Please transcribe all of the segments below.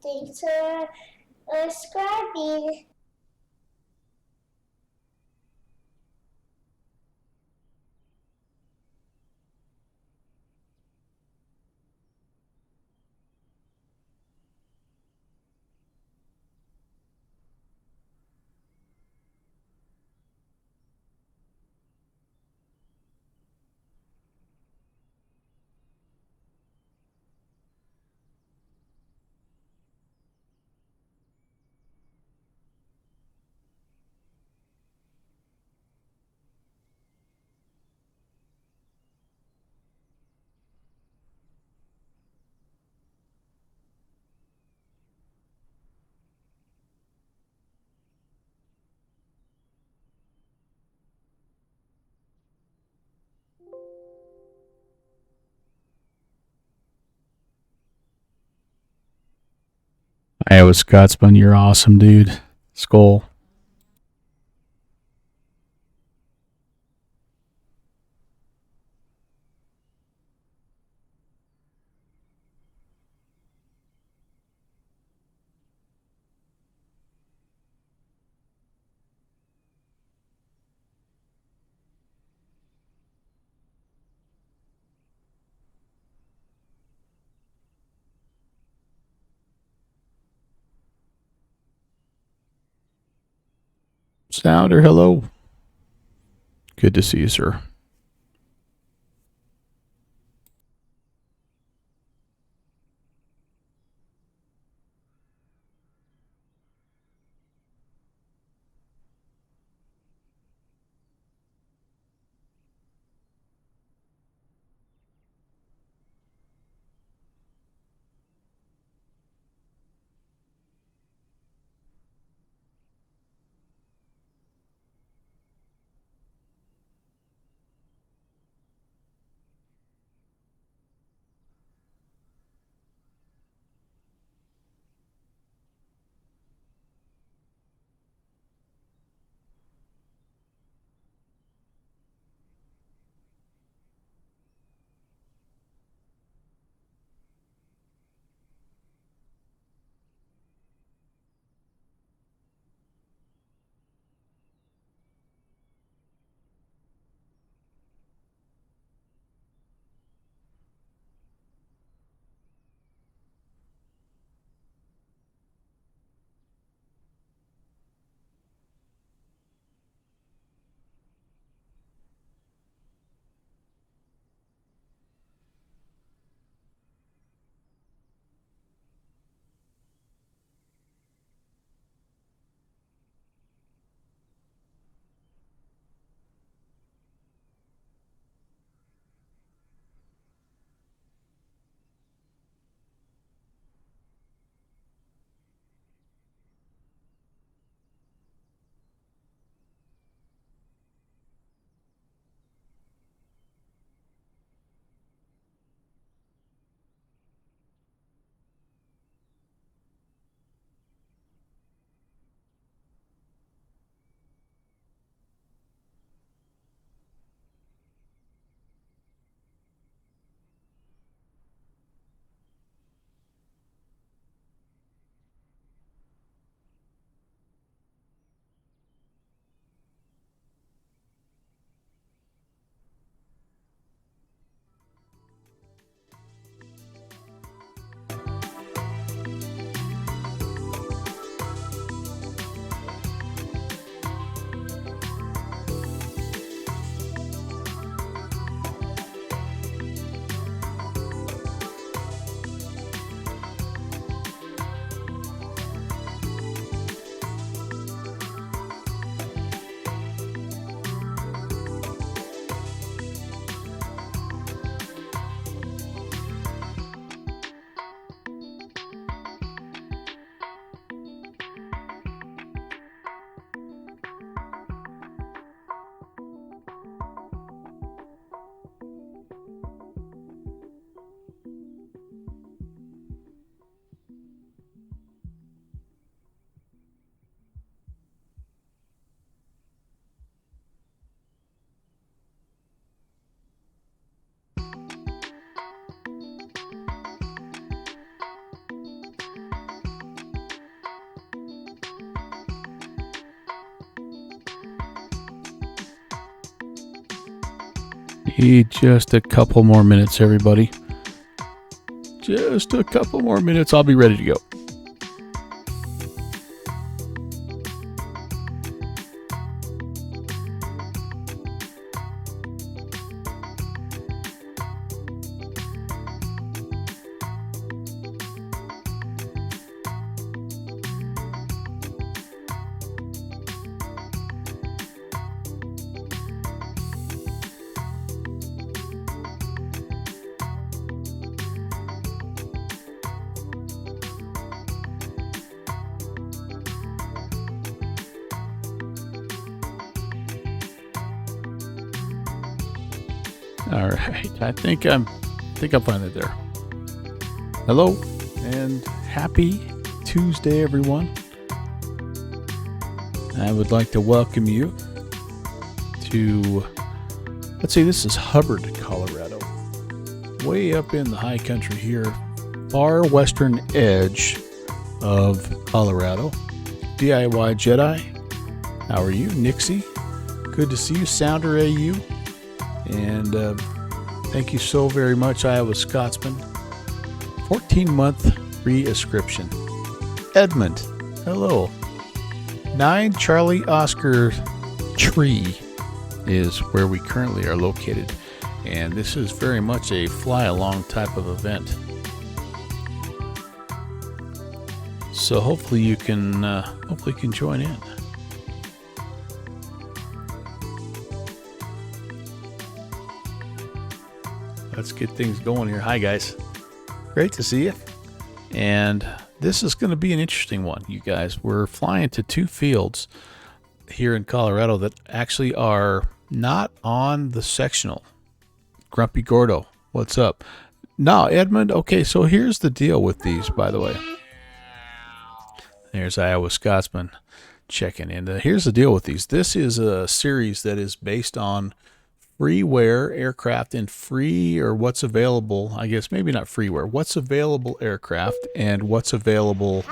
Thanks for subscribing. Iowa Scotsman, you're awesome, dude. Skull. Sounder, hello. Good to see you, sir. Just a couple more minutes, everybody. Just a couple more minutes. I'll be ready to go. All right, I think I'm finally there. Hello, and happy Tuesday, everyone. I would like to welcome you to, let's see, this is Hubbard, Colorado. Way up in the high country here, far western edge of Colorado. DIY Jedi, how are you? Nixie, good to see you. Sounder AU. And thank you so very much, Iowa Scotsman. 14-month free ascription. Edmund, hello. 9 Charlie Oscar Tree is where we currently are located. And this is very much a fly-along type of event. So hopefully you can join in. Let's get things going here. Hi, guys. Great to see you. And this is going to be an interesting one, you guys. We're flying to 2 fields here in Colorado that actually are not on the sectional. Grumpy Gordo, what's up? No, Edmund. Okay, so here's the deal with these, by the way. There's Iowa Scotsman checking in. Here's the deal with these. This is a series that is based on freeware aircraft and free, or what's available, I guess maybe not freeware, what's available aircraft and what's available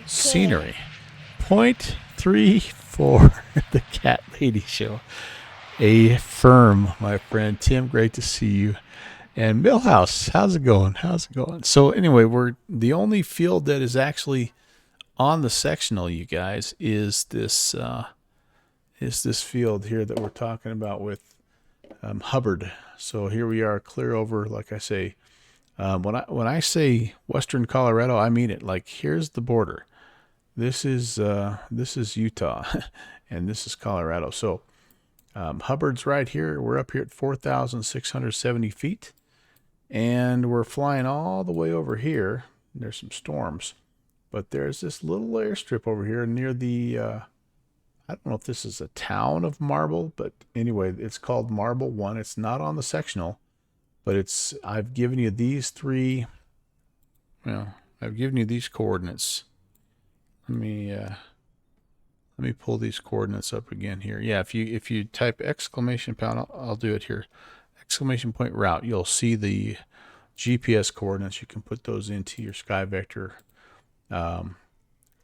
scenery. 0.34 the Cat Lady Show. A firm, my friend. Tim, great to see you. And Millhouse, how's it going? So anyway, we're the only field that is actually on the sectional, you guys, is this field here that we're talking about with Hubbard. So here we are, clear over, like I say, when I say Western Colorado, I mean it. Like, here's the border. This is Utah, and this is Colorado. So Hubbard's right here. We're up here at 4,670 feet, and we're flying all the way over here. There's some storms, but there's this little airstrip over here near the I don't know if this is a town of Marble, but anyway, it's called Marble 1. It's not on the sectional, but I've given you these 3, I've given you these coordinates. Let me pull these coordinates up again here. Yeah, if you type exclamation point, I'll do it here. Exclamation point route, you'll see the GPS coordinates. You can put those into your sky vector. And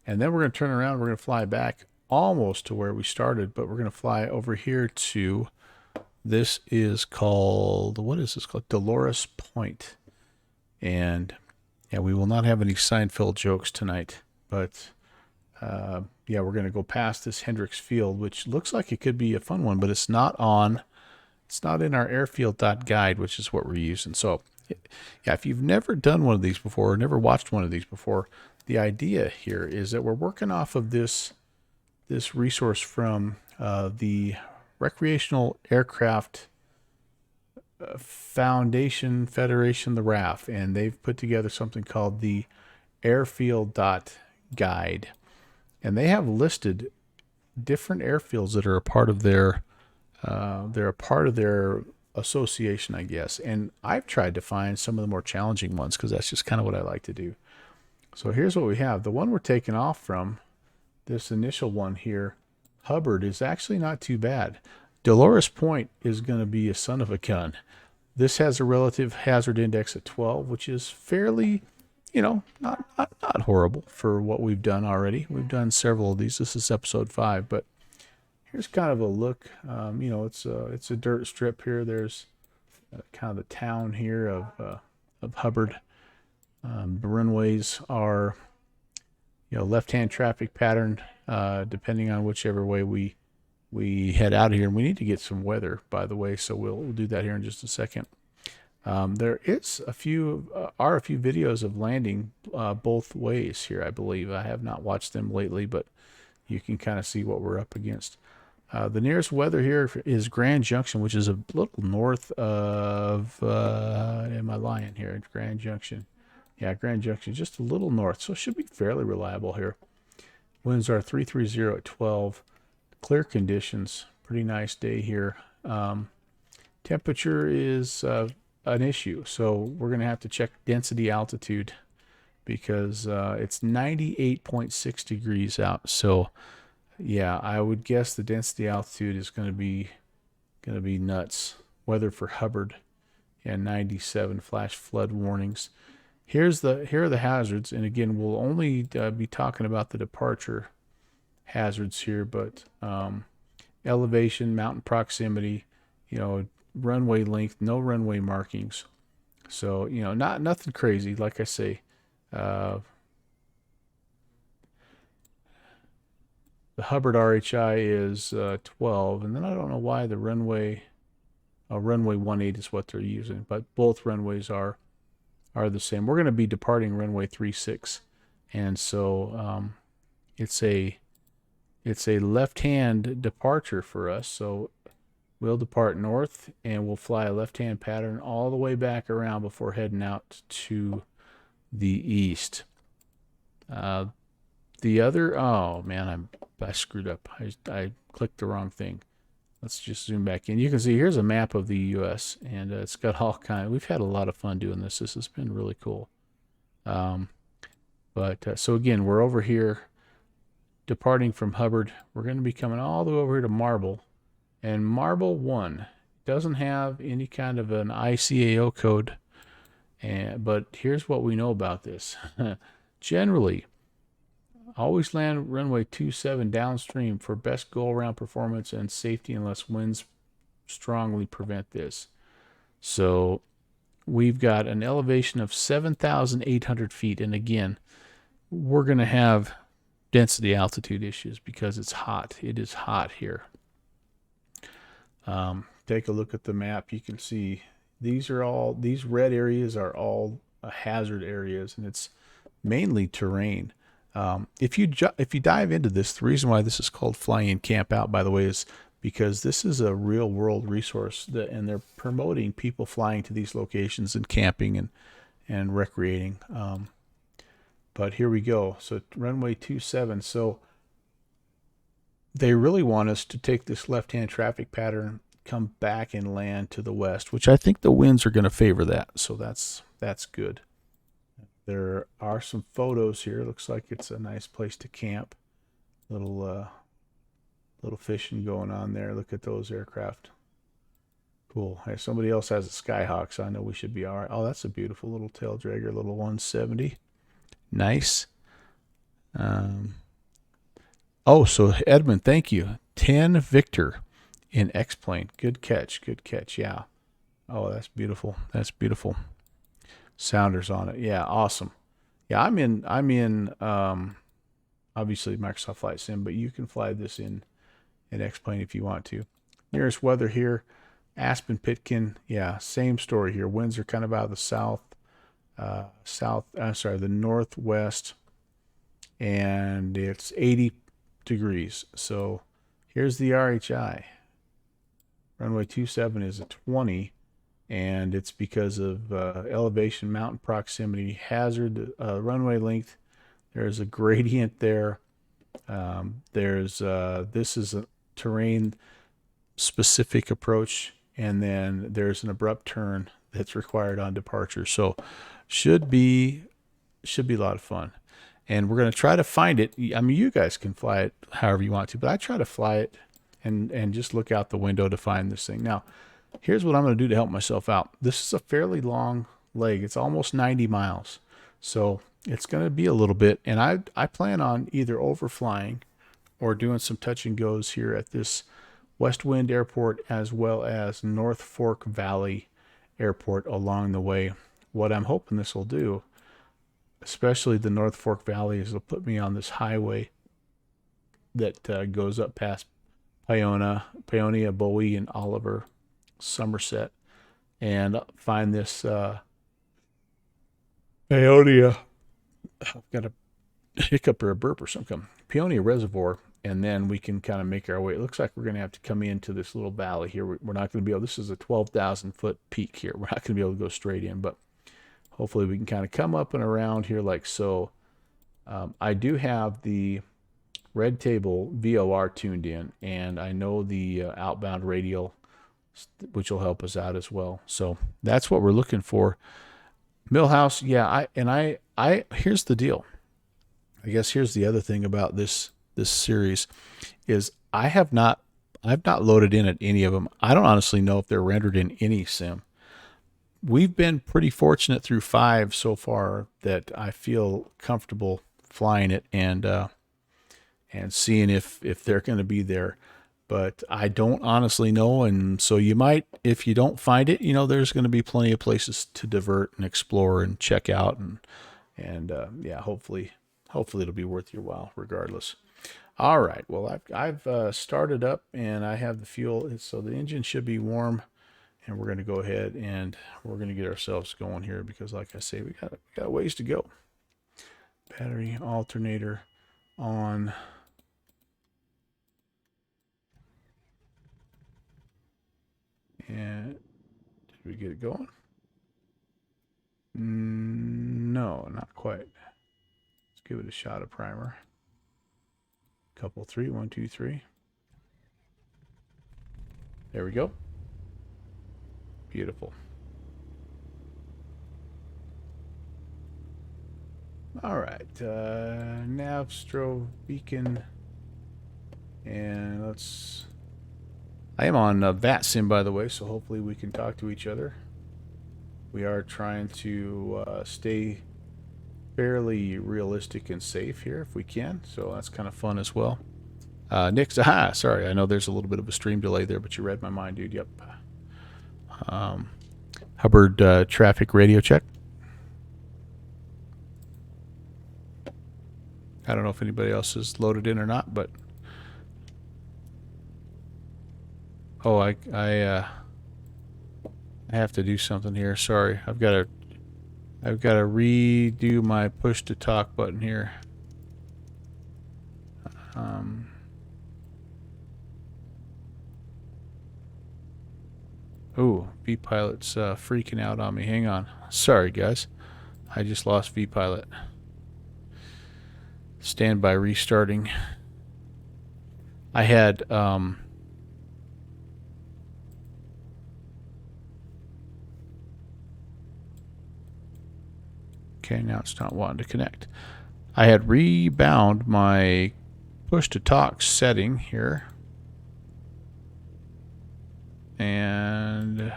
then we're going to turn around, we're going to fly back almost to where we started, but we're going to fly over here to, this is called, what is this called? Dolores Point. And yeah, we will not have any Seinfeld jokes tonight, but yeah, we're going to go past this Hendricks Field, which looks like it could be a fun one, but it's not in our airfield.guide, which is what we're using. So yeah, if you've never done one of these before, or never watched one of these before, the idea here is that we're working off of this resource from the Recreational Aircraft Foundation Federation, the RAF, and they've put together something called the airfield.guide. And they have listed different airfields that are a part of their association, I guess. And I've tried to find some of the more challenging ones because that's just kind of what I like to do. So here's what we have. The one we're taking off from, this initial one here, Hubbard, is actually not too bad. Dolores Point is going to be a son of a gun. This has a relative hazard index of 12, which is fairly, not horrible for what we've done already. We've done several of these. This is episode 5, but here's kind of a look. It's a dirt strip here. There's kind of the town here of Hubbard. The runways are, left-hand traffic pattern, depending on whichever way we head out of here. And we need to get some weather, by the way, so we'll do that here in just a second. There is a few videos of landing both ways here, I believe. I have not watched them lately, but you can kind of see what we're up against. The nearest weather here is Grand Junction, which is a little north of, am I lying here? Grand Junction. Yeah, Grand Junction, just a little north, so it should be fairly reliable here. Winds are 330 at 12. Clear conditions, pretty nice day here. Temperature is an issue, so we're going to have to check density altitude because it's 98.6 degrees out. So yeah, I would guess the density altitude is going to be nuts. Weather for Hubbard and 97 flash flood warnings. Here are the hazards, and again, we'll only be talking about the departure hazards here, but elevation, mountain proximity, runway length, no runway markings. So, nothing crazy. Like I say, the Hubbard RHI is 12, and then I don't know why the runway 18 is what they're using, but both runways are the same. We're going to be departing runway 36, and so it's a left-hand departure for us. So we'll depart north, and we'll fly a left-hand pattern all the way back around before heading out to the east. The other, oh man, I screwed up. I clicked the wrong thing. Let's just zoom back in. You can see here's a map of the U.S. and it's got all kind. We've had a lot of fun doing this. This has been really cool. So again, we're over here, departing from Hubbard. We're going to be coming all the way over here to Marble, and Marble 1 doesn't have any kind of an ICAO code. But here's what we know about this. Generally, always land runway 27 downstream for best go-around performance and safety unless winds strongly prevent this. So we've got an elevation of 7,800 feet. And again, we're going to have density altitude issues because it's hot. It is hot here. Take a look at the map. You can see these red areas are all hazard areas, and it's mainly terrain. If you dive into this, the reason why this is called Fly In Camp Out, by the way, is because this is a real world resource and they're promoting people flying to these locations and camping and recreating. But here we go. So runway 27. So they really want us to take this left-hand traffic pattern, come back and land to the west, which I think the winds are going to favor that. So that's good. There are some photos here. Looks like it's a nice place to camp. Little fishing going on there. Look at those aircraft. Cool. Hey, somebody else has a Skyhawk, so I know we should be all right. Oh, that's a beautiful little tail dragger, little 170. Nice. So Edmund, thank you. 10 Victor in X-plane. Good catch. Good catch. Yeah. Oh, that's beautiful. That's beautiful. Sounders on it. Yeah, awesome. Yeah, I'm in obviously Microsoft Flight Sim, but you can fly this in X-plane if you want to. Nearest weather here, Aspen Pitkin. Yeah, same story here. Winds are kind of out of the the northwest, and it's 80 degrees. So here's the RHI. Runway 27 is a 20. And it's because of elevation, mountain proximity, hazard, runway length. There's a gradient there. This is a terrain specific approach, and then there's an abrupt turn that's required on departure. So should be a lot of fun. And we're going to try to find it. I mean, you guys can fly it however you want to, but I try to fly it and just look out the window to find this thing. Now, here's what I'm going to do to help myself out. This is a fairly long leg. It's almost 90 miles. So it's going to be a little bit. And I plan on either overflying or doing some touch and goes here at this West Wind Airport as well as North Fork Valley airport along the way. What I'm hoping this will do, especially the North Fork Valley, is it'll put me on this highway that goes up past Paonia, Bowie, and Oliver, Somerset, and find this Paonia. I've got a hiccup or a burp or something. Peonia Reservoir, and then we can kind of make our way. It looks like we're going to have to come into this little valley here. We're not going to be able. This is a 12,000 foot peak here. We're not going to be able to go straight in, but hopefully we can kind of come up and around here like so. I do have the Red Table VOR tuned in, and I know the outbound radial, which will help us out as well. So that's what we're looking for. Millhouse, yeah. I here's the deal. I guess here's the other thing about this series is I've not loaded in at any of them. I don't honestly know if they're rendered in any sim. We've been pretty fortunate through 5 so far that I feel comfortable flying it and seeing if they're going to be there. But I don't honestly know, and so you might, if you don't find it, there's going to be plenty of places to divert and explore and check out, and yeah, hopefully it'll be worth your while regardless. All right, well I've started up and I have the fuel, so the engine should be warm, and we're going to go ahead and we're going to get ourselves going here because, like I say, we got a ways to go. Battery alternator on. And did we get it going? No, not quite. Let's give it a shot of primer. Couple 3, 1, 2, 3. There we go. Beautiful. All right, nav, strobe, beacon, and let's. I am on VATSIM, by the way, so hopefully we can talk to each other. We are trying to stay fairly realistic and safe here if we can, so that's kind of fun as well. Nick's, sorry, I know there's a little bit of a stream delay there, but you read my mind, dude. Yep. Hubbard traffic radio check. I don't know if anybody else is loaded in or not, but I have to do something here. Sorry, I've got to redo my push to talk button here. Oh, vPilot's freaking out on me. Hang on. Sorry, guys. I just lost vPilot. Stand by restarting. I had okay, now it's not wanting to connect. I had rebound my push to talk setting here. And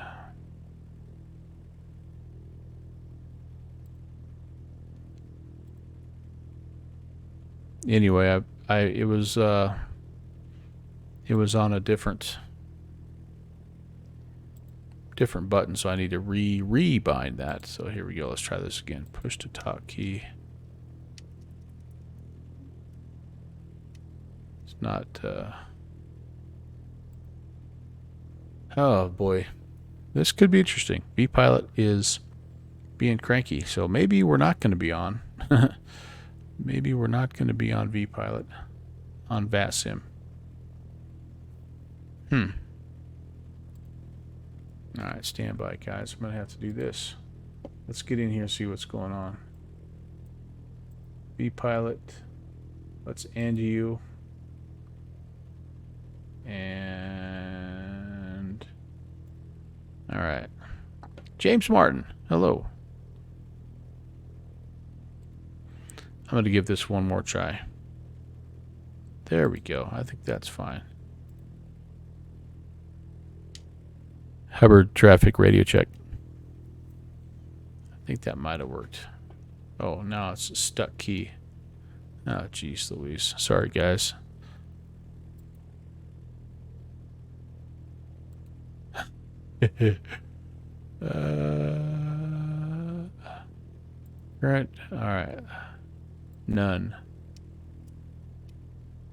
anyway, it was on a different button, so I need to rebind that. So here we go. Let's try this again. Push to talk key. It's not. Oh boy, this could be interesting. vPilot is being cranky, so maybe we're not going to be on. Maybe we're not going to be on vPilot on VATSIM. All right, stand by, guys. I'm going to have to do this. Let's get in here and see what's going on. vPilot. Let's end you. And all right. James Martin, hello. I'm going to give this one more try. There we go. I think that's fine. Hubbard traffic radio check. I think that might have worked. Oh, now it's a stuck key. Oh, geez Louise. Sorry, guys. Current. All right. None.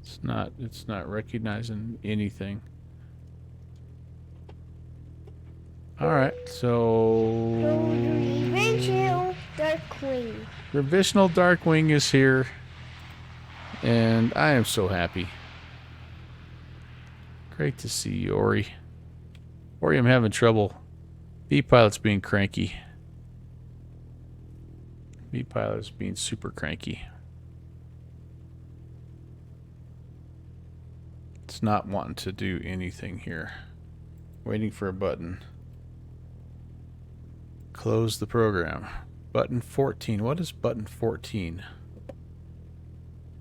It's not recognizing anything. All right. So Revisional Darkwing. Revisional Darkwing is here, and I am so happy. Great to see you, Ori. Ori, I'm having trouble. B-Pilot's being cranky. B-Pilot is being super cranky. It's not wanting to do anything here. Waiting for a button. Close the program. Button 14. What is button 14?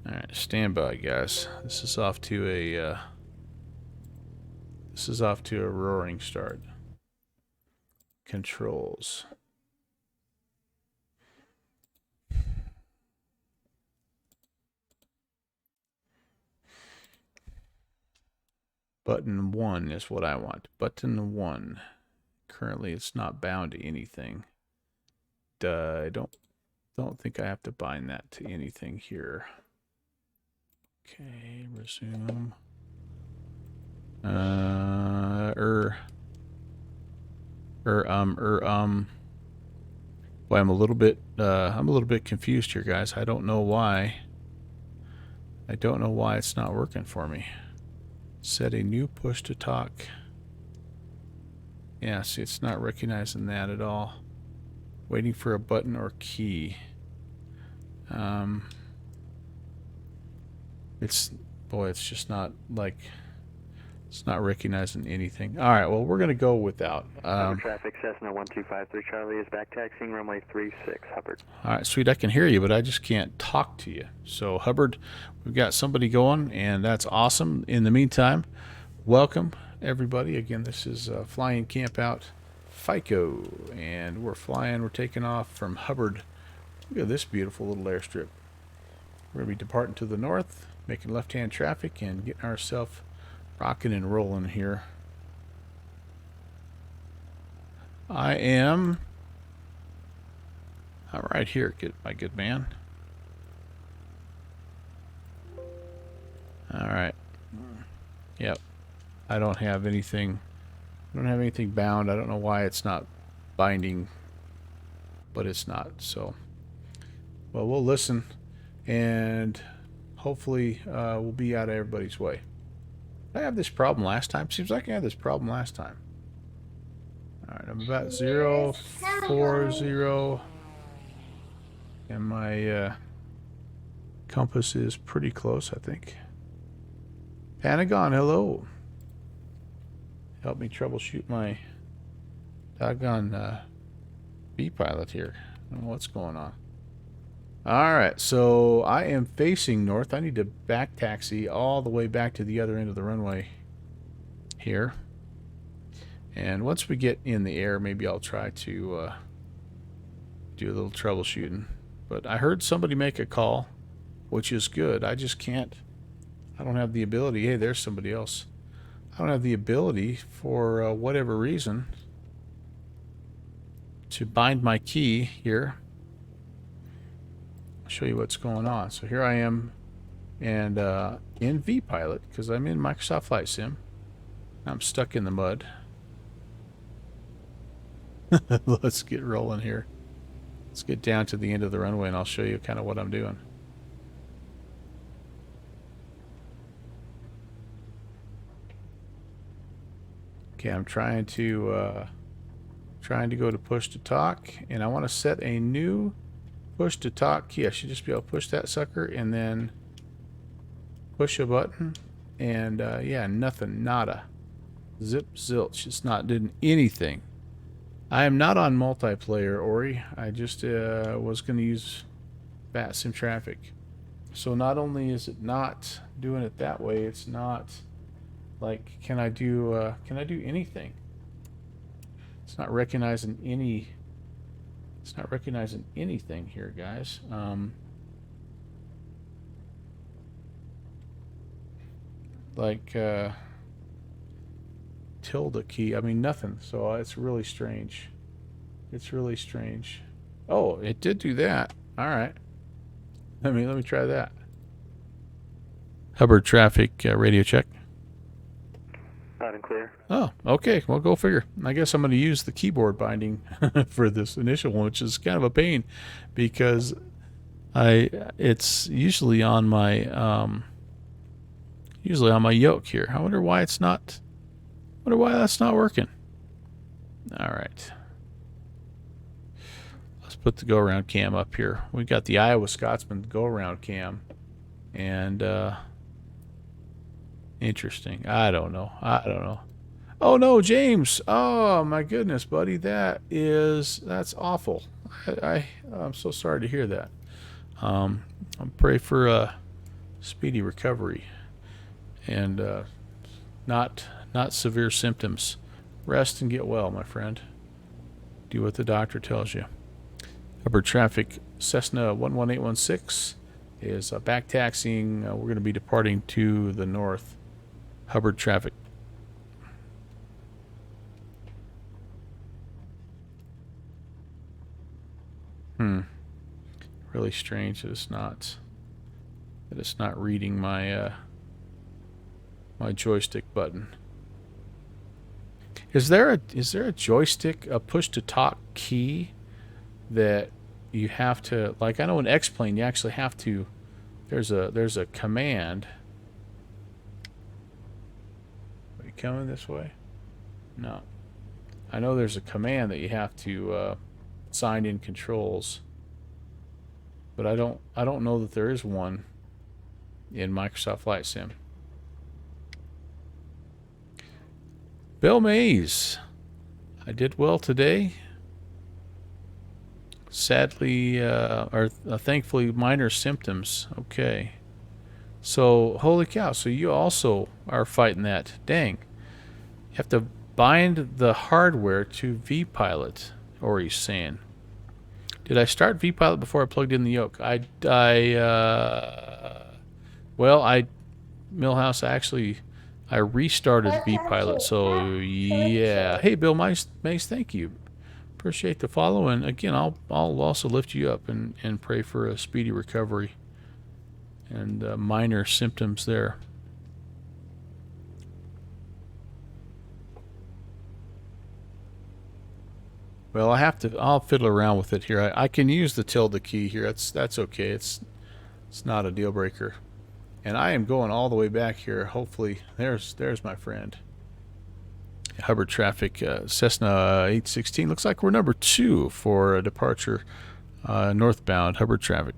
Alright, stand by, guys. This is off to a roaring start. Controls. Button 1 is what I want. Button 1. Currently, it's not bound to anything. I don't think I have to bind that to anything here. Okay, resume. Boy, I'm a little bit confused here, guys. I don't know why. I don't know why it's not working for me. Set a new push to talk. Yeah, see, it's not recognizing that at all. Waiting for a button or key. It's just not like it's not recognizing anything. All right, well, we're gonna go without. Traffic Cessna 1253 Charlie is back taxiing runway 36 Hubbard. All right, sweet. I can hear you, but I just can't talk to you. So Hubbard, we've got somebody going, and that's awesome. In the meantime, welcome everybody. Again, this is Flying Camp Out FICO, and we're taking off from Hubbard. Look at this beautiful little airstrip. We're going to be departing to the north, making left-hand traffic, and getting ourselves rocking and rolling here. I am right here, my good man. All right. Yep. I don't have anything bound. I don't know why it's not binding, but it's not. So, well, we'll listen, and hopefully we'll be out of everybody's way. Did I have this problem last time? Seems like I had this problem last time. All right, I'm about 040, and my compass is pretty close, I think. Pentagon, hello. Help me troubleshoot my doggone B-Pilot here. I don't know what's going on. Alright, so I am facing north. I need to back taxi all the way back to the other end of the runway here. And once we get in the air, maybe I'll try to do a little troubleshooting. But I heard somebody make a call, which is good. I just can't. I don't have the ability. Hey, there's somebody else. I don't have the ability, for whatever reason, to bind my key here. I'll show you what's going on. So here I am, and in V-Pilot, because I'm in Microsoft Flight Sim. I'm stuck in the mud. Let's get rolling here. Let's get down to the end of the runway, and I'll show you kind of what I'm doing. Okay, I'm trying to go to push to talk, and I want to set a new push to talk key. I should just be able to push that sucker and then push a button, and yeah, nothing, nada, zip zilch. It's not doing anything. I am not on multiplayer, Ori. I just was going to use Bat Sim Traffic. So not only is it not doing it that way, it's not like, can I do anything? It's not recognizing any. It's not recognizing anything here, guys. Like tilde key. I mean, nothing. So it's really strange. It's really strange. Oh, it did do that. All right. Let me try that. Hubbard traffic radio check. Loud and clear. Oh, okay. Well, go figure. I guess I'm going to use the keyboard binding for this initial one, which is kind of a pain because it's usually on my yoke here. I wonder why it's not. Wonder why that's not working. All right. Let's put the go around cam up here. We got the Iowa Scotsman go around cam, and interesting. I don't know. Oh no, James! Oh my goodness, buddy, that's awful. I'm so sorry to hear that. I pray for a speedy recovery and not severe symptoms. Rest and get well, my friend. Do what the doctor tells you. Hubbard traffic Cessna 11816 is back taxiing. We're going to be departing to the north. Hubbard traffic. Really strange that it's not reading my my joystick button. Is there a joystick, a push to talk key that you have to, like, I know in X-Plane you actually have to, there's a command. Are you coming this way? No. I know there's a command that you have to sign in controls, but I don't know that there is one in Microsoft Flight Sim. Bill Mays, I did well today. Sadly, thankfully, minor symptoms. Okay. So, holy cow. So you also are fighting that. Dang. You have to bind the hardware to vPilot, Ori's saying. Did I start vPilot before I plugged in the yoke? Millhouse, I restarted vPilot. So, yeah. Hey, Bill Mace, thank you. Appreciate the follow, and again, I'll also lift you up and pray for a speedy recovery and minor symptoms there. Well, I'll fiddle around with it here. I can use the tilde key here. That's okay. It's not a deal breaker. And I am going all the way back here. Hopefully, there's my friend. Hubbard traffic, Cessna 816. Looks like we're number 2 for a departure northbound. Hubbard traffic.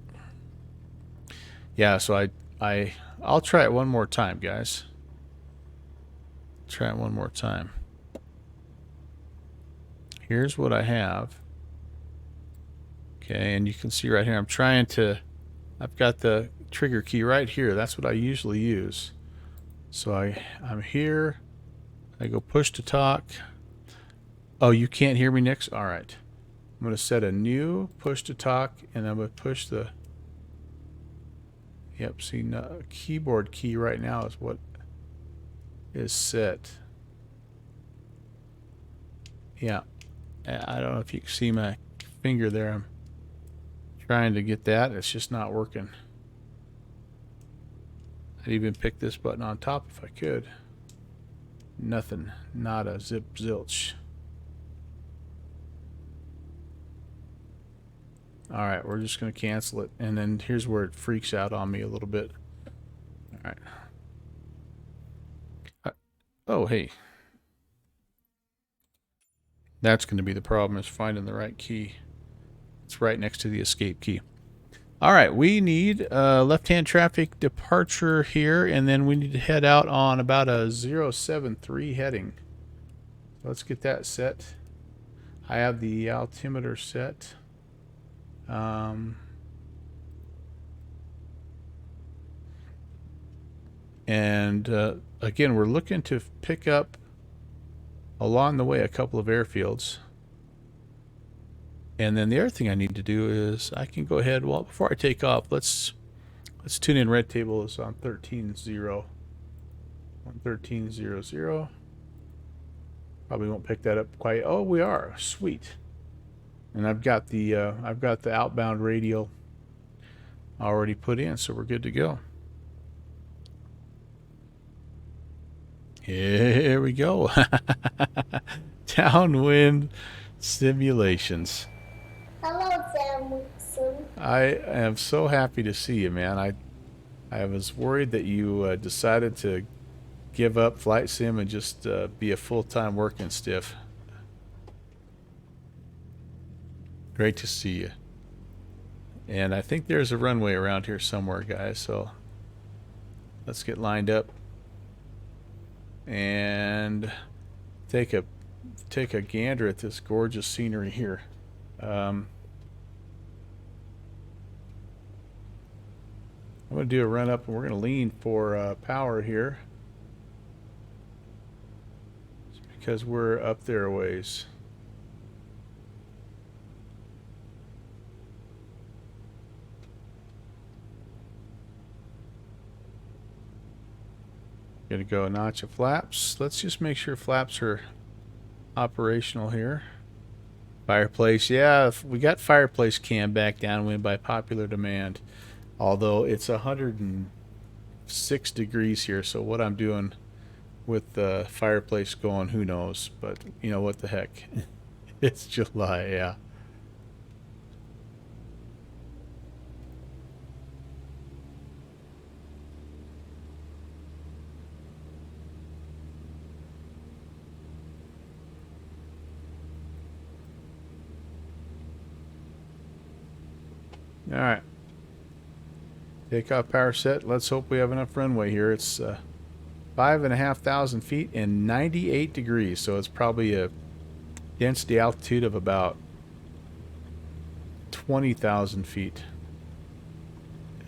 Yeah, so I'll try it one more time, guys. Try it one more time. Here's what I have. Okay, and you can see right here, I've got the trigger key right here. That's what I usually use. So I'm here. I go push to talk. Oh, you can't hear me, Nix? All right. I'm going to set a new push to talk, and I'm going to push the... Yep, see, no, keyboard key right now is what is set. Yeah. I don't know if you can see my finger there. I'm trying to get that. It's just not working. I'd even pick this button on top if I could. Nothing. Not a zip zilch. Alright, we're just going to cancel it. And then here's where it freaks out on me a little bit. Alright. Oh, hey. That's going to be the problem, is finding the right key. It's right next to the escape key. Alright, we need left-hand traffic departure here, and then we need to head out on about a 073 heading. Let's get that set. I have the altimeter set. Again, we're looking to pick up along the way a couple of airfields. And then the other thing I need to do is I can go ahead, well, before I take off, let's tune in. Red table is on 13.0. 13.00. Probably won't pick that up quite. Oh, we are. Sweet. And I've got the outbound radial already put in, so we're good to go. Here we go. Downwind simulations. Hello, Samson. I am so happy to see you, man. I was worried that you decided to give up flight sim and just be a full-time working stiff. Great to see you. And I think there's a runway around here somewhere, guys, so let's get lined up and take a gander at this gorgeous scenery here. I'm going to do a run up and we're going to lean for power here because we're up there a ways. Gonna go a notch of flaps. Let's just make sure flaps are operational here. Fireplace, yeah, we got fireplace cam back downwind by popular demand. Although it's 106 degrees here, so what I'm doing with the fireplace going, who knows? But you know what the heck? It's July, yeah. All right. Takeoff power set. Let's hope we have enough runway here. It's 5,500 feet and 98 degrees, so it's probably a density altitude of about 20,000 feet.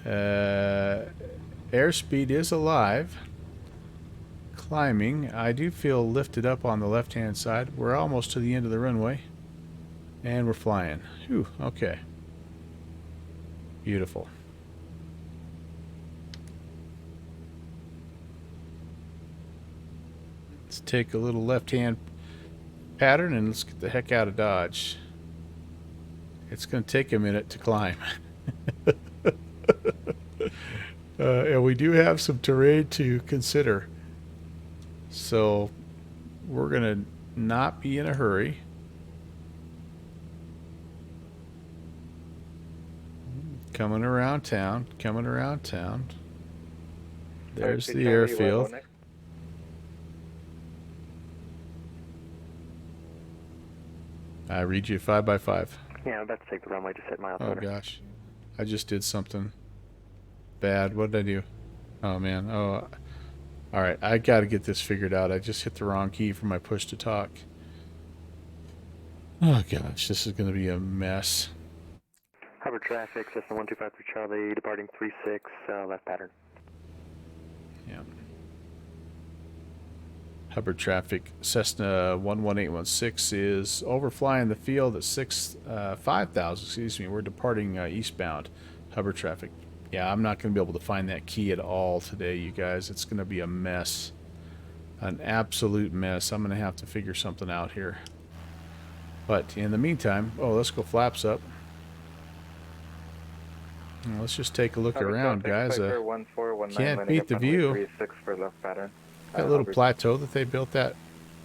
Airspeed is alive. Climbing. I do feel lifted up on the left-hand side. We're almost to the end of the runway. And we're flying. Whew, okay. Beautiful. Let's take a little left-hand pattern and let's get the heck out of Dodge. It's going to take a minute to climb. And we do have some terrain to consider. So we're going to not be in a hurry. Coming around town, coming around town. There's the airfield. I read you 5x5. Yeah, I'm about to take the runway, just hit miles. Oh gosh, I just did something bad. What did I do? Oh man. Oh, all right. I got to get this figured out. I just hit the wrong key for my push to talk. Oh gosh, this is going to be a mess. Hubbard traffic, Cessna 1253 Charlie, departing 36, left pattern. Yeah. Hubbard traffic, Cessna 11816 is overflying the field at 5,000, excuse me. We're departing eastbound. Hubbard traffic. Yeah, I'm not going to be able to find that key at all today, you guys. It's going to be a mess. An absolute mess. I'm going to have to figure something out here. But in the meantime, oh, let's go flaps up. Let's just take a look around, guys. Can't beat the view. That little plateau that they built that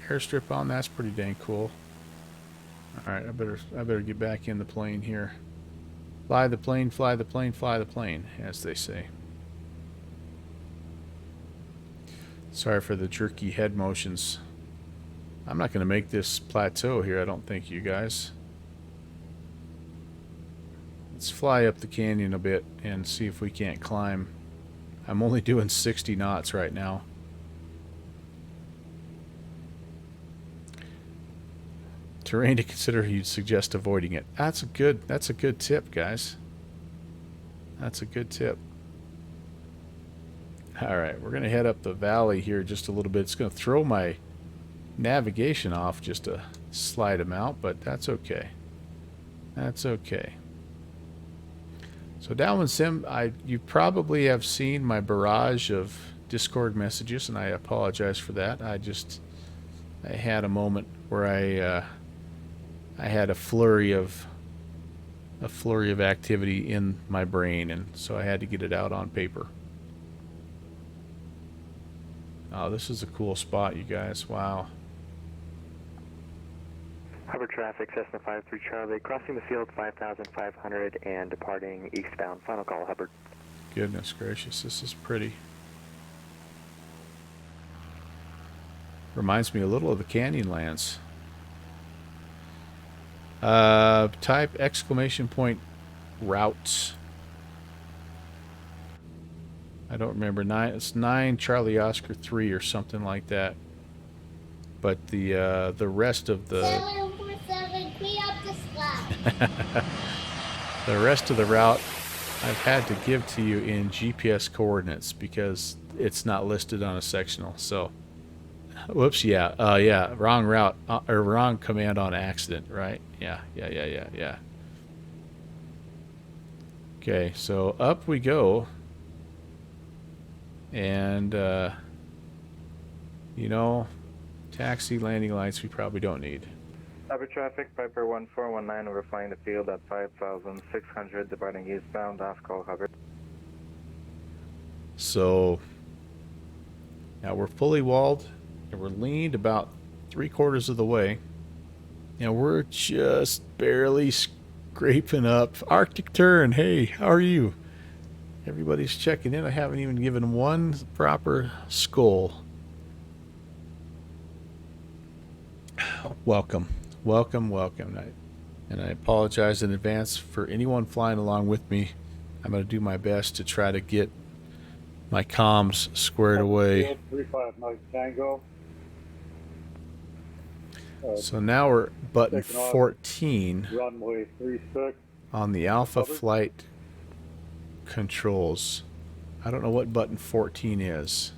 airstrip on, that's pretty dang cool. All right, I better get back in the plane here. Fly the plane, fly the plane, fly the plane, as they say. Sorry for the jerky head motions. I'm not going to make this plateau here, I don't think, you guys. Let's fly up the canyon a bit and see if we can't climb. I'm only doing 60 knots right now. Terrain to consider, you'd suggest avoiding it. That's a good tip, guys. That's a good tip. Alright, we're going to head up the valley here just a little bit. It's going to throw my navigation off just a slight amount, but that's okay. That's okay. So downwind sim, you probably have seen my barrage of Discord messages, and I apologize for that. I had a moment where I had a flurry of activity in my brain, and so I had to get it out on paper. Oh, this is a cool spot, you guys. Wow. Hubbard traffic, Cessna 53 Charlie, crossing the field 5,500 and departing eastbound. Final call, Hubbard. Goodness gracious, this is pretty. Reminds me a little of the Canyonlands. Type exclamation point routes. I don't remember. It's 9 Charlie Oscar 3 or something like that. But the rest of the 747, clean up the slot. the rest of the route I've had to give to you in GPS coordinates because it's not listed on a sectional. So, whoops, yeah, wrong route or wrong command on accident, right? Yeah. Okay, so up we go, and you know, taxi landing lights we probably don't need. Hubbard traffic, Piper 1419, we're flying the field at 5,600, departing eastbound, last call, Hubbard. So now we're fully walled, and we're leaned about 3/4 of the way, and we're just barely scraping up. Arctic Turn, hey, how are you? Everybody's checking in. I haven't even given one proper skull. Welcome. And I apologize in advance for anyone flying along with me. I'm going to do my best to try to get my comms squared away. 35 Tango. So now we're button 14 Runway 36. on the Alpha flight controls. I don't know what button 14 is.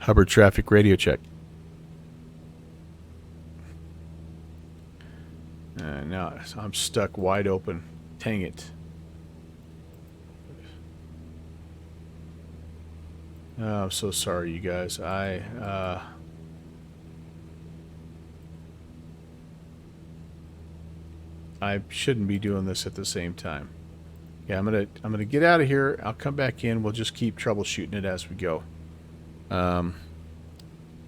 Hubbard traffic radio check. Now I'm stuck wide open. Dang it. Oh, I'm so sorry, you guys. I shouldn't be doing this at the same time. Yeah, I'm gonna get out of here. I'll come back in. We'll just keep troubleshooting it as we go.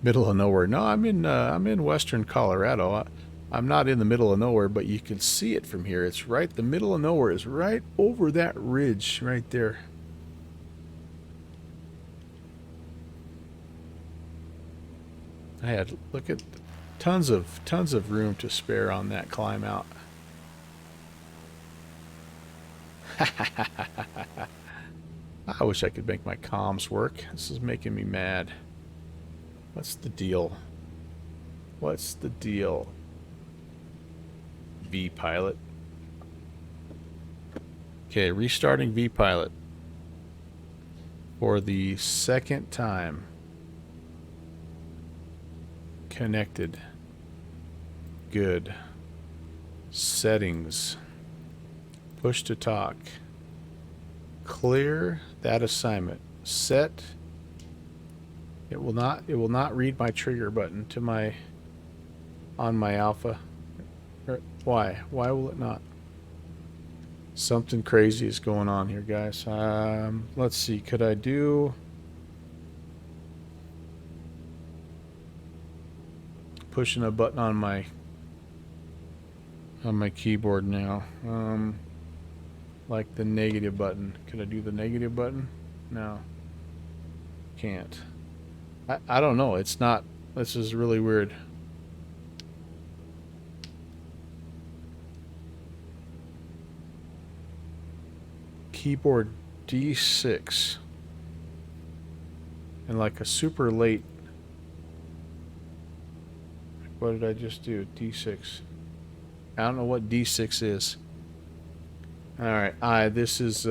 Middle of nowhere. No, I'm in western Colorado. I'm not in the middle of nowhere, but you can see it from here. It's right. The middle of nowhere is right over that ridge right there. I had look at tons of room to spare on that climb out. I wish I could make my comms work. This is making me mad. What's the deal? What's the deal? V-Pilot. Okay, restarting V-Pilot for the second time. Connected. Good. Settings. Push to talk. Clear that assignment. Set. It will not read my trigger button to my on my Alpha. Why? Why will it not? Something crazy is going on here, guys. Let's see. Could I do pushing a button on my keyboard now? Like the negative button. Could I do the negative button? No. Can't. I don't know. It's not. This is really weird. Keyboard D6. And like a super late. What did I just do? D6. I don't know what D6 is. Alright, this is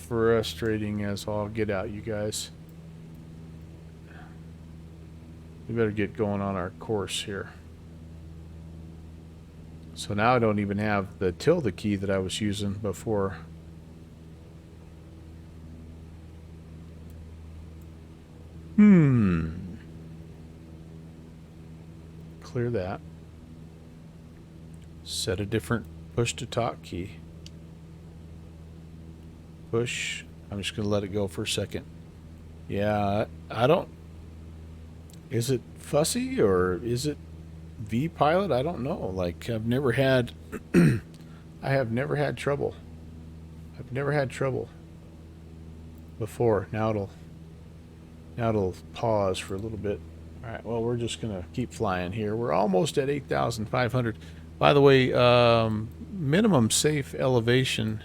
frustrating as all get out, you guys. We better get going on our course here. So now I don't even have the tilde key that I was using before. Clear that. Set a different push to talk key. Push. I'm just going to let it go for a second. Yeah, I don't... Is it fussy or is it V-Pilot? I don't know. Like, I've never had... I have never had trouble. I've never had trouble before. Now it'll pause for a little bit. All right, well, we're just going to keep flying here. We're almost at 8,500. By the way, minimum safe elevation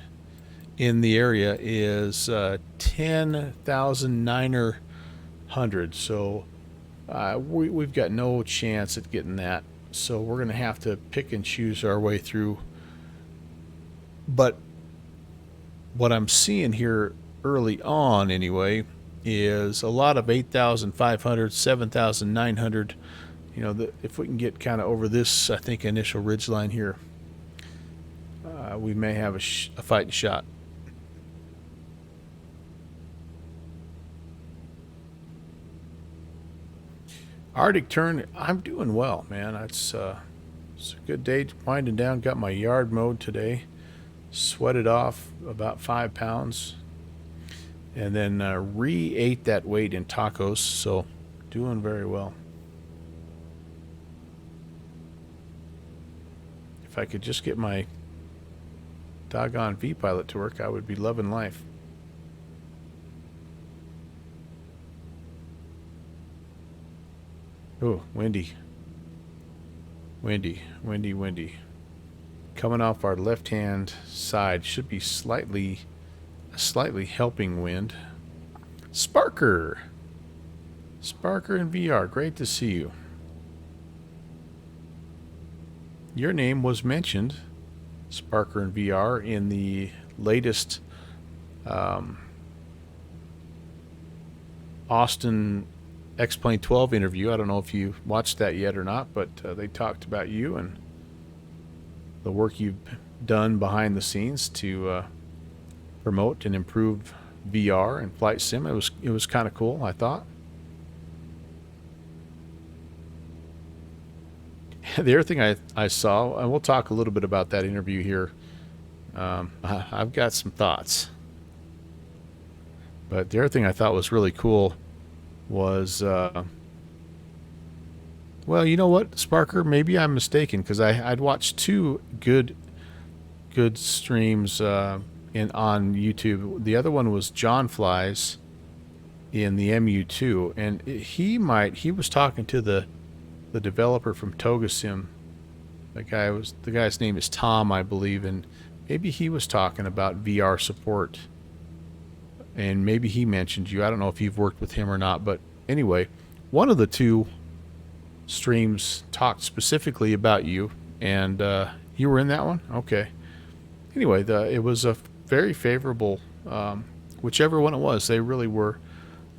in the area is 10,900. So we've got no chance at getting that. So we're going to have to pick and choose our way through. But what I'm seeing here early on anyway is a lot of 8,500, 7,900. You know, if we can get kind of over this, I think, initial ridge line here, we may have a fighting shot. Arctic turn, I'm doing well, man. It's a good day winding down. Got my yard mowed today. Sweated off about 5 pounds. And then re-ate that weight in tacos, so doing very well. If I could just get my doggone V-Pilot to work, I would be loving life. Oh, windy. Windy, windy, windy. Coming off our left-hand side, should be slightly helping wind. Sparker in VR, great to see you. Your name was mentioned, Sparker in VR, in the latest Austin X-Plane 12 interview. I don't know if you watched that yet or not, but they talked about you and the work you've done behind the scenes to promote and improve VR and flight sim. It was kind of cool, I thought. The other thing I saw, and we'll talk a little bit about that interview here. I've got some thoughts. But the other thing I thought was really cool was, well, you know what, Sparker, maybe I'm mistaken, because I'd watched two good streams on YouTube. The other one was John Flies in the MU2, and he was talking to the developer from Togasim. The guy's name is Tom, I believe, and maybe he was talking about VR support, and maybe he mentioned you. I don't know if you've worked with him or not, but anyway, one of the two streams talked specifically about you, and you were in that one? Okay. Anyway, it was a very favorable, whichever one it was, they really were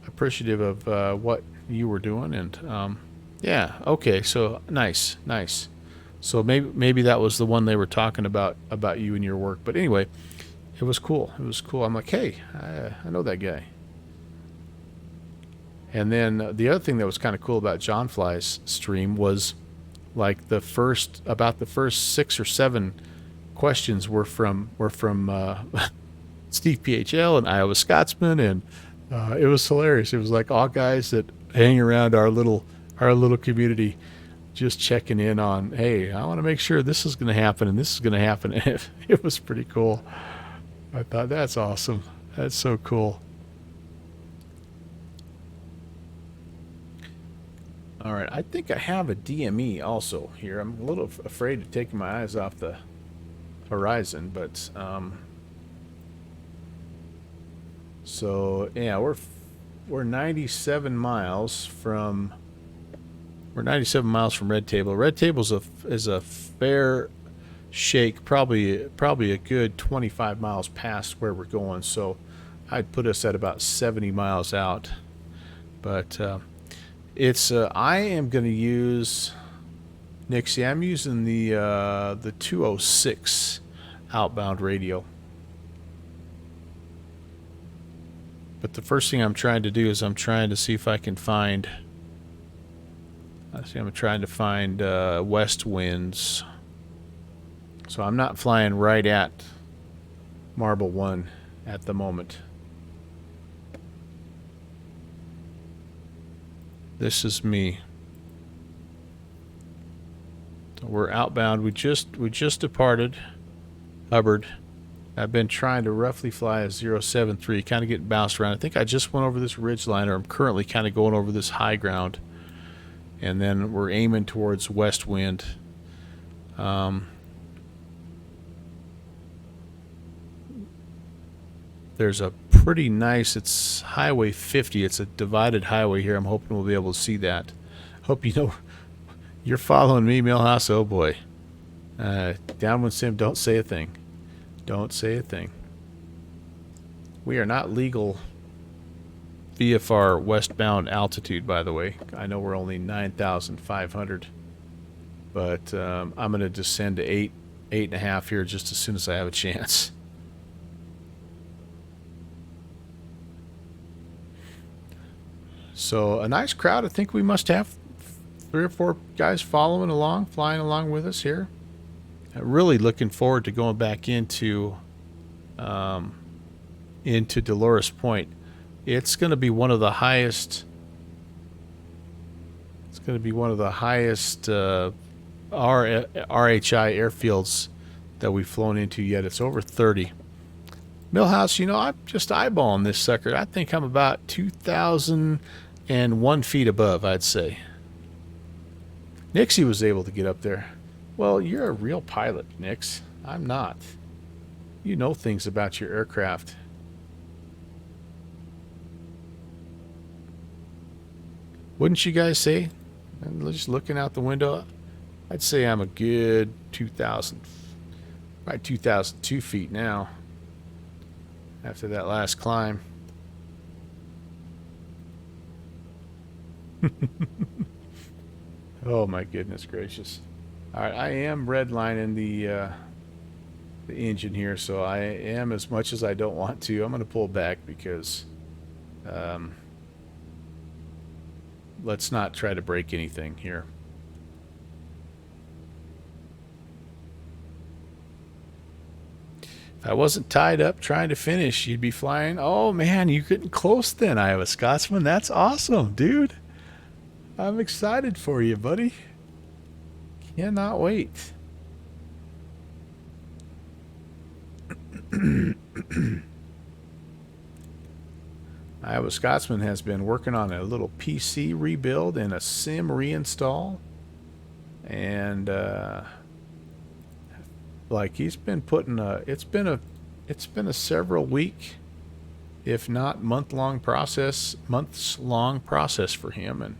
appreciative of what you were doing, and yeah, okay, so nice. So maybe that was the one they were talking about you and your work. But anyway, it was cool. I'm like, hey, I know that guy. And then the other thing that was kind of cool about John Fly's stream was like the first 6 or 7 questions were from Steve PHL and Iowa Scotsman, and it was hilarious. It was like all guys that hang around our little community, just checking in on, hey, I want to make sure this is going to happen and this is going to happen. It was pretty cool. I thought, that's awesome. That's so cool. All right, I think I have a DME also here. I'm a little afraid of taking my eyes off the horizon, but so yeah, we're 97 miles from Red Table. Red Table is a fair shake, probably a good 25 miles past where we're going. So I'd put us at about 70 miles out. But it's I am going to use Nixie. I'm using the 206 outbound radio. But the first thing I'm trying to do is I'm trying to see if I can find. I'm trying to find west winds. So I'm not flying right at Marble 1 at the moment. This is me. So we're outbound. We just departed Hubbard. I've been trying to roughly fly a 073, kind of getting bounced around. I think I just went over this ridge line, or I'm currently kind of going over this high ground. And then we're aiming towards west wind. There's a pretty nice, it's Highway 50. It's a divided highway here. I'm hoping we'll be able to see that. Hope you know, you're following me, Millhouse. Oh boy. Downwind Sim, don't say a thing. Don't say a thing. We are not legal VFR westbound altitude, by the way. I know we're only 9,500. But I'm going to descend to 8.5 here just as soon as I have a chance. So a nice crowd. I think we must have 3 or 4 guys following along, flying along with us here. Really looking forward to going back into Dolores Point. It's going to be one of the highest. It's going to be one of the highest RHI airfields that we've flown into yet. It's over 30. Millhouse, you know, I'm just eyeballing this sucker. I think I'm about 2,001 feet above, I'd say. Nixie was able to get up there. Well, you're a real pilot, Nix. I'm not. You know things about your aircraft. Wouldn't you guys say? And just looking out the window, I'd say I'm a good 2,000, probably 2,002 feet now after that last climb. Oh my goodness gracious. All right, I am redlining the engine here, so I am, as much as I don't want to, I'm going to pull back because let's not try to break anything here. If I wasn't tied up trying to finish, you'd be flying. Oh man, you getting close then, Iowa Scotsman. That's awesome, dude. I'm excited for you, buddy. Cannot wait. Iowa Scotsman has been working on a little PC rebuild and a sim reinstall, and like he's been putting it's been a several week, if not months long process for him, and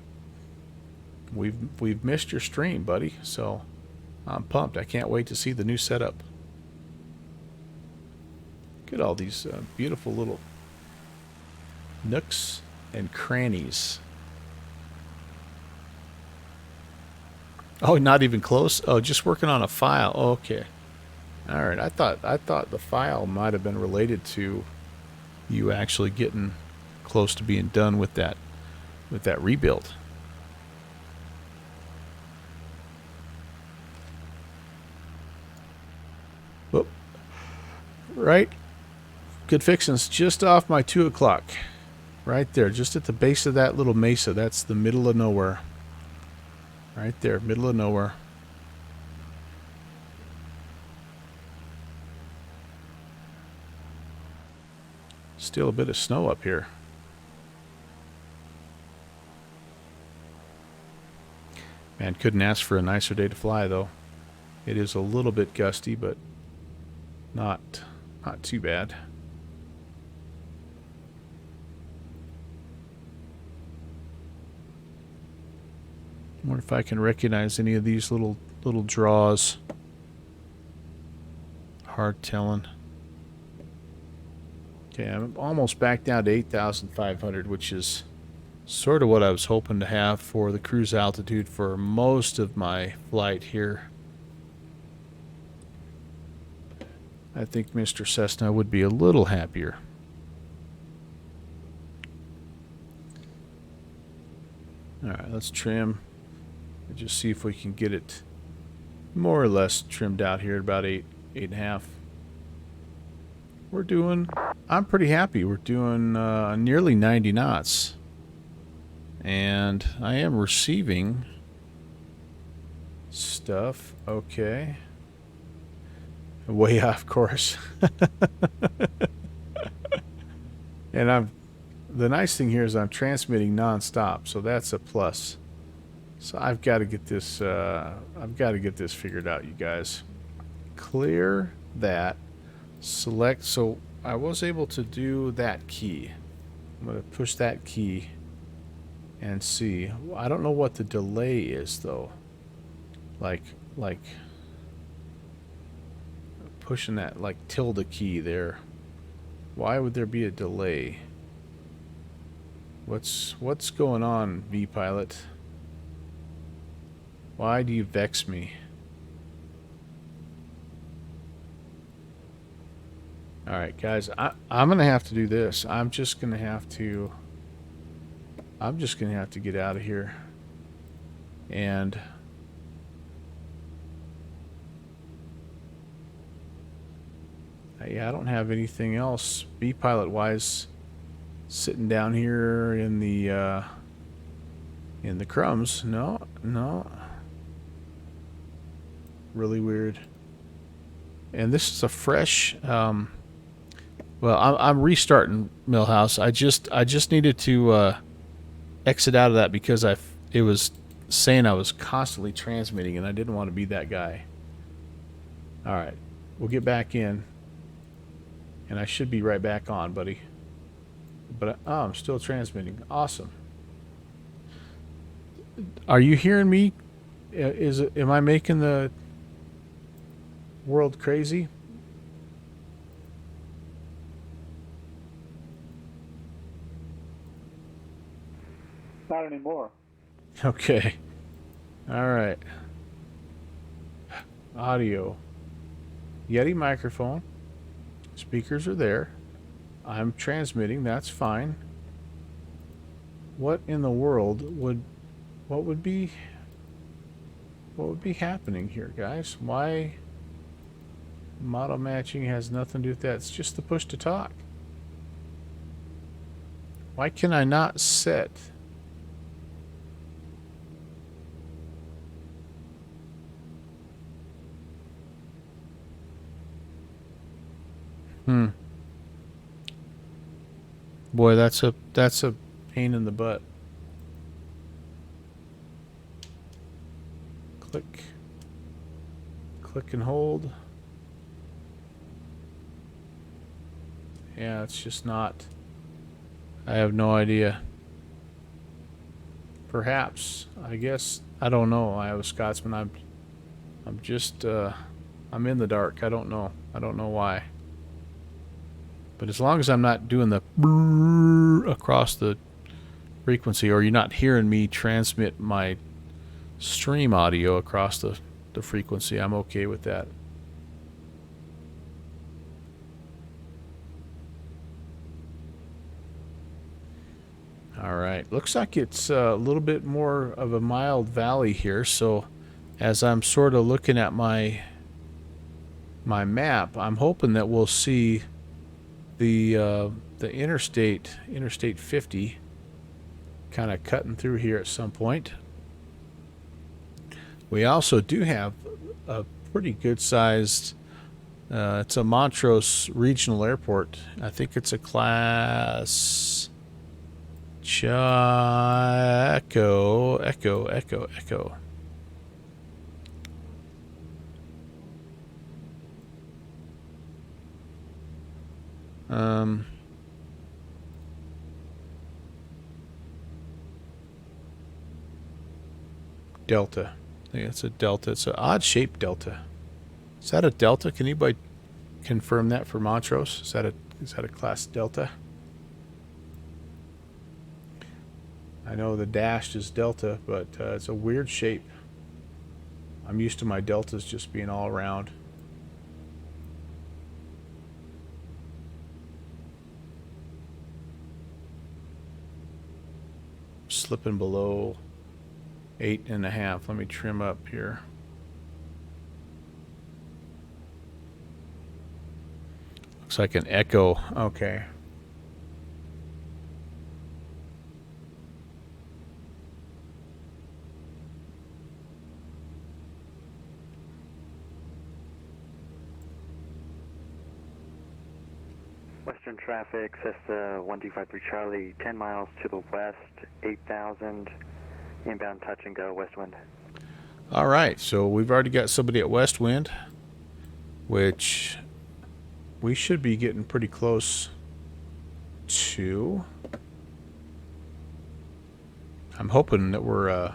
we've missed your stream, buddy. So I'm pumped. I can't wait to see the new setup. Look at all these beautiful little nooks and crannies. Oh, not even close. Oh, just working on a file. Oh, okay. All right. I thought the file might have been related to you actually getting close to being done with that rebuild. Whoop. Right. Good fixins. Just off my 2 o'clock. Right there, just at the base of that little mesa. That's the middle of nowhere. Right there, middle of nowhere. Still a bit of snow up here. Man, couldn't ask for a nicer day to fly, though. It is a little bit gusty, but not too bad. I wonder if I can recognize any of these little draws. Hard telling. Okay, I'm almost back down to 8,500, which is sort of what I was hoping to have for the cruise altitude for most of my flight here. I think Mr. Cessna would be a little happier. All right, let's trim. Just see if we can get it more or less trimmed out here at about 8.5. We're doing, I'm pretty happy. We're doing nearly 90 knots. And I am receiving stuff. Okay. Way off course. And the nice thing here is I'm transmitting nonstop, so that's a plus. So I've got to get this figured out, you guys. Clear that. Select. So I was able to do that key. I'm going to push that key and see. I don't know what the delay is though. Like pushing that like tilde key there. Why would there be a delay? What's going on, V-Pilot? Why do you vex me? Alright, guys, I'm gonna have to do this. I'm just gonna have to get out of here. And yeah, I don't have anything else V-Pilot wise sitting down here in the crumbs. No. Really weird. And this is a fresh well, I'm restarting Millhouse. I just needed to exit out of that because it was saying I was constantly transmitting and I didn't want to be that guy. All right. We'll get back in. And I should be right back on, buddy. But I'm still transmitting. Awesome. Are you hearing me? Am I making the world crazy? Not anymore. Okay. All right. Audio. Yeti microphone. Speakers are there. I'm transmitting. That's fine. What in the world what would be happening here, guys? Why model matching has nothing to do with that? It's just the push to talk. Why can I not set? Boy, that's a pain in the butt. Click and hold. Yeah, it's just not. I have no idea. Perhaps, I guess, I don't know. I have a Scotsman. I'm just I'm in the dark. I don't know why. But as long as I'm not doing the brrr across the frequency, or you're not hearing me transmit my stream audio across the frequency, I'm okay with that. Alright, looks like it's a little bit more of a mild valley here, so as I'm sort of looking at my map, I'm hoping that we'll see the interstate 50 kind of cutting through here at some point. We also do have a pretty good sized it's a Montrose Regional Airport. I think it's a class Echo. Delta. I think it's a Delta. It's an odd shaped Delta. Is that a Delta? Can anybody confirm that for Montrose? Is that a class Delta? I know the dashed is Delta, but it's a weird shape. I'm used to my Deltas just being all around. Slipping below 8.5. Let me trim up here. Looks like an echo. Okay. Western traffic, Cessna 1253 Charlie, 10 miles to the west, 8,000, inbound touch and go, west wind. All right, so we've already got somebody at west wind, which we should be getting pretty close to. I'm hoping that we're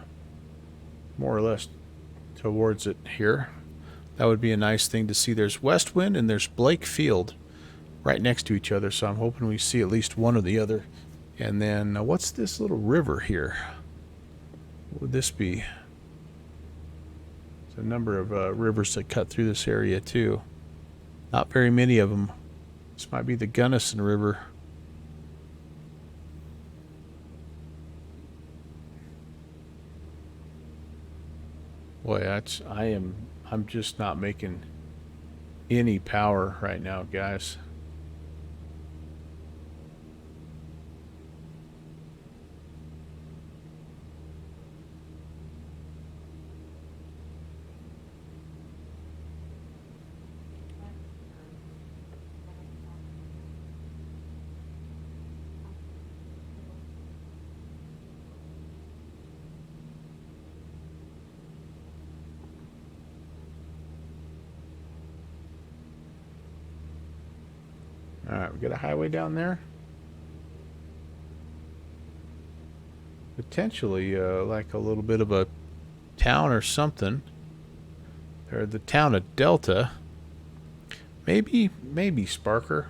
more or less towards it here. That would be a nice thing to see. There's west wind and there's Blake Field right next to each other, so I'm hoping we see at least one or the other. And then what's this little river here? What would this be? There's a number of rivers that cut through this area too. Not very many of them. This might be the Gunnison River. Boy, I'm just not making any power right now, guys. All right, we got a highway down there. Potentially like a little bit of a town or something. Or the town of Delta. Maybe Sparker.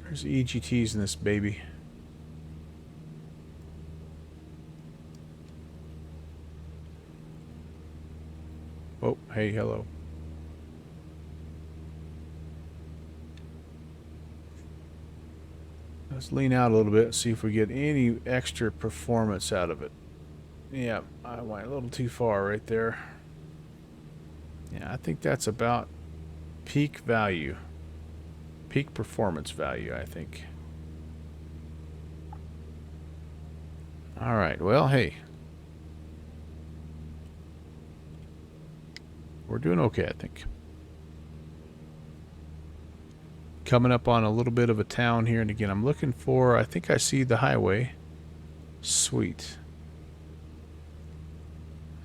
There's EGTs in this baby. Oh, hey, hello. Let's lean out a little bit and see if we get any extra performance out of it. Yeah, I went a little too far right there. Yeah, I think that's about peak value. Peak performance value, I think. All right, well, hey. We're doing okay, I think. Coming up on a little bit of a town here, and again, I'm looking for, I think I see the highway. Sweet.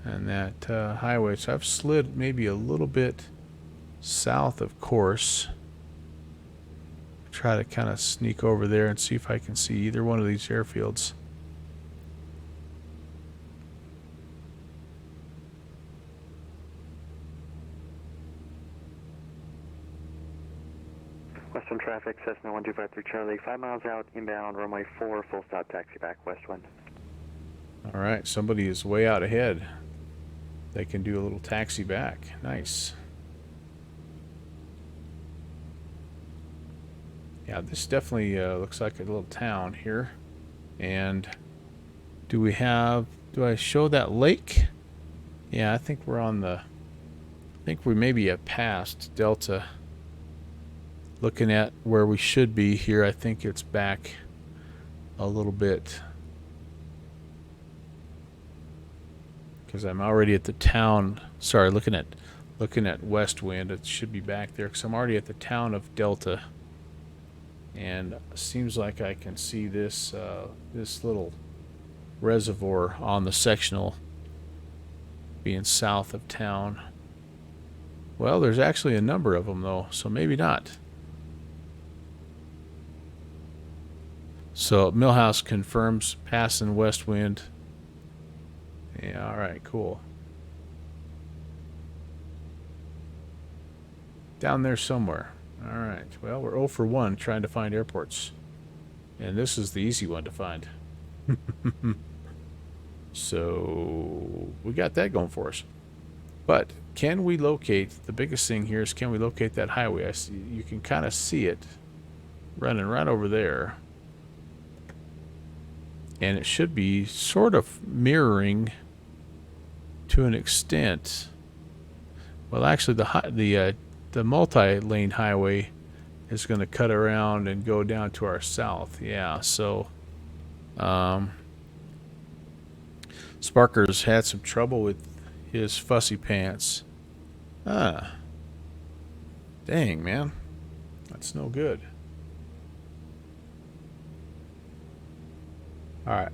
And that highway, so I've slid maybe a little bit south of course. Try to kind of sneak over there and see if I can see either one of these airfields. Western traffic, Cessna 1253 Charlie, 5 miles out, inbound, runway 4, full stop, taxi back, west wind. All right, somebody is way out ahead. They can do a little taxi back. Nice. Yeah, this definitely looks like a little town here. And do I show that lake? Yeah, I think we're on the, I think we maybe have passed Delta. Looking at where we should be here, I think it's back a little bit. Because I'm already at the town, sorry, looking at west wind, it should be back there because I'm already at the town of Delta. And it seems like I can see this this little reservoir on the sectional being south of town. Well, there's actually a number of them though, so maybe not. So Millhouse confirms passing west wind. Yeah, all right, cool. Down there somewhere. All right, well, we're 0 for 1 trying to find airports. And this is the easy one to find. So we got that going for us. But can we locate, the biggest thing here is can we locate that highway? I see, you can kind of see it running right over there. and it should be sort of mirroring to an extent. Well, actually, the multi-lane highway is going to cut around and go down to our south. Yeah, so Sparker's had some trouble with his fussy pants. Ah, dang, man, that's no good. All right.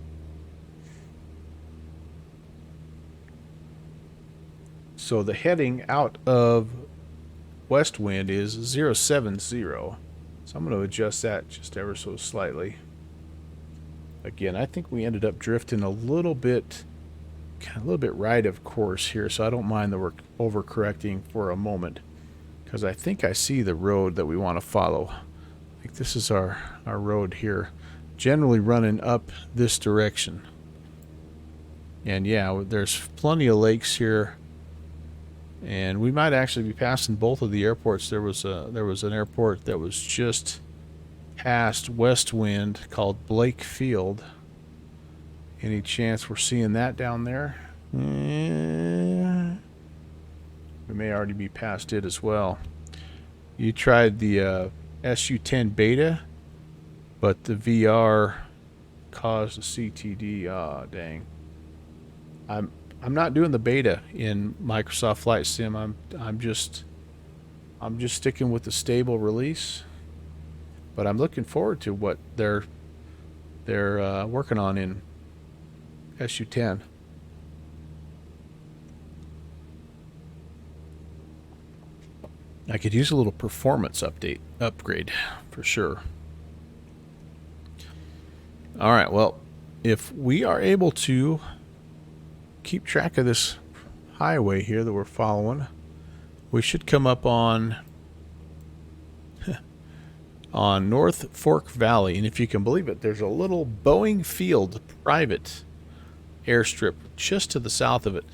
So the heading out of west wind is 070. So I'm going to adjust that just ever so slightly. Again, I think we ended up drifting a little bit right of course here, so I don't mind that we're overcorrecting for a moment, because I think I see the road that we want to follow. I think this is our road here, generally running up this direction. And yeah, there's plenty of lakes here, and we might actually be passing both of the airports. There was an airport that was just past west wind called Blake Field. Any chance we're seeing that down there? We may already be past it as well. You tried the SU-10 beta, but the VR caused a CTD. Ah, dang. I'm not doing the beta in Microsoft Flight Sim. I'm just sticking with the stable release. But I'm looking forward to what they're working on in SU-10. I could use a little performance upgrade for sure. All right, well, if we are able to keep track of this highway here that we're following, we should come up on North Fork Valley, and if you can believe it, there's a little Boeing Field private airstrip just to the south of it.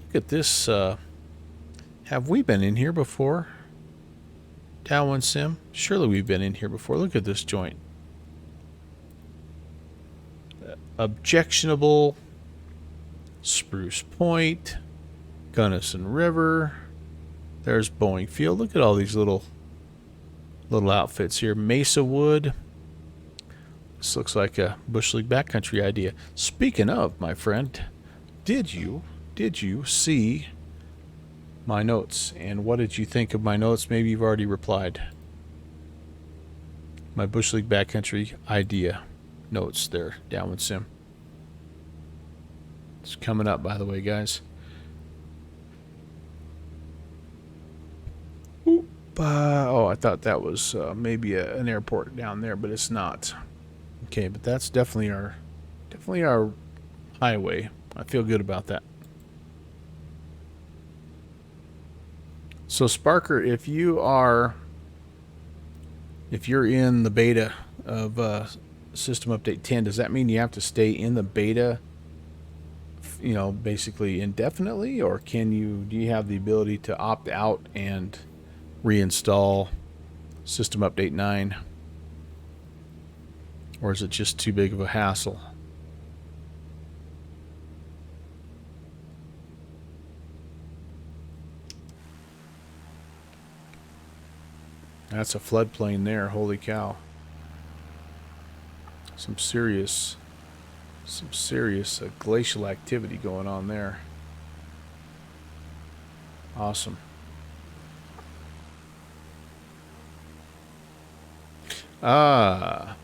Look at this. Have we been in here before? Down Sim? Surely we've been in here before. Look at this joint. Objectionable, Spruce Point, Gunnison River. There's Boeing Field. Look at all these little outfits here. Mesa Wood. This looks like a Bush League backcountry idea. Speaking of, my friend, did you see my notes? And what did you think of my notes? Maybe you've already replied. My Bush League backcountry idea notes there, Downwind Sim. It's coming up, by the way, guys. Oh, I thought that was maybe an airport down there, but it's not. Okay, but that's definitely our highway. I feel good about that. So Sparker, if you're in the beta of System Update 10, does that mean you have to stay in the beta, basically indefinitely, or do you have the ability to opt out and reinstall System Update 9? Or is it just too big of a hassle? That's a floodplain there, holy cow. Some serious glacial activity going on there. Awesome. Ah,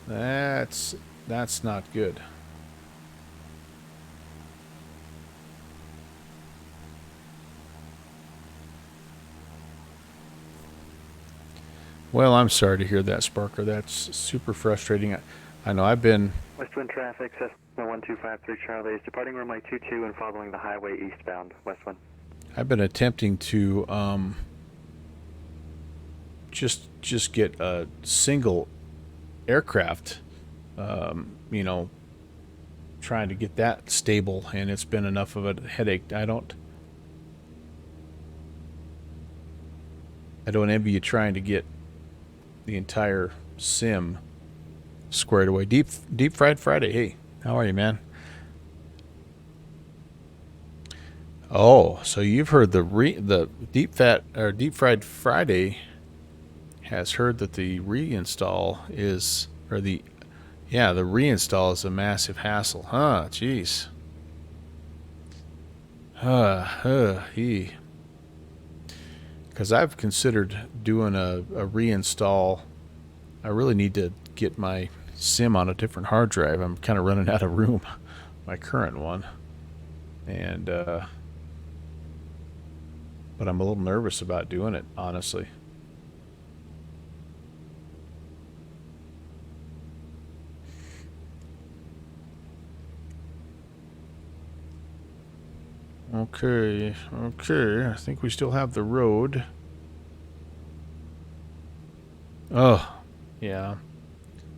that's not good. Well, I'm sorry to hear that, Sparker. That's super frustrating. I know I've been... Westwind traffic, Cessna 1253 Charlie is departing runway 22 and following the highway eastbound, Westwind. I've been attempting to just get a single aircraft, trying to get that stable, and it's been enough of a headache. I don't envy you trying to get the entire sim squared away. Deep fried Friday. Hey, how are you, man? Oh, so you've heard the deep fried Friday has heard that the reinstall is the reinstall is a massive hassle, huh? Jeez. He. Because I've considered doing a reinstall. I really need to get my sim on a different hard drive. I'm kind of running out of room, my current one, and but I'm a little nervous about doing it, honestly. Okay, I think we still have the road. Oh, yeah.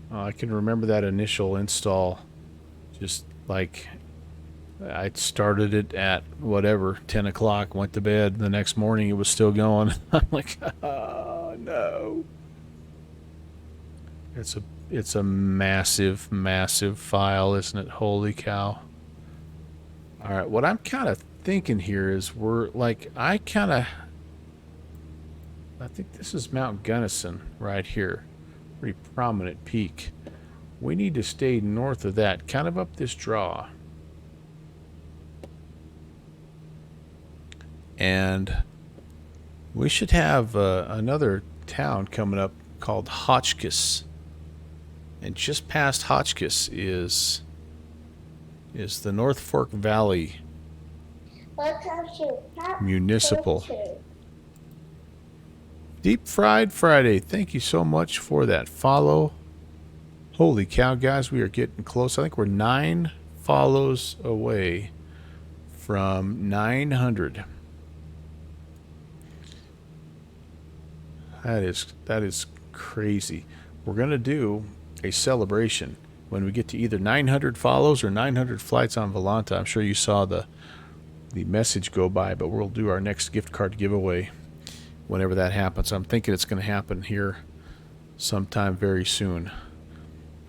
I can remember that initial install. Just like I started it at whatever 10 o'clock, went to bed. The next morning it was still going. I'm like, oh no. It's a massive, massive file, isn't it? Holy cow. All right, what I'm kind of thinking here is I think this is Mount Gunnison right here. Pretty prominent peak. We need to stay north of that, kind of up this draw. And we should have another town coming up called Hotchkiss. And just past Hotchkiss is the North Fork Valley Municipal. Deep Fried Friday. Thank you so much for that follow. Holy cow, guys, we are getting close. I think we're 9 follows away from 900. That is crazy. We're going to do a celebration when we get to either 900 follows or 900 flights on Volanta. I'm sure you saw the message go by, but we'll do our next gift card giveaway whenever that happens. I'm thinking it's going to happen here sometime very soon.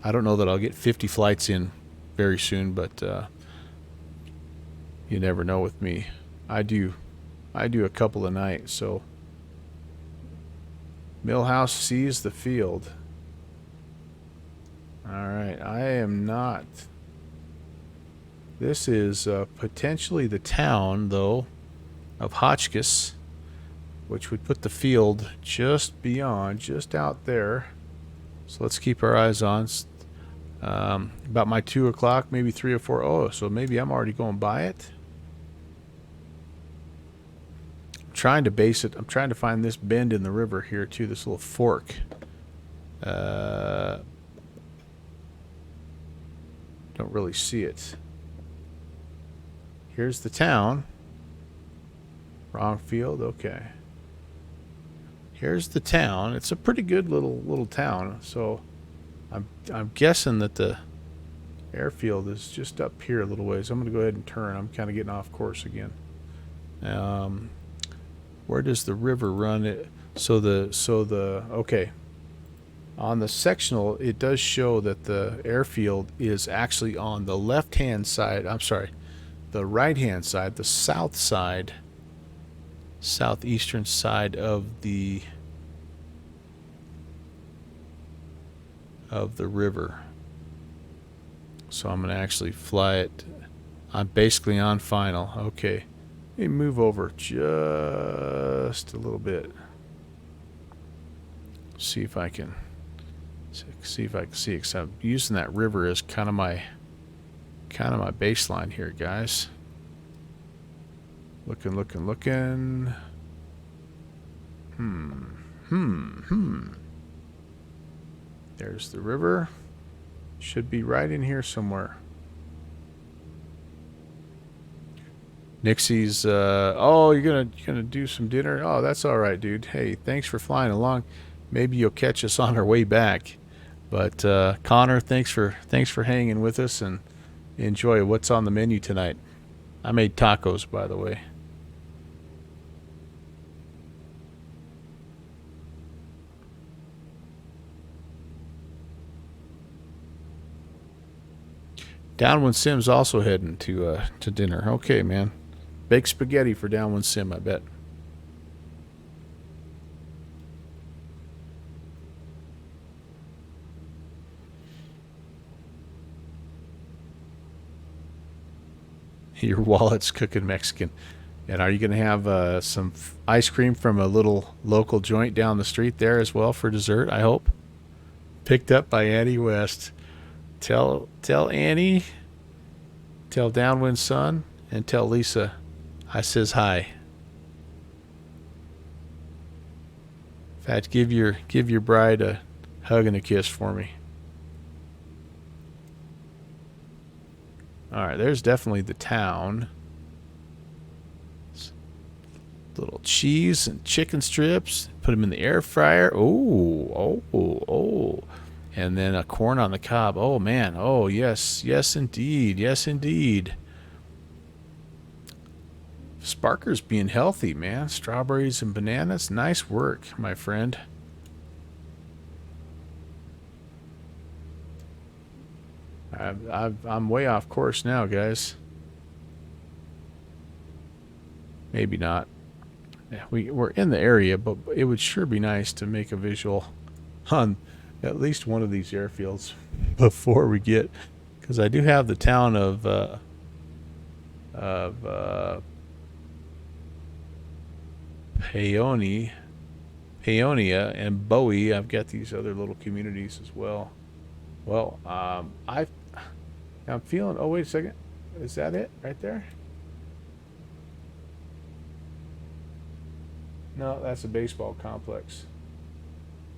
I don't know that I'll get 50 flights in very soon, but you never know with me. I do a couple a night, so Millhouse sees the field. All right, I am not. This is potentially the town, though, of Hotchkiss, which would put the field just beyond, just out there. So let's keep our eyes on. About my 2 o'clock, maybe 3 or 4. Oh, so maybe I'm already going by it. I'm trying to base it. I'm trying to find this bend in the river here, too, this little fork. Don't really see it. Here's the town. Wrong field. Okay. Here's the town. It's a pretty good little town. So I'm guessing that the airfield is just up here a little ways. I'm going to go ahead and turn. I'm kind of getting off course again. Where does the river run? Okay. On the sectional, it does show that the airfield is actually on the left-hand side. I'm sorry, the right-hand side, the south side, southeastern side of the river. So I'm going to actually fly it. I'm basically on final. Okay. Let me move over just a little bit. See if I can see, because I'm using that river as kind of my baseline here, guys. Looking. There's the river. Should be right in here somewhere. Nixie's oh, you're gonna do some dinner? Oh, that's all right, dude. Hey, thanks for flying along. Maybe you'll catch us on our way back. But Connor, thanks for hanging with us, and enjoy what's on the menu tonight. I made tacos, by the way. Downwind Sim's also heading to dinner. Okay, man. Baked spaghetti for Downwind Sim, I bet. Your wallet's cooking Mexican. And are you going to have some ice cream from a little local joint down the street there as well for dessert, I hope? Picked up by Annie West. Tell Annie, tell Downwind Son, and tell Lisa I says hi. In fact, give your bride a hug and a kiss for me. All right, there's definitely the town. Little cheese and chicken strips. Put them in the air fryer. Oh. And then a corn on the cob. Oh, man. Oh, yes. Yes, indeed. Yes, indeed. Sparker's being healthy, man. Strawberries and bananas. Nice work, my friend. I'm way off course now, guys. Maybe not. Yeah, we're in the area, but it would sure be nice to make a visual on at least one of these airfields before we get, because I do have the town of Paonia and Bowie. I've got these other little communities as well. Well, I'm feeling. Oh, wait a second. Is that it right there? No, that's a baseball complex.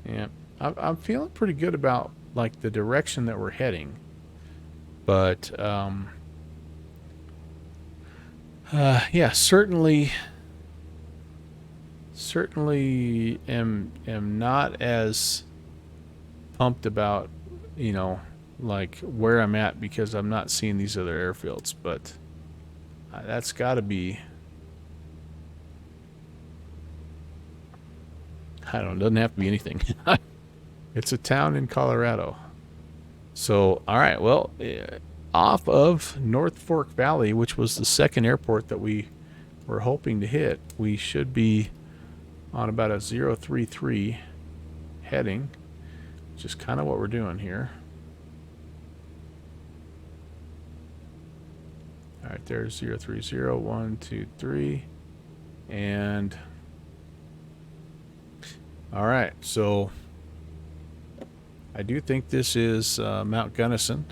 Yeah, I'm feeling pretty good about like the direction that we're heading, but yeah, certainly am not as pumped about, you know, like where I'm at because I'm not seeing these other airfields, but that's got to be. I don't know, it doesn't have to be anything. It's a town in Colorado. So, all right, well, off of North Fork Valley, which was the second airport that we were hoping to hit, we should be on about a 033 heading, which is kind of what we're doing here. All right, there's 030, 1, 2, 3, and... All right, so I do think this is Mount Gunnison.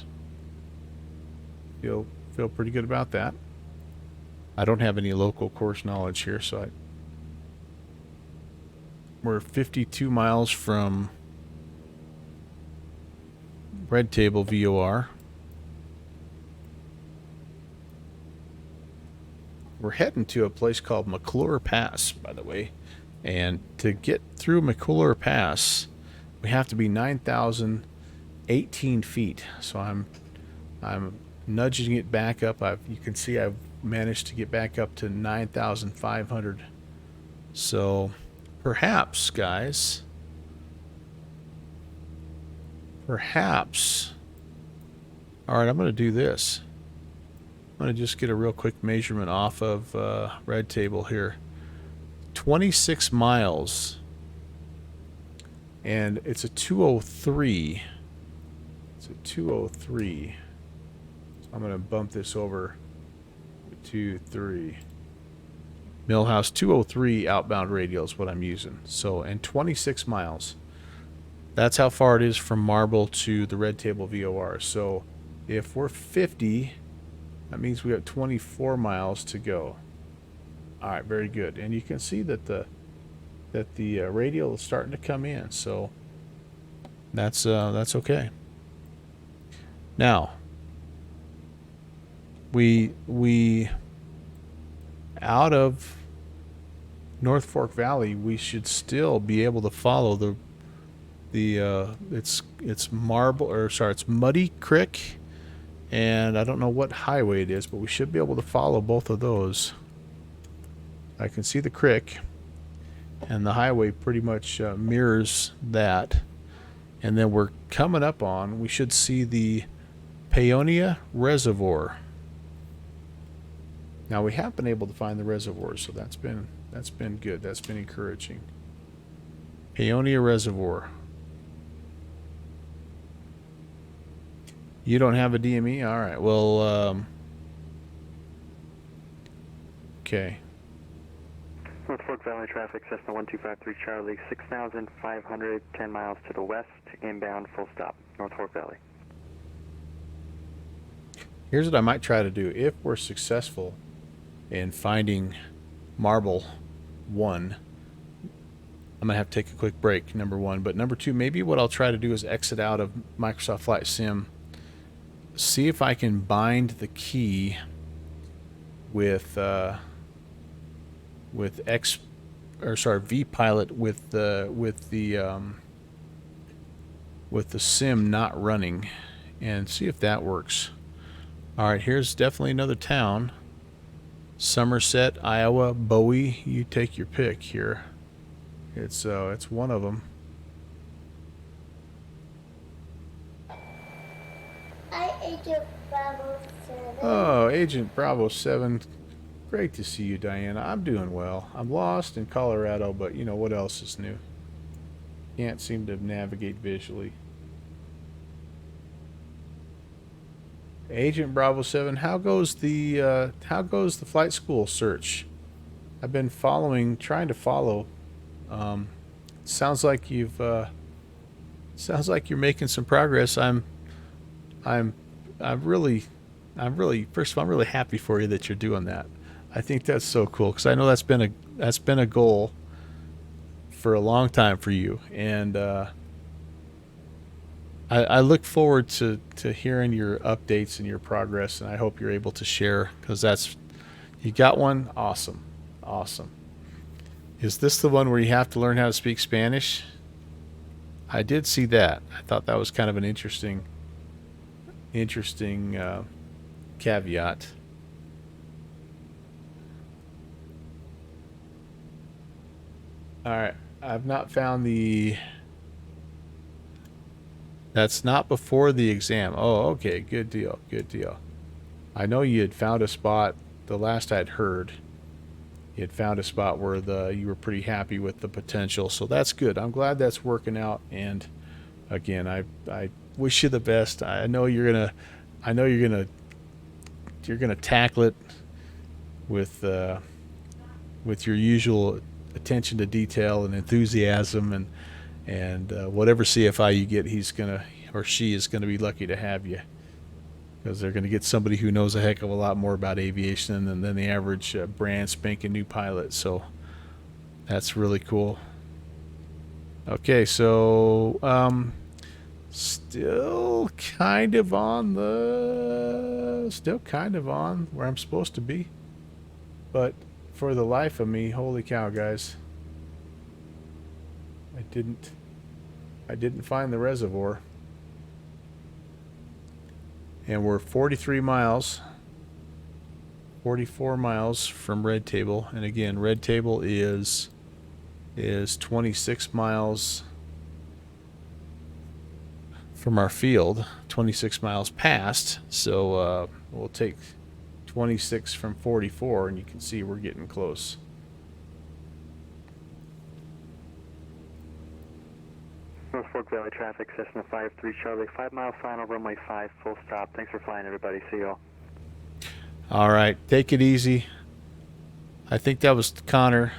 Feel pretty good about that. I don't have any local course knowledge here, so we're 52 miles from Red Table VOR. We're heading to a place called McClure Pass, by the way. And to get through McClure Pass, we have to be 9,018 feet. So I'm nudging it back up. You can see I've managed to get back up to 9,500. So perhaps, guys, all right, I'm going to do this. I'm going to just get a real quick measurement off of Red Table here. 26 miles, and it's a 203. It's a 203. So I'm going to bump this over to 3. Millhouse 203 outbound radial is what I'm using. So, and 26 miles. That's how far it is from Marble to the Red Table VOR. So if we're 50, that means we have 24 miles to go. All right, very good. And you can see that the radial is starting to come in, so that's okay. Now, we out of North Fork Valley, we should still be able to follow it's Muddy Creek, and I don't know what highway it is, but we should be able to follow both of those. I can see the creek, and the highway pretty much mirrors that. And then we're coming up on, we should see the Paonia Reservoir. Now we have been able to find the reservoir, so that's been good. That's been encouraging. Paonia Reservoir. You don't have a DME? All right. Well, okay. North Fork Valley traffic, Cessna 1253 Charlie, 6,500, 10 miles to the west, inbound, full stop, North Fork Valley. Here's what I might try to do. If we're successful in finding Marble 1, I'm going to have to take a quick break, number 1. But number 2, maybe what I'll try to do is exit out of Microsoft Flight Sim, see if I can bind the key with vPilot with the sim not running, and see if that works. All right, here's definitely another town. Somerset, Iowa, Bowie. You take your pick here. It's one of them. Hi, Agent Bravo 7. Oh, Agent Bravo 7. Great to see you, Diana. I'm doing well. I'm lost in Colorado, but you know what else is new? Can't seem to navigate visually. Agent Bravo 7, how goes the flight school search? I've been trying to follow. Sounds like you're making some progress. I'm really first of all, I'm really happy for you that you're doing that. I think that's so cool because I know that's been a goal for a long time for you, and I look forward to hearing your updates and your progress, and I hope you're able to share because you got one. Awesome. Is this the one where you have to learn how to speak Spanish? I did see that. I thought that was kind of an interesting caveat. All right, I've not found the. That's not before the exam. Oh, okay, good deal. I know you had found a spot. The last I'd heard, you had found a spot where you were pretty happy with the potential. So that's good. I'm glad that's working out. And again, I wish you the best. I know you're gonna tackle it with your usual attention to detail and enthusiasm, and whatever CFI you get, he's gonna or she is gonna be lucky to have you, because they're gonna get somebody who knows a heck of a lot more about aviation than the average brand spanking new pilot. So that's really cool. Okay, so still kind of on where I'm supposed to be, but for the life of me, holy cow, guys, I didn't find the reservoir. And we're 44 miles from Red Table. And again, Red Table is 26 miles from our field, 26 miles past. So we'll take 26 from 44, and you can see we're getting close. North Fork Valley traffic, Cessna 53 Charlie, 5 mile final, runway 5, full stop. Thanks for flying, everybody. See you all. All right, take it easy. I think that was Connor.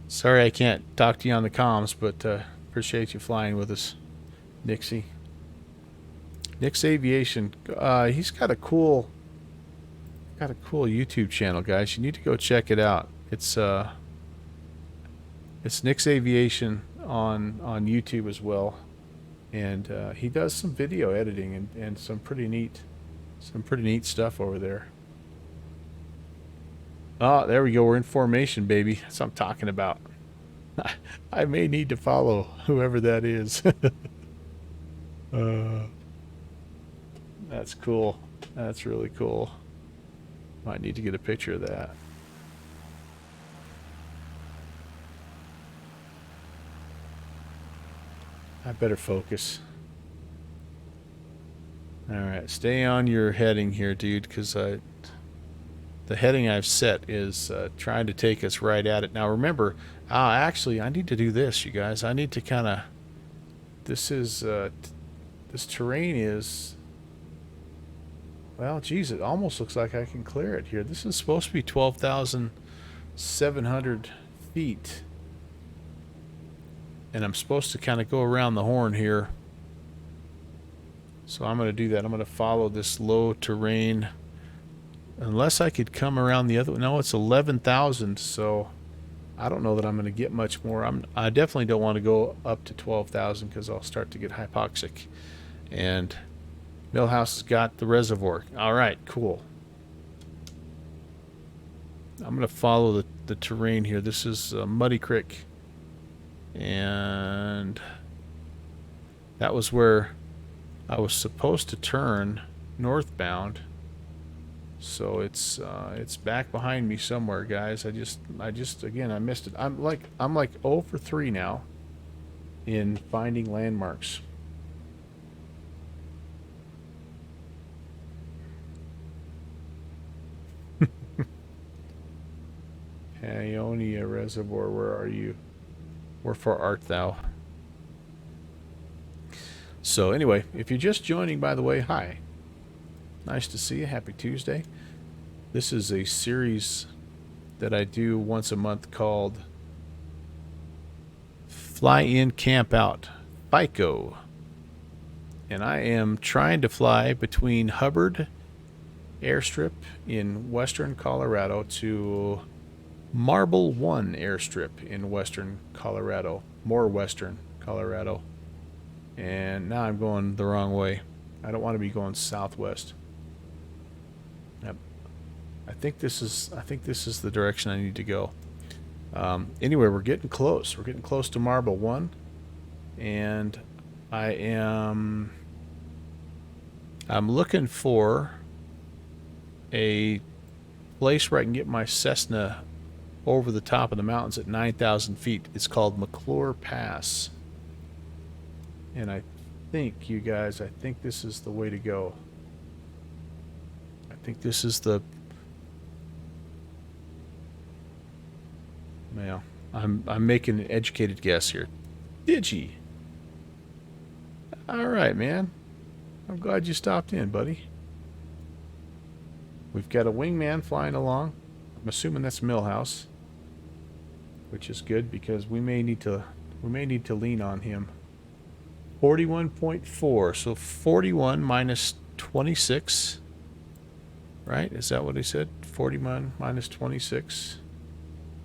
Sorry I can't talk to you on the comms, but appreciate you flying with us, Nixie. Nick's Aviation. He's got a cool YouTube channel, guys. You need to go check it out. It's Nick's Aviation on YouTube as well, and he does some video editing and some pretty neat stuff over there. Oh, there we go. We're in formation, baby. That's what I'm talking about. I may need to follow whoever that is. That's cool. That's really cool. Might need to get a picture of that. I better focus. All right, stay on your heading here, dude, because the heading I've set is trying to take us right at it. Now remember, actually, I need to do this, you guys. I need to kind of. This is this terrain is. Well, geez, it almost looks like I can clear it here. This is supposed to be 12,700 feet, and I'm supposed to kind of go around the horn here. So I'm going to do that. I'm going to follow this low terrain. Unless I could come around the other one. No, it's 11,000, so I don't know that I'm going to get much more. I definitely don't want to go up to 12,000 because I'll start to get hypoxic. And Millhouse has got the reservoir. All right, cool. I'm going to follow the terrain here. This is Muddy Creek. And that was where I was supposed to turn northbound. So it's back behind me somewhere, guys. I just again I missed it. I'm like 0 for 3 now in finding landmarks. Ionia Reservoir, where are you? Wherefore art thou? So anyway, if you're just joining, by the way, hi. Nice to see you. Happy Tuesday. This is a series that I do once a month called Fly In, Camp Out, FICO. And I am trying to fly between Hubbard Airstrip in western Colorado to Marble One Airstrip in western Colorado. More western Colorado. And now I'm going the wrong way. I don't want to be going southwest. I think this is the direction I need to go. Anyway, we're getting close. We're getting close to Marble One, and I'm looking for a place where I can get my Cessna over the top of the mountains at 9,000 feet. It's called McClure Pass, and I think, you guys, I think this is the way to go. I think this is the. Well, I'm making an educated guess here. Digi. All right, man. I'm glad you stopped in, buddy. We've got a wingman flying along. I'm assuming that's Millhouse, which is good because we may need to lean on him. 41.4. So 41 minus 26. Right? Is that what he said? 41 minus 26.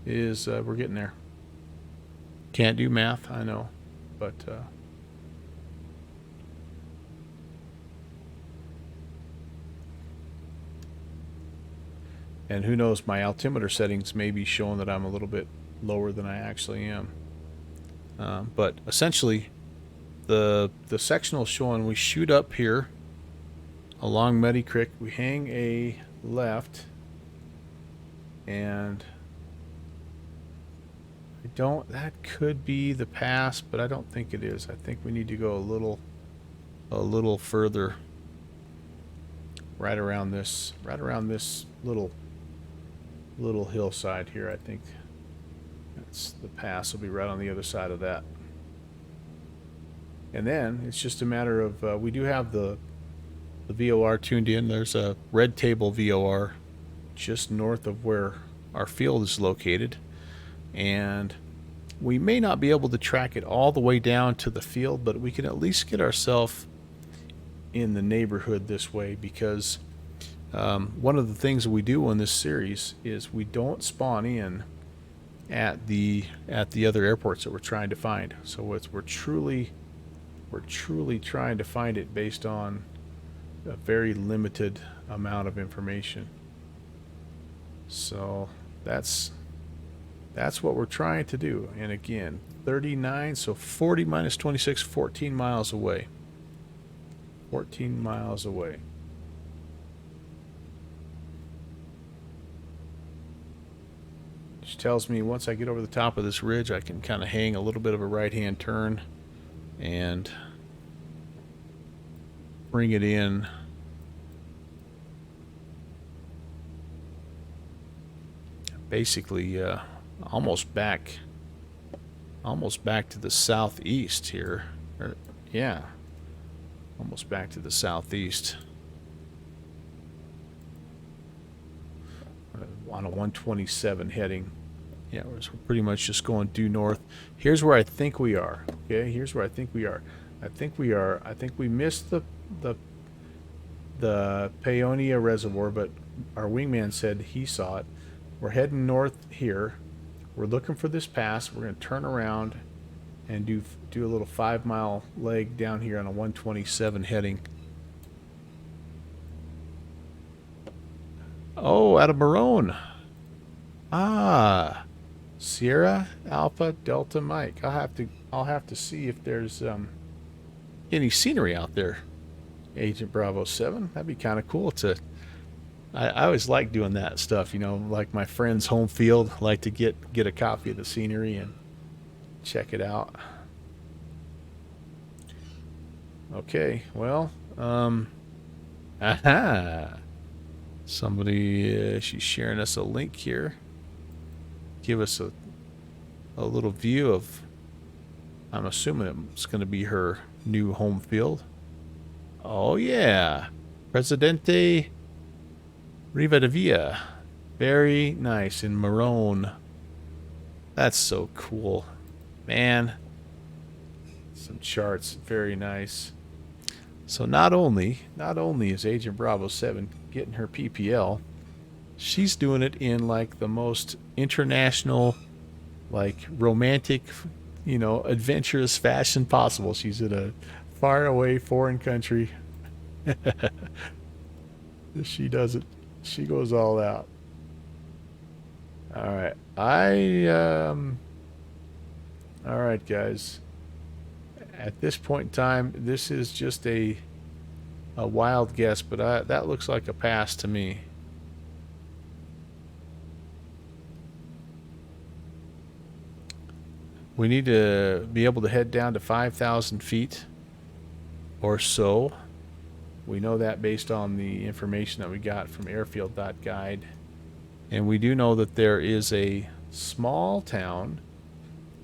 Is we're getting there. Can't do math, I know, but and who knows, my altimeter settings may be showing that I'm a little bit lower than I actually am. But essentially, the sectional showing we shoot up here along Muddy Creek, we hang a left, and that could be the pass, but I don't think it is. I think we need to go a little further, right around this little hillside here. I think that's the pass. Will be right on the other side of that. And then it's just a matter of we do have the VOR tuned in. There's a red table VOR just north of where our field is located, and we may not be able to track it all the way down to the field, but we can at least get ourselves in the neighborhood this way, because one of the things that we do in this series is we don't spawn in at the other airports that we're trying to find. So we're truly trying to find it based on a very limited amount of information. So that's what we're trying to do. And again, 39, so 40 minus 26, 14 miles away. 14 miles away. Which tells me once I get over the top of this ridge, I can kind of hang a little bit of a right-hand turn and bring it in. Basically, almost back to the southeast here. Yeah, almost back to the southeast. On a 127 heading. Yeah, we're pretty much just going due north. Here's where I think we are. Okay, here's where I think we are. I think we missed the Paonia Reservoir, but our wingman said he saw it. We're heading north here. We're looking for this pass. We're going to turn around and do a little 5-mile leg down here on a 127 heading. Oh, out of Marone. Ah, Sierra Alpha Delta Mike. I'll have to see if there's any scenery out there. Agent Bravo 7. That'd be kind of cool to. I always like doing that stuff, you know, like my friend's home field. I like to get a copy of the scenery and check it out. Okay, well, aha. Somebody, she's sharing us a link here. Give us a little view of, I'm assuming it's going to be her new home field. Oh, yeah. Presidente Rivadavia. Very nice in Marone. That's so cool. Man. Some charts. Very nice. So not only is Agent Bravo 7 getting her PPL, she's doing it in like the most international, like romantic, you know, adventurous fashion possible. She's in a faraway foreign country. She does it. She goes all out. All right. All right, guys. At this point in time, this is just a wild guess, but that looks like a pass to me. We need to be able to head down to 5,000 feet or so. We know that based on the information that we got from airfield.guide. And we do know that there is a small town,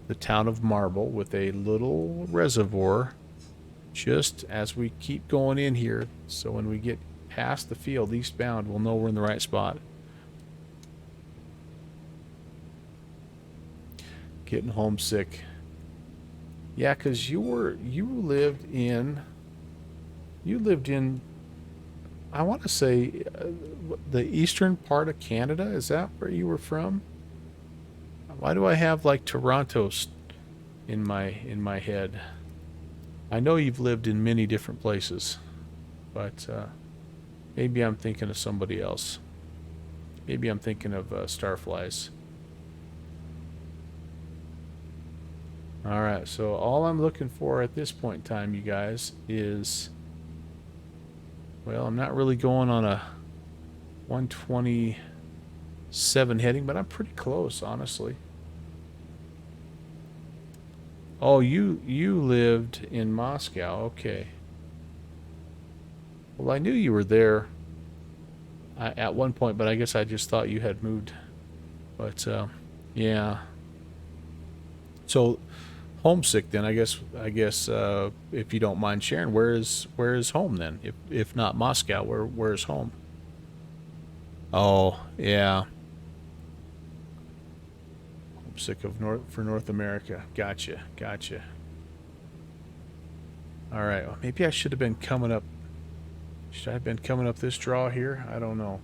the town of Marble, with a little reservoir just as we keep going in here. So when we get past the field eastbound, we'll know we're in the right spot. Getting homesick. Yeah, because you lived in, I want to say, the eastern part of Canada. Is that where you were from? Why do I have like Toronto in my head? I know you've lived in many different places, but maybe I'm thinking of somebody else. Maybe I'm thinking of Starflies. All right, so all I'm looking for at this point in time, you guys, is, well, I'm not really going on a 127 heading, but I'm pretty close, honestly. Oh, you lived in Moscow. Okay. Well, I knew you were there at one point, but I guess I just thought you had moved. But yeah. So homesick then, I guess if you don't mind sharing, where is home then? If not Moscow, where's home? Oh, yeah. Sick of North America. Gotcha. All right. Well, maybe I should have been coming up. Should I have been coming up this draw here? I don't know.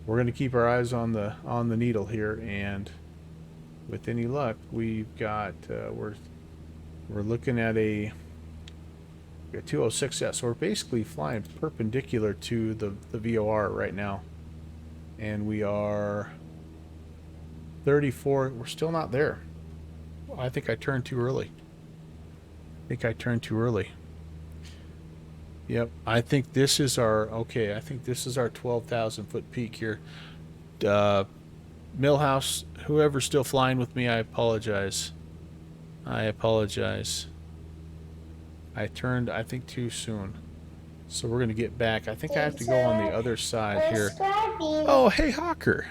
We're going to keep our eyes on the needle here, and with any luck, we've got we're looking at a 206S. So we're basically flying perpendicular to the VOR right now, and we are 34. We're still not there. I think I turned too early. Yep. I think this is our 12,000 foot peak here. Millhouse, whoever's still flying with me, I apologize. I turned, I think, too soon. So we're going to get back. I think I have to go on the other side here. Subscribing. Oh, hey, Hawker.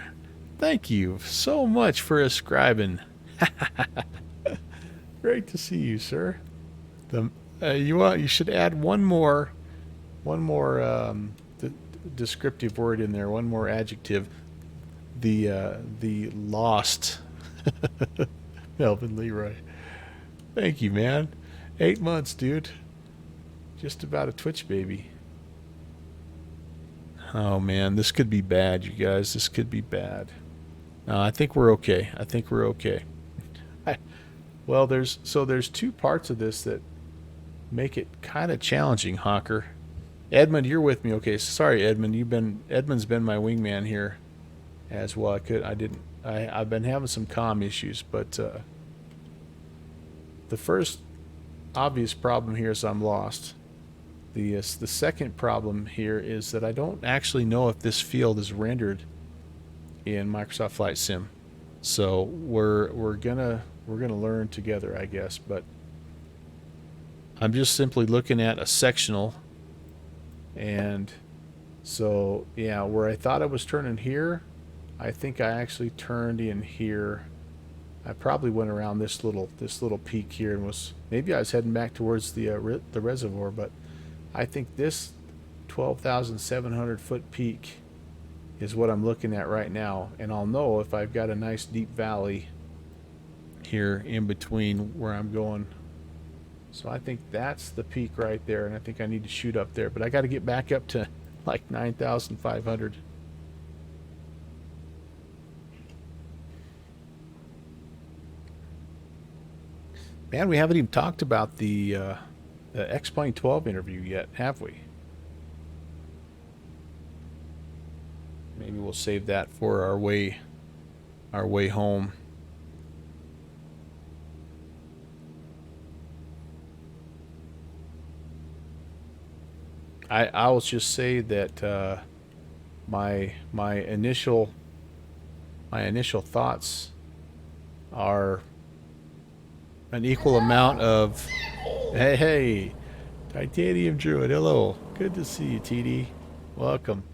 Thank you so much for ascribing. Great to see you, sir. You should add one more descriptive word in there, one more adjective. The lost Melvin Leroy. Thank you, man. 8 months, dude. Just about a Twitch baby. Oh man, this could be bad, you guys. This could be bad. No, I think we're okay. I think we're okay. Well, there's two parts of this that make it kind of challenging, Hawker. Edmund, you're with me. Okay, sorry, Edmund. Edmund's been my wingman here as well. I've been having some comm issues, but the first obvious problem here is I'm lost. The second problem here is that I don't actually know if this field is rendered in Microsoft Flight Sim. So we're gonna learn together, I guess. But I'm just simply looking at a sectional, and so yeah, where I thought I was turning here, I think I actually turned in here. I probably went around this little peak here and maybe I was heading back towards the reservoir, but I think this 12,700 foot peak is what I'm looking at right now, and I'll know if I've got a nice deep valley here in between where I'm going. So I think that's the peak right there, and I think I need to shoot up there, but I got to get back up to like 9,500. Man, we haven't even talked about the X-Plane 12 interview yet, have we? Maybe we'll save that for our way home. I will just say that my initial thoughts are an equal amount of hey Titanium Druid, hello, good to see you, TD, welcome.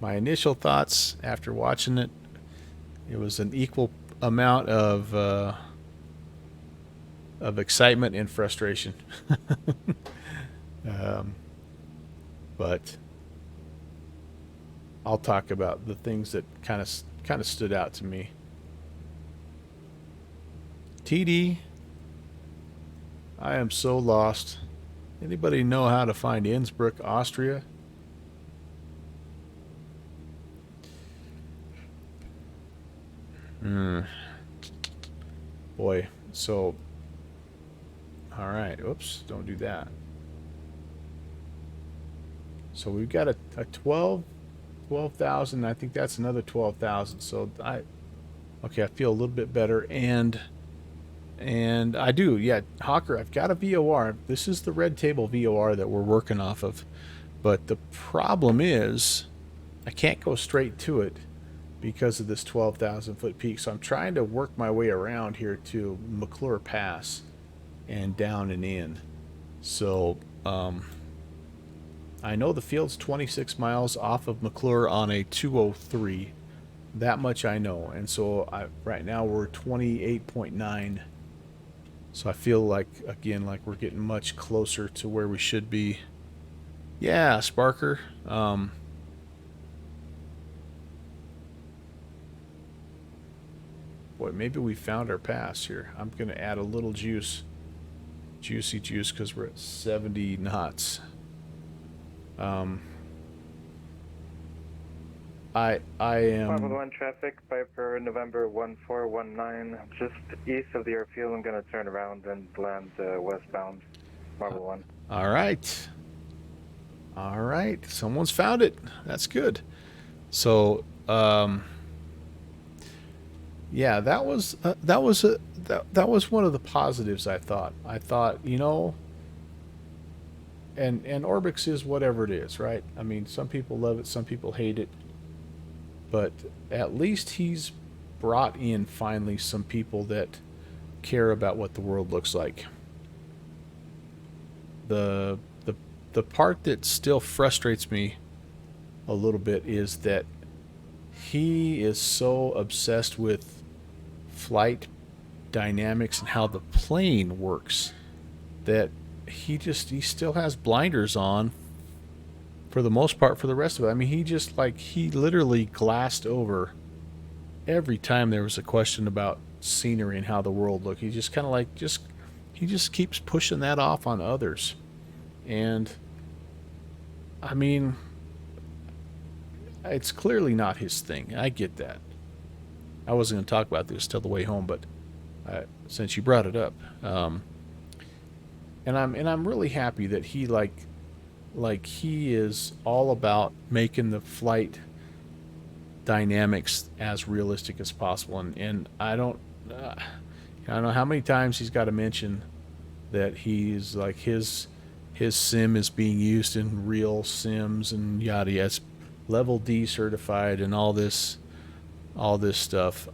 My initial thoughts after watching it was an equal amount of excitement and frustration. But I'll talk about the things that kind of stood out to me. TD, I am so lost. Anybody know how to find Innsbruck, Austria? Boy, so all right, oops, don't do that. So we've got a 12,000. I think that's another 12,000. So I feel a little bit better, and I do, yeah, Hawker, I've got a VOR. This is the red table VOR that we're working off of, but the problem is I can't go straight to it because of this 12,000 foot peak. So I'm trying to work my way around here to McClure Pass and down and in. So I know the field's 26 miles off of McClure on a 203. That much I know. And so right now we're 28.9. So I feel like, again, like we're getting much closer to where we should be. Yeah, Sparker. Boy, maybe we found our pass here. I'm going to add a little juicy juice, because we're at 70 knots. I am... 501 traffic, Piper, November 1419, just east of the airfield. I'm going to turn around and land westbound, Marble 1. All right. All right. Someone's found it. That's good. So, yeah, that was one of the positives, I thought. You know, and Orbix is whatever it is, right? I mean, some people love it, some people hate it. But at least he's brought in finally some people that care about what the world looks like. The the part that still frustrates me a little bit is that he is so obsessed with flight dynamics and how the plane works that he still has blinders on for the most part for the rest of it. I mean, he literally glassed over every time there was a question about scenery and how the world looked. He just kind of he just keeps pushing that off on others. And I mean, it's clearly not his thing. I get that. I wasn't going to talk about this till the way home, but since you brought it up, and I'm really happy that he he is all about making the flight dynamics as realistic as possible. And I don't know how many times he's got to mention that he's like his sim is being used in real sims and yada yada. It's level D certified and all this stuff.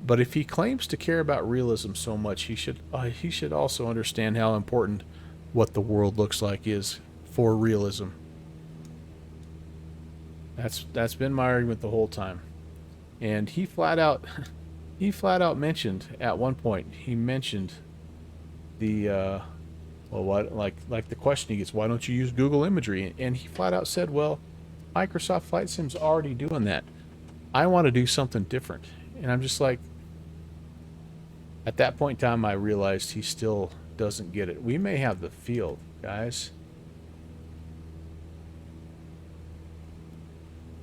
But if he claims to care about realism so much, he should also understand how important what the world looks like is for realism. That's been my argument the whole time. And he flat out mentioned at one point, he mentioned the well, what like the question he gets, why don't you use Google imagery? And he flat out said, well, Microsoft Flight Sim's already doing that. I want to do something different. And I'm just like, at that point in time, I realized he still doesn't get it. We may have the field, guys.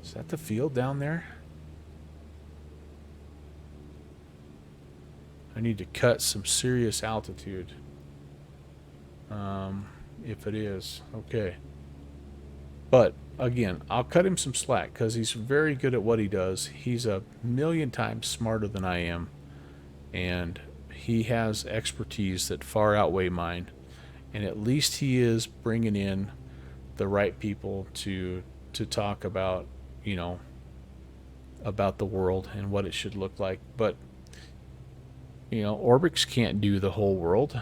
Is that the field down there? I need to cut some serious altitude. If it is. Okay. But, again, I'll cut him some slack because he's very good at what he does. He's a million times smarter than I am. And he has expertise that far outweigh mine. And at least he is bringing in the right people to talk about, about the world and what it should look like. But, Orbix can't do the whole world,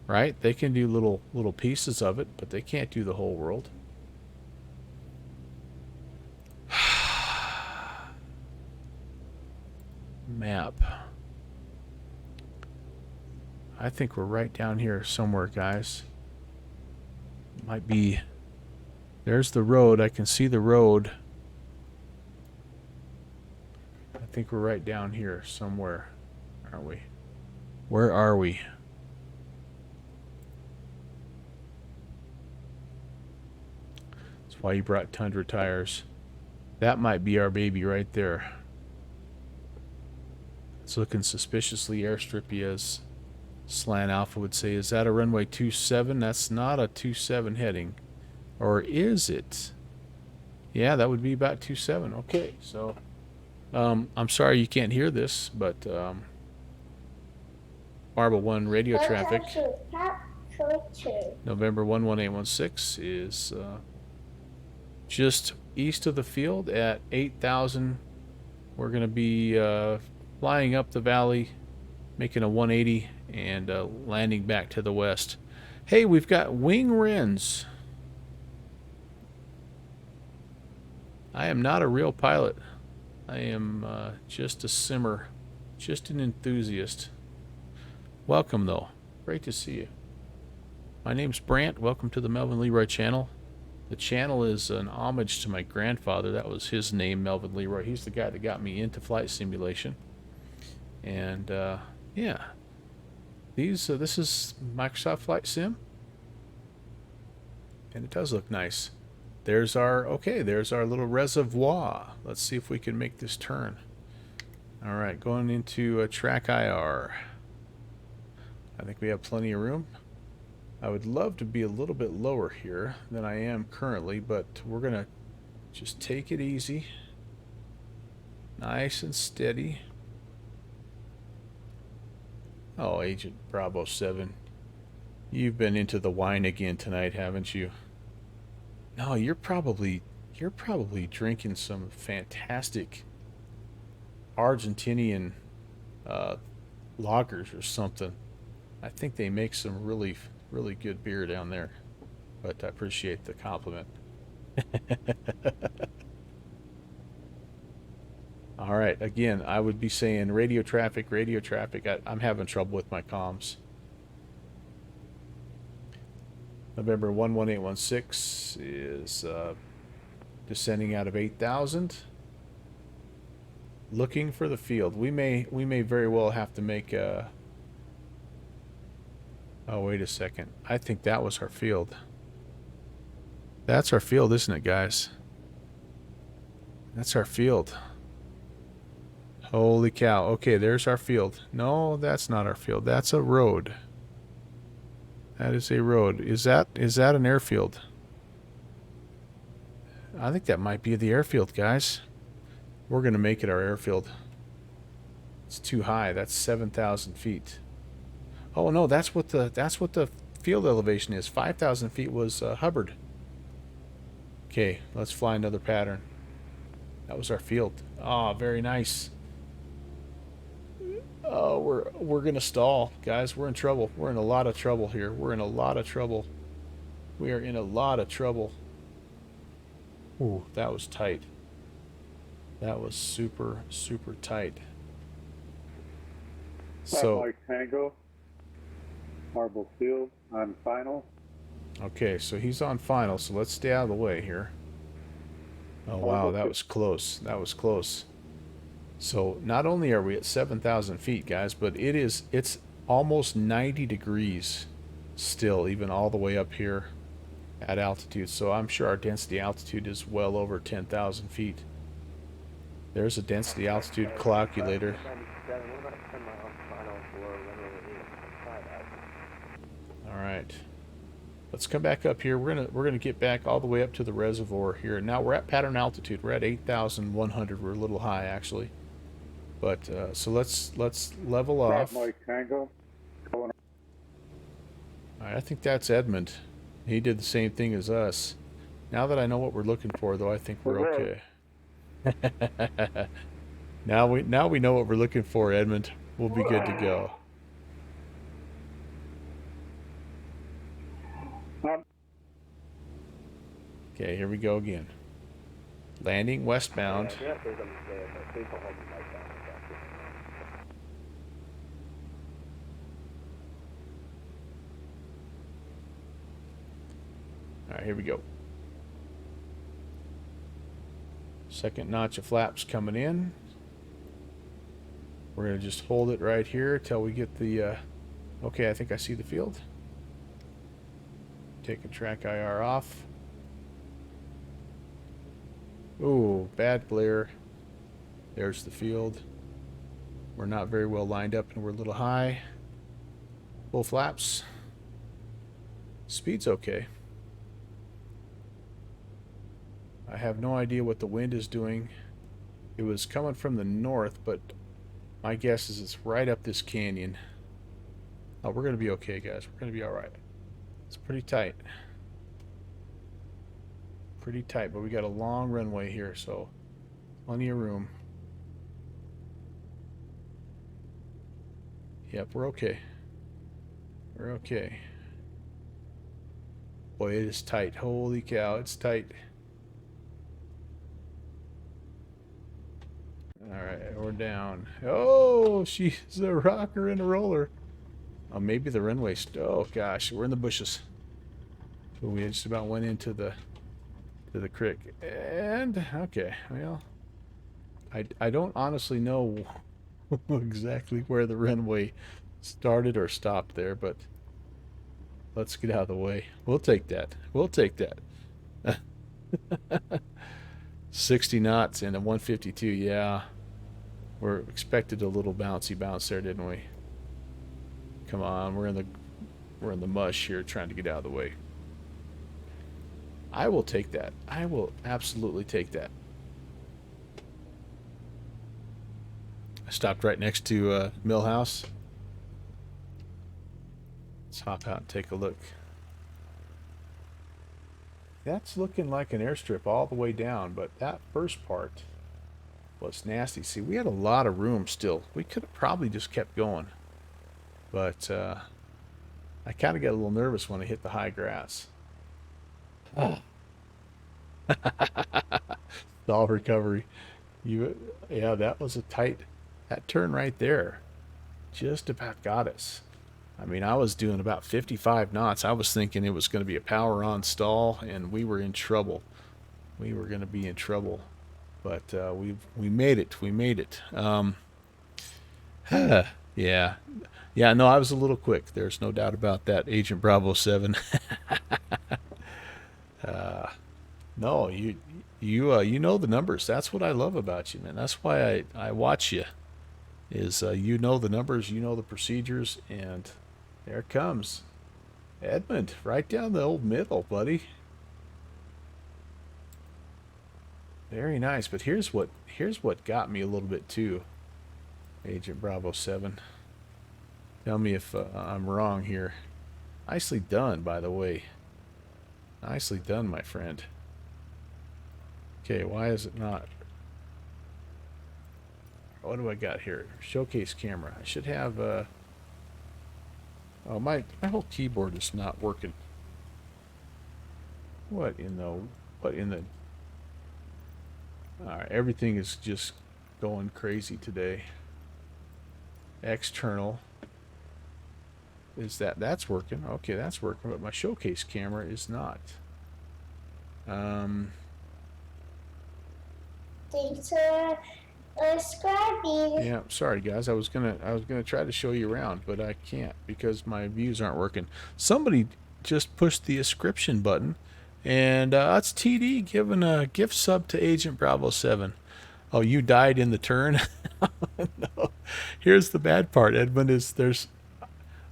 right? They can do little pieces of it, but they can't do the whole world. Map. I think we're right down here somewhere, guys. Might be. There's the road. I can see the road. I think we're right down here somewhere, aren't we? Where are we? That's why you brought Tundra tires. That might be our baby right there. It's looking suspiciously airstrippy, as Slant Alpha would say. Is that a runway 27? That's not a 27 heading. Or is it? Yeah, that would be about 27. Okay, so I'm sorry you can't hear this, but Marble 1 radio traffic, November 11816 is just east of the field at 8,000. We're going to be flying up the valley, making a 180 and landing back to the west. Hey, we've got wing wrens. I am not a real pilot. I am just a simmer, just an enthusiast. Welcome, though. Great to see you. My name's Brant. Welcome to the Melvin Leroy channel. The channel is an homage to my grandfather. That was his name, Melvin Leroy. He's the guy that got me into flight simulation. And yeah, this is Microsoft Flight Sim, and it does look nice. There's our little reservoir. Let's see if we can make this turn. All right, going into track IR. I think we have plenty of room. I would love to be a little bit lower here than I am currently, but we're gonna just take it easy, nice and steady. Oh, Agent Bravo 7, you've been into the wine again tonight, haven't you? No, you're probably drinking some fantastic Argentinian lagers or something. I think they make some really, really good beer down there. But I appreciate the compliment. All right, again, I would be saying radio traffic, radio traffic. I'm having trouble with my comms. November 11816 is descending out of 8,000. Looking for the field. We may very well have to make a... Oh, wait a second. I think that was our field. That's our field, isn't it, guys? That's our field. Holy cow. Okay, there's our field. No, that's not our field. That's a road. That is a road. Is that an airfield? I think that might be the airfield, guys. We're going to make it our airfield. It's too high. That's 7,000 feet. Oh no, that's what the field elevation is. 5,000 feet was Hubbard. Okay, let's fly another pattern. That was our field. Ah, very nice. Oh, we're gonna stall, guys. We're in trouble. We're in a lot of trouble here. We're in a lot of trouble. We are in a lot of trouble. Ooh, that was tight. That was super, super tight. So, Mike Tango, Marble Field on final. okay, so he's on final, so let's stay out of the way here. Oh wow, that was close. That was close. So not only are we at 7,000 feet, guys, but it's almost 90 degrees still, even all the way up here at altitude. So I'm sure our density altitude is well over 10,000 feet. There's a density altitude calculator. All right. Let's come back up here. We're gonna get back all the way up to the reservoir here. Now we're at pattern altitude. We're at 8,100. We're a little high actually. But so let's level off. Mike Tango. All right, I think that's Edmund. He did the same thing as us. Now that I know what we're looking for, though, I think we're okay. Now we know what we're looking for, Edmund. We'll be good to go. Okay, here we go again. Landing westbound. All right, here we go. Second notch of flaps coming in. We're going to just hold it right here till we get the... okay, I think I see the field. Taking track IR off. Ooh, bad glare. There's the field. We're not very well lined up and we're a little high. Full flaps. Speed's okay. I have no idea what the wind is doing. It was coming from the north, but my guess is it's right up this canyon. Oh, we're going to be okay, guys. We're going to be all right. It's pretty tight. Pretty tight, but we got a long runway here, so plenty of room. Yep, we're okay. We're okay. Boy, it is tight. Holy cow, it's tight. Alright, we're down. Oh, she's a rocker and a roller. Oh, maybe the runway. Oh, gosh, we're in the bushes. So we just about went into the creek. And, okay, well, I don't honestly know exactly where the runway started or stopped there, but let's get out of the way. We'll take that. We'll take that. 60 knots and a 152, yeah. We're expected a little bouncy bounce there, didn't we? Come on, we're in the mush here trying to get out of the way. I will take that. I will absolutely take that. I stopped right next to Millhouse. Let's hop out and take a look. That's looking like an airstrip all the way down, but that first part was nasty. See, we had a lot of room still. We could have probably just kept going. But I kind of got a little nervous when I hit the high grass. Stall recovery. Yeah, that was a tight, that turn right there just about got us. I mean, I was doing about 55 knots. I was thinking it was going to be a power on stall, and we were in trouble. We were going to be in trouble, but we made it. We made it. Yeah, yeah. No, I was a little quick. There's no doubt about that, Agent Bravo 7. No, you know the numbers. That's what I love about you, man. That's why I watch you. Is you know the numbers, you know the procedures, and there it comes. Edmund, right down the old middle, buddy. Very nice. But here's what got me a little bit too, Agent Bravo 7. Tell me if I'm wrong here. Nicely done, by the way. Nicely done, my friend. Okay, why is it not? What do I got here? Showcase camera. I should have oh, my whole keyboard is not working. What in the Alright, everything is just going crazy today. External. That's working? Okay, that's working, but my showcase camera is not. Thanks for subscribing. Yeah, sorry guys. I was gonna try to show you around, but I can't because my views aren't working. Somebody just pushed the subscription button, and that's TD giving a gift sub to Agent Bravo 7. Oh, you died in the turn? No. Here's the bad part, Edmund, is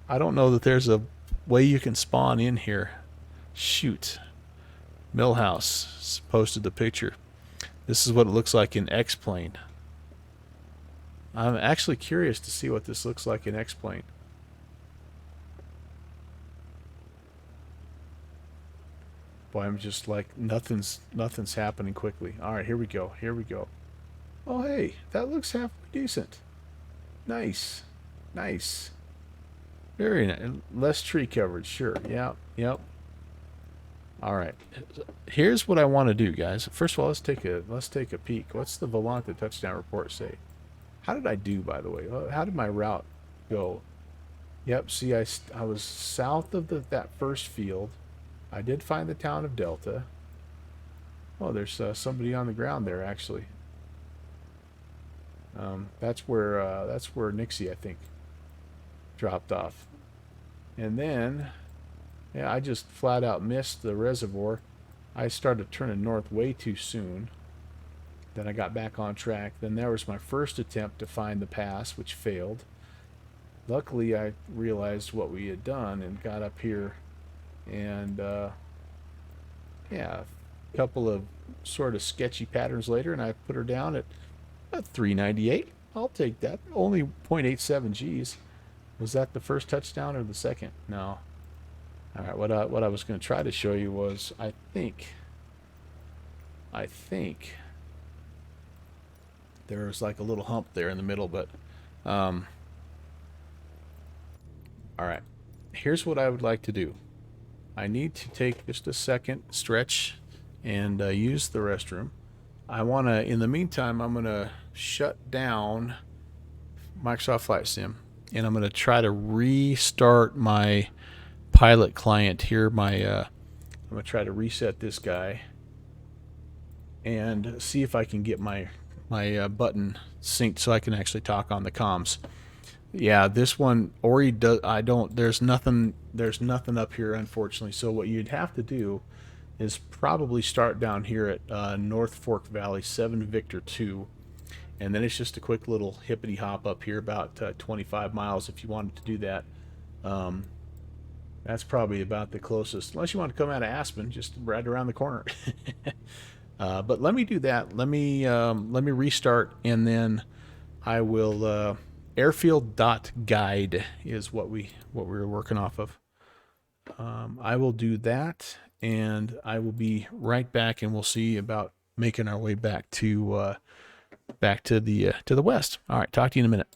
I don't know that there's a way you can spawn in here. Shoot. Millhouse posted the picture. This is what it looks like in X-Plane. I'm actually curious to see what this looks like in X-Plane. Boy, I'm just like, nothing's happening quickly. Alright, here we go. Here we go. Oh, hey, that looks halfway decent. Nice. Nice. Very nice. Less tree coverage, sure. Yep, yep. Alright. Here's what I want to do, guys. First of all, let's take a peek. What's the Volante touchdown report say? How did I do, by the way? How did my route go? Yep, see, I was south of that first field. I did find the town of Delta. Oh, there's somebody on the ground there, actually. That's where Nixie, I think, dropped off. And then, yeah, I just flat out missed the reservoir. I started turning north way too soon. Then I got back on track. Then there was my first attempt to find the pass, which failed. Luckily, I realized what we had done and got up here. And, yeah, a couple of sort of sketchy patterns later, and I put her down at 398. I'll take that. Only 0.87 Gs. Was that the first touchdown or the second? No. All right, what I was going to try to show you was, I think there was like a little hump there in the middle, but all right. Here's what I would like to do. I need to take just a second, stretch, and use the restroom. I want to, in the meantime, I'm going to shut down Microsoft Flight Sim, and I'm going to try to restart my pilot client here. I'm going to try to reset this guy and see if I can get my button synced so I can actually talk on the comms. Yeah, this one, Ori does. I don't. There's nothing up here, unfortunately. So what you'd have to do is probably start down here at North Fork Valley 7 Victor 2, and then it's just a quick little hippity hop up here, about 25 miles if you wanted to do that. That's probably about the closest, unless you want to come out of Aspen, just right around the corner. But let me do that. Let me restart, and then I will. Airfield.guide is what we were working off of. I will do that, and I will be right back, and we'll see about making our way back to the west. All right, talk to you in a minute.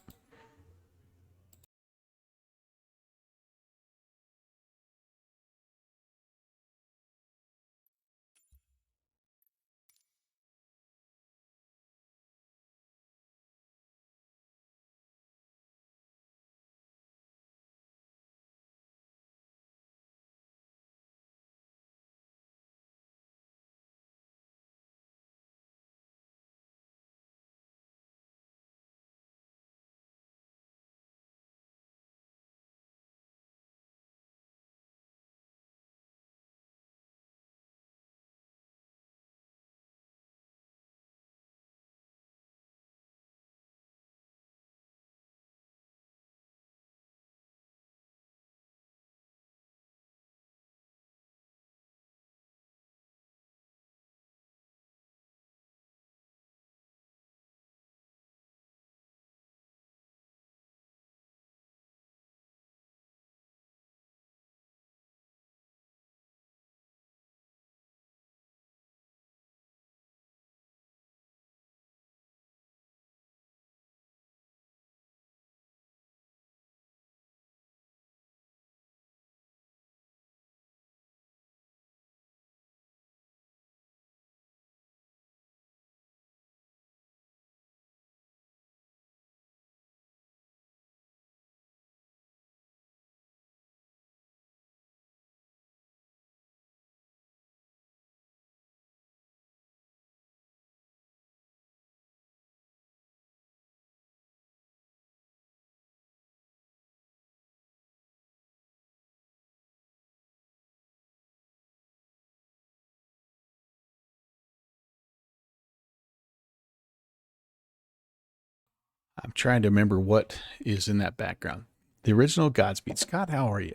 I'm trying to remember what is in that background. The original Godspeed. Scott, how are you?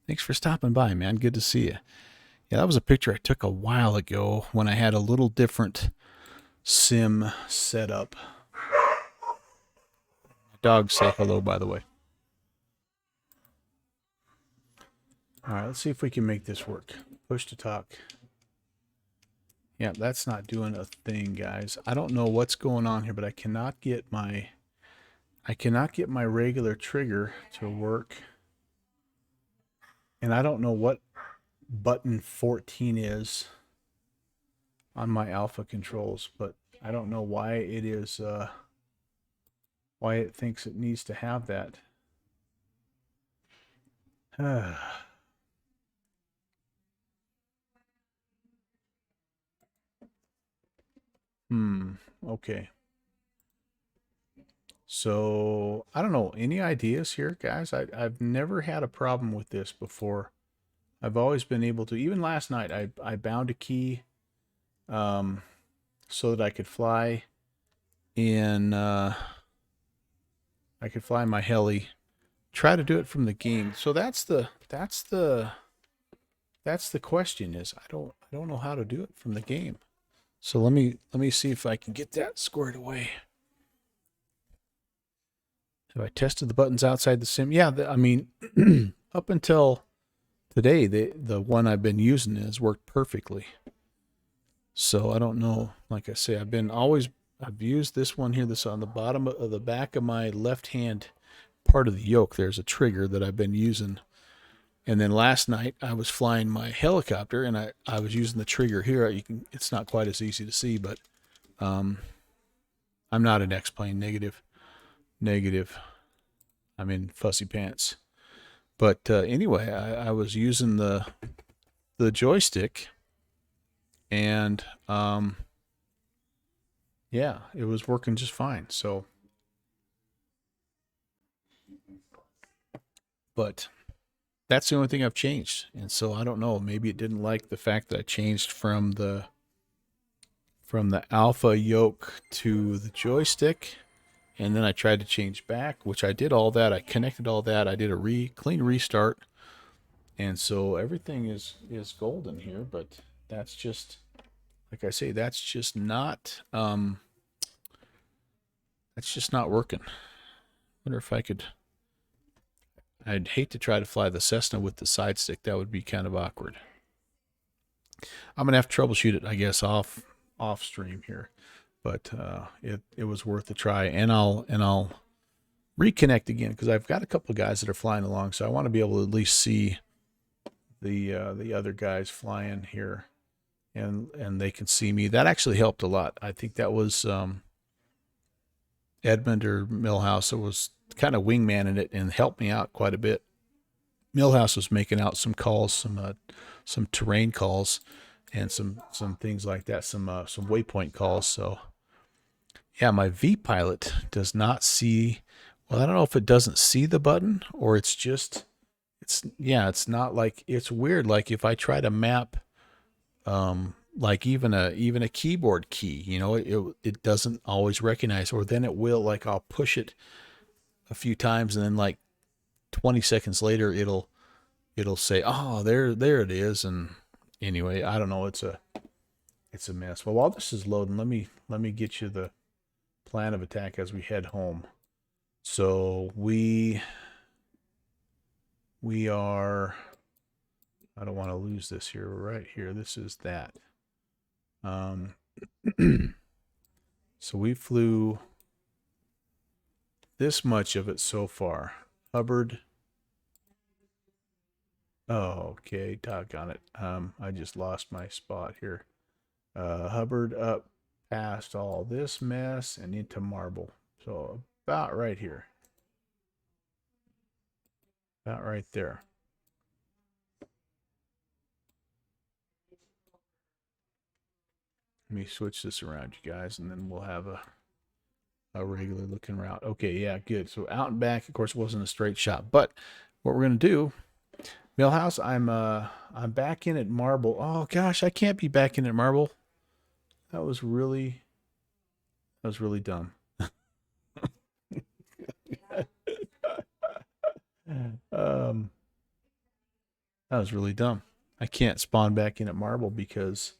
Thanks for stopping by, man. Good to see you. Yeah, that was a picture I took a while ago when I had a little different sim setup. Dogs say hello, by the way. All right, let's see if we can make this work. Push to talk. Yeah, that's not doing a thing, guys. I don't know what's going on here, but I cannot get my regular trigger to work. And I don't know what button 14 is on my alpha controls, but I don't know why it is why it thinks it needs to have that. Okay. So I don't know. Any ideas here, guys? I've never had a problem with this before. I've always been able to. Even last night, I bound a key so that I could fly in. I could fly my heli. Try to do it from the game. So that's the question. Is I don't know how to do it from the game. So let me see if I can get that squared away. Have I tested the buttons outside the sim? Yeah, I mean, up until today, the one I've been using has worked perfectly. So I don't know. Like I say, I've used this one here. This on the bottom of the back of my left hand part of the yoke. There's a trigger that I've been using. And then last night I was flying my helicopter and I was using the trigger here. It's not quite as easy to see, but I'm not an X-plane. Negative. I'm in fussy pants. But anyway, I was using the joystick, and yeah, it was working just fine. So, but that's the only thing I've changed, and so I don't know. Maybe it didn't like the fact that I changed from the alpha yoke to the joystick. And then I tried to change back, which I did all that. I connected all that. I did a clean restart. And so everything is golden here, but that's just, like I say, that's just not working. Wonder if I could, I'd hate to try to fly the Cessna with the side stick. That would be kind of awkward. I'm going to have to troubleshoot it, I guess, off stream here. But it was worth a try, and I'll reconnect again because I've got a couple of guys that are flying along, so I want to be able to at least see the other guys flying here, and they can see me. That actually helped a lot. I think that was Edmund or Millhouse that was kind of wingmanning it and helped me out quite a bit. Millhouse was making out some calls, some terrain calls, and some things like that, some waypoint calls. So. Yeah, my V-Pilot does not see, well, I don't know if it doesn't see the button or it's not like, it's weird. Like if I try to map, like even a keyboard key, it doesn't always recognize, or then it will, like I'll push it a few times and then like 20 seconds later, it'll say, oh, there it is. And anyway, I don't know. It's a mess. Well, while this is loading, let me get you the plan of attack as we head home. So we are, I don't want to lose this here. We're right here. This is that. So we flew this much of it so far. Hubbard. Oh, okay. Doggone it. I just lost my spot here. Hubbard up past all this mess and into Marble. So about right here. About right there. Let me switch this around, you guys, and then we'll have a regular looking route. Okay, yeah, good. So out and back, of course, wasn't a straight shot. But what we're gonna do, Millhouse, I'm back in at Marble. Oh gosh, I can't be back in at Marble. That was really dumb. That was really dumb. I can't spawn back in at Marble because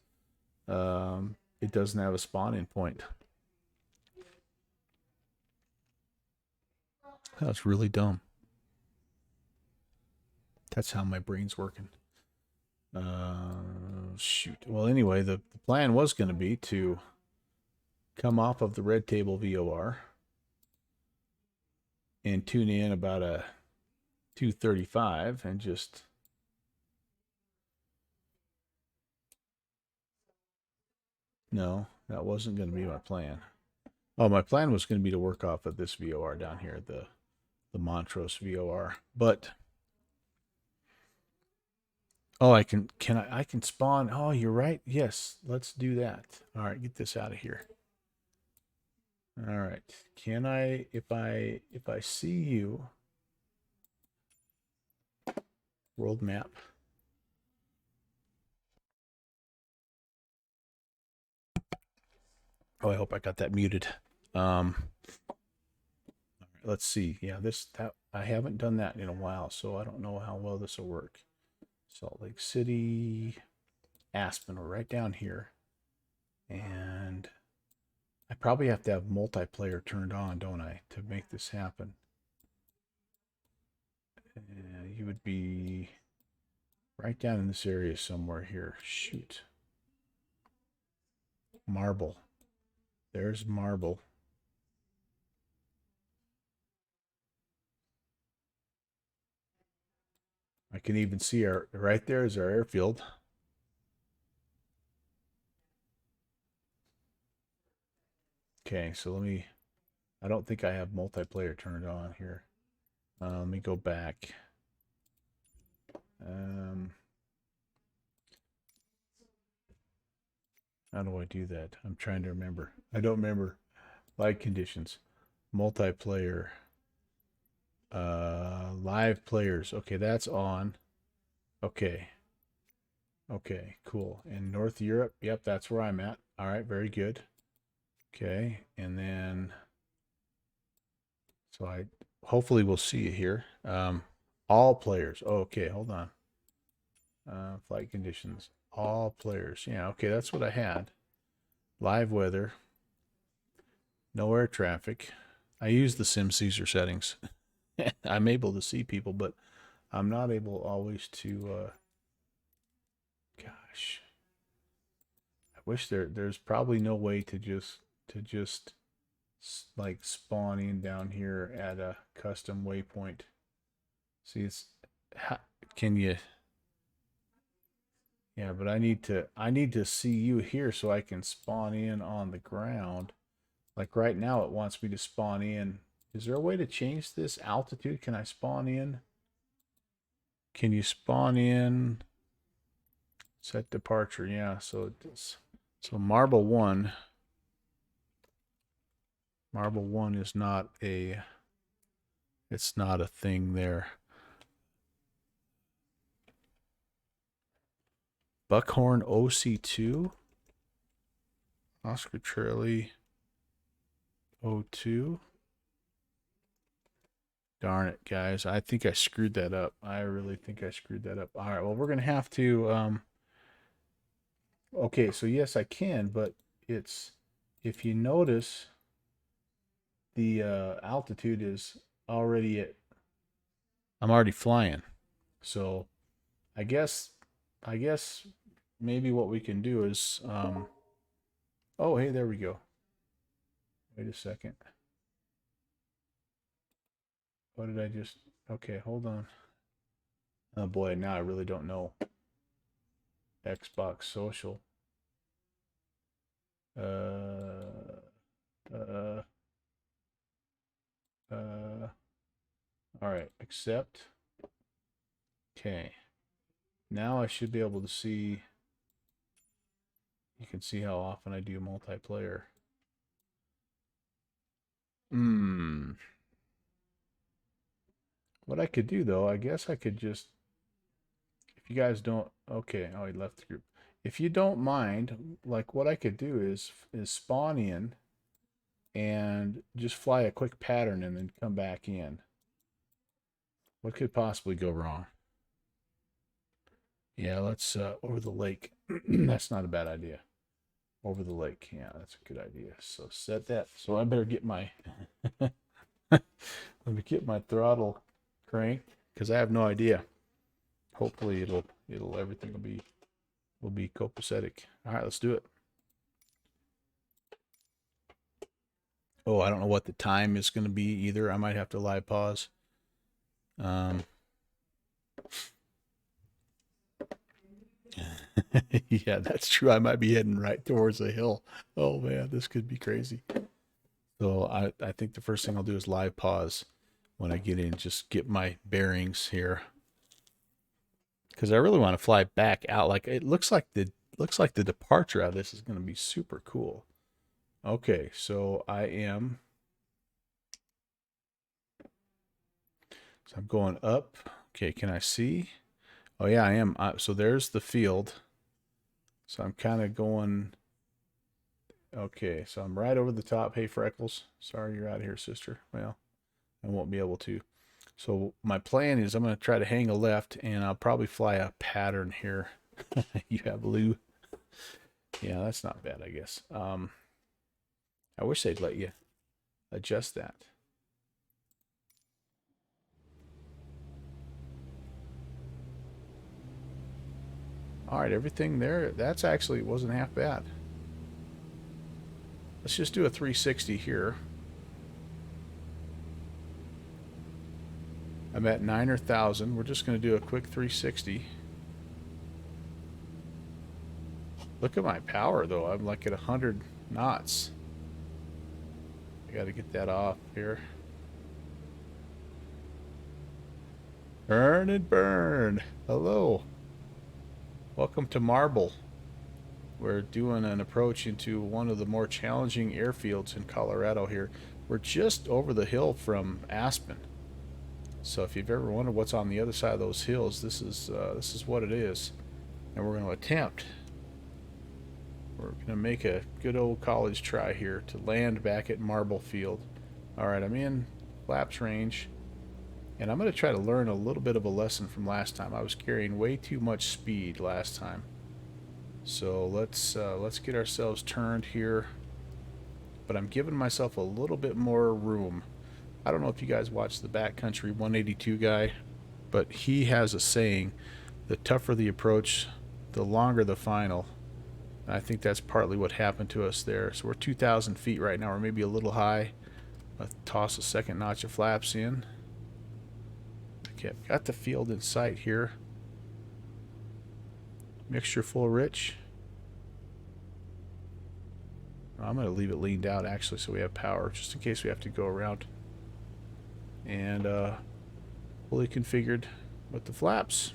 it doesn't have a spawn-in point. That was really dumb. That's how my brain's working. Shoot. Well, anyway, the plan was going to be to come off of the red table VOR and tune in about a 235 and just no, that wasn't going to be my plan. Oh, my plan was going to be to work off of this VOR down here, the Montrose VOR. But oh, I can spawn. Oh, you're right. Yes, let's do that. All right, get this out of here. All right. Can I if I see you world map. Oh, I hope I got that muted. All right, let's see. Yeah, that I haven't done that in a while, so I don't know how well this will work. Salt Lake City, Aspen, we're right down here. And I probably have to have multiplayer turned on, don't I, to make this happen? You would be right down in this area somewhere here. Shoot. Marble. There's Marble. I can even see right there is our airfield. Okay, so I don't think I have multiplayer turned on here. Let me go back. How do I do that? I'm trying to remember. I don't remember. Live conditions. Multiplayer. Live players. Okay, that's on. Okay. Okay, cool. In North Europe, yep, that's where I'm at. All right, very good. Okay, and then so I hopefully we'll see you here. All players. Oh, okay, hold on. Flight conditions. All players. Yeah, okay, that's what I had. Live weather. No air traffic. I use the Sim Caesar settings. I'm able to see people, but I'm not able always to gosh. I wish there's probably no way to just like spawn in down here at a custom waypoint. See, can you? Yeah, but I need to see you here so I can spawn in on the ground. Like right now, it wants me to spawn in. Is there a way to change this altitude? Can I spawn in? Can you spawn in? Set departure. Yeah, so it's so Marble 1. Marble 1 is not it's not a thing there. Buckhorn OC2. Oscar Charlie O2. Darn it, guys. I think I screwed that up. I really think I screwed that up. All right, well, we're going to have to okay, so yes, I can, but it's if you notice the altitude is already at I'm already flying. So I guess maybe what we can do is oh, hey, there we go. Wait a second. What did I just okay, hold on. Oh boy, now I really don't know. Xbox social. All right, accept. Okay. Now I should be able to see. You can see how often I do multiplayer. What I could do though, I guess I could just, if you guys don't, okay, oh, he left the group. If you don't mind, like what I could do is spawn in and just fly a quick pattern and then come back in. What could possibly go wrong? Yeah, let's over the lake. That's not a bad idea. Over the lake. Yeah, that's a good idea. So set that. So I better get my let me get my throttle cranked because I have no idea. Hopefully it'll everything will be copacetic. All right, let's do it. Oh, I don't know what the time is going to be either. I might have to live pause. Yeah, that's true. I might be heading right towards a hill. Oh man, this could be crazy. So I think the first thing I'll do is live pause when I get in, just get my bearings here. Because I really want to fly back out. Like it looks like the departure out of this is going to be super cool. Okay, so I'm going up. Okay, can I see? Oh yeah, I am. So there's the field. So I'm kind of going. Okay, so I'm right over the top. Hey, Freckles. Sorry you're out of here, sister. Well, I won't be able to. So my plan is I'm going to try to hang a left, and I'll probably fly a pattern here. You have Lou. Yeah, that's not bad, I guess. I wish they'd let you adjust that. All right, everything there, that's actually wasn't half bad. Let's just do a 360 here. I'm at 9,000. We're just going to do a quick 360. Look at my power, though. I'm like at 100 knots. I got to get that off here. Burn and burn. Hello. Welcome to Marble. We're doing an approach into one of the more challenging airfields in Colorado here. We're just over the hill from Aspen. So if you've ever wondered what's on the other side of those hills, this is what it is. And we're going to attempt. We're going to make a good old college try here to land back at Marble Field. All right, I'm in flaps range. And I'm going to try to learn a little bit of a lesson from last time. I was carrying way too much speed last time. So let's get ourselves turned here. But I'm giving myself a little bit more room. I don't know if you guys watch the Backcountry 182 guy, but he has a saying, the tougher the approach, the longer the final. And I think that's partly what happened to us there. So we're 2,000 feet right now. We're maybe a little high. Let's toss a second notch of flaps in. Okay, I've got the field in sight here. Mixture full rich. I'm going to leave it leaned out actually so we have power just in case we have to go around. And fully configured with the flaps.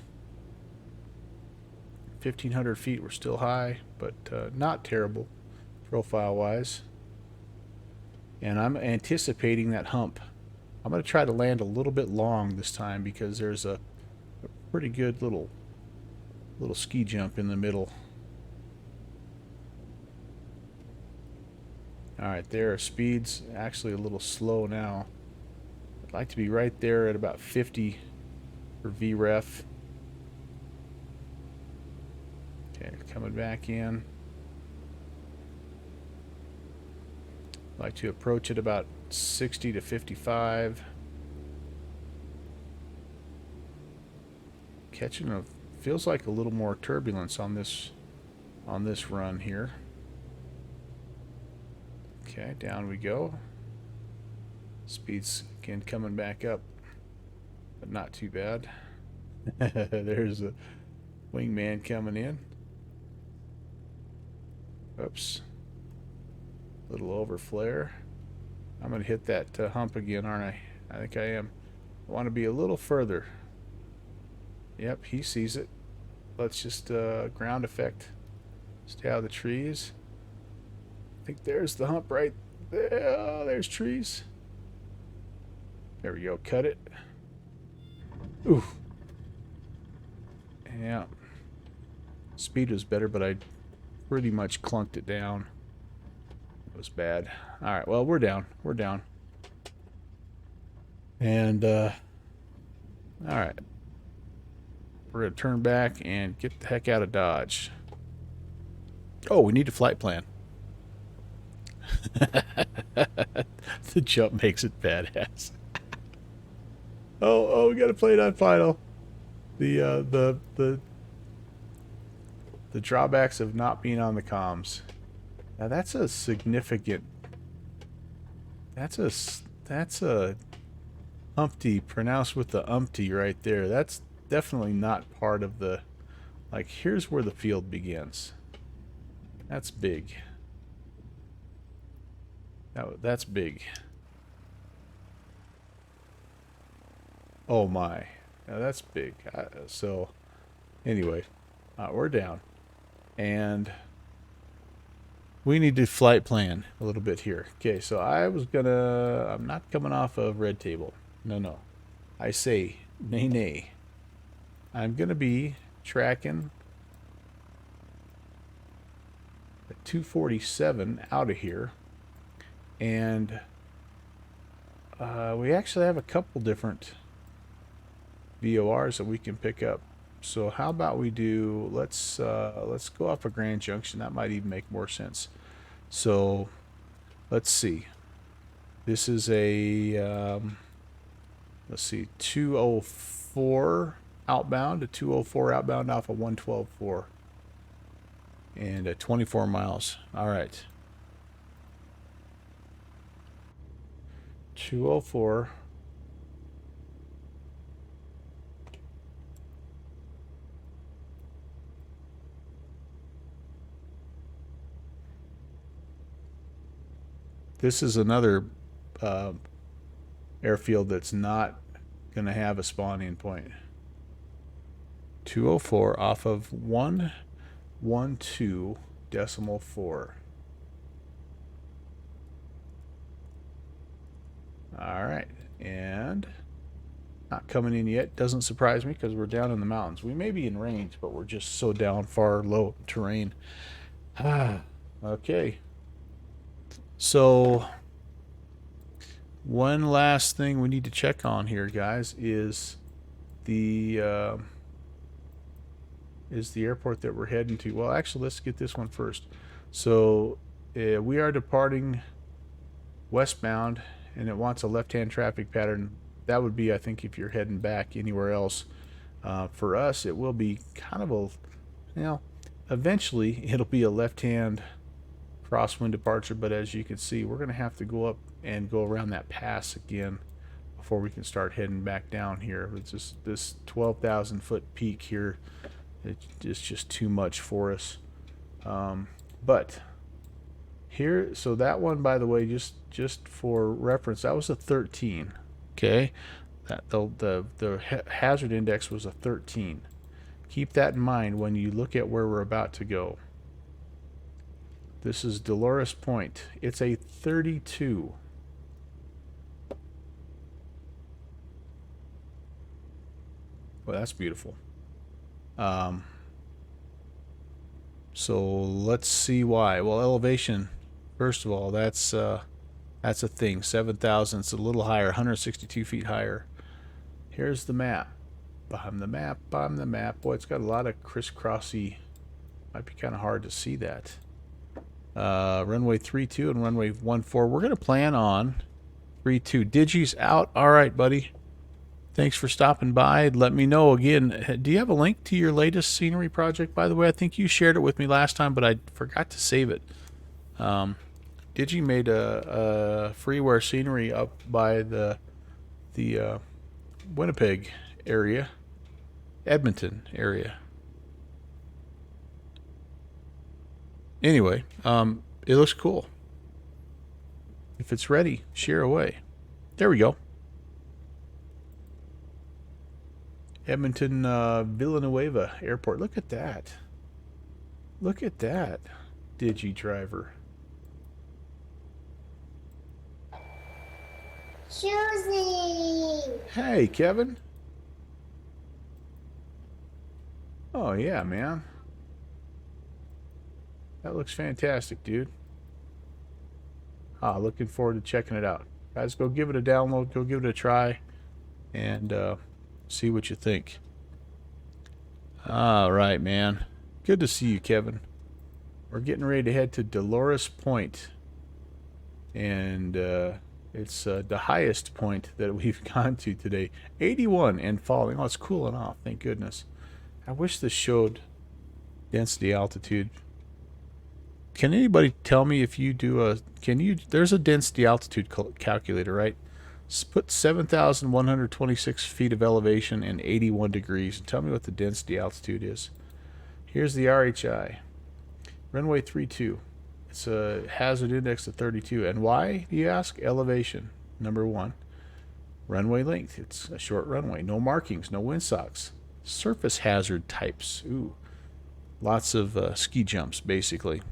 1,500 feet, we're still high, but not terrible profile wise. And I'm anticipating that hump. I'm going to try to land a little bit long this time because there's a pretty good little ski jump in the middle. Alright, there. Speed's actually a little slow now. I'd like to be right there at about 50 for VREF. Okay, coming back in. I'd like to approach it about 60 to 55. Catching a feels like a little more turbulence on this run here. Okay, down we go. Speed's again coming back up, but not too bad. There's a wingman coming in. Oops. Little over flare. I'm going to hit that hump again, aren't I? I think I am. I want to be a little further. Yep, he sees it. Let's just ground effect. Stay out of the trees. I think there's the hump right there. Oh, there's trees. There we go. Cut it. Ooh. Yeah. Speed was better, but I pretty much clunked it down. It was bad. All right. Well, we're down. We're down. And all right. We're going to turn back and get the heck out of Dodge. Oh, we need a flight plan. The jump makes it badass. Oh, we got to play it on final. The drawbacks of not being on the comms. Now that's a significant. That's a umpty pronounced with the umpty right there. That's definitely not part of the. Like, here's where the field begins. That's big. That's big. Oh my. Now that's big. So, anyway, we're down. And we need to flight plan a little bit here. Okay, so I'm not coming off of red table. No. I say, nay. I'm going to be tracking a 247 out of here. And we actually have a couple different VORs that we can pick up. So how about we do, let's go off of Grand Junction. That might even make more sense. So let's see. This is a, let's see, 204 outbound, a 204 outbound off of 112.4. And 24 miles. All right. 204. This is another airfield that's not going to have a spawning point. 204 off of 112.4. All right, and not coming in yet. Doesn't surprise me because we're down in the mountains. We may be in range, but we're just so down far low terrain. Okay. So one last thing we need to check on here, guys, is the airport that we're heading to. Well, actually, let's get this one first. So we are departing westbound, and it wants a left-hand traffic pattern. That would be, I think, if you're heading back anywhere else. For us, it will be kind of a, eventually it'll be a left-hand crosswind departure, but as you can see, we're going to have to go up and go around that pass again before we can start heading back down here. It's just this 12,000 foot peak here. It's just too much for us. But here, so that one, by the way, just for reference, that was a 13. Okay, that the hazard index was a 13. Keep that in mind when you look at where we're about to go. This is Dolores Point. It's a 32. Well, that's beautiful. So let's see why. Well, elevation, first of all, that's a thing. 7,000. It's a little higher, 162 feet higher. Here's the map. Behind the map. Boy, it's got a lot of crisscrossy. Might be kind of hard to see that. Runway 32 and runway 14. We're going to plan on 32. Digi's out. All right, buddy. Thanks for stopping by. Let me know again. Do you have a link to your latest scenery project, by the way? I think you shared it with me last time, but I forgot to save it. Digi made a freeware scenery up by the Winnipeg area, Edmonton area. Anyway, it looks cool. If it's ready, share away. There we go. Edmonton Villanueva Airport. Look at that. Look at that, Digi driver. Choosing. Hey, Kevin. Oh, yeah, man. That looks fantastic, dude. Looking forward to checking it out. Guys, go give it a download. Go give it a try. And see what you think. All right, man. Good to see you, Kevin. We're getting ready to head to Dolores Point, and it's the highest point that we've gone to today. 81 and falling. Oh, it's cooling off. Thank goodness. I wish this showed density altitude. Can anybody tell me if you do a? Can you? There's a density altitude calculator, right? Put 7,126 feet of elevation and 81 degrees, and tell me what the density altitude is. Here's the RHI. Runway 32. It's a hazard index of 32. And why, do you ask? Elevation, number one. Runway length. It's a short runway. No markings, no windsocks. Surface hazard types. Ooh. Lots of ski jumps, basically.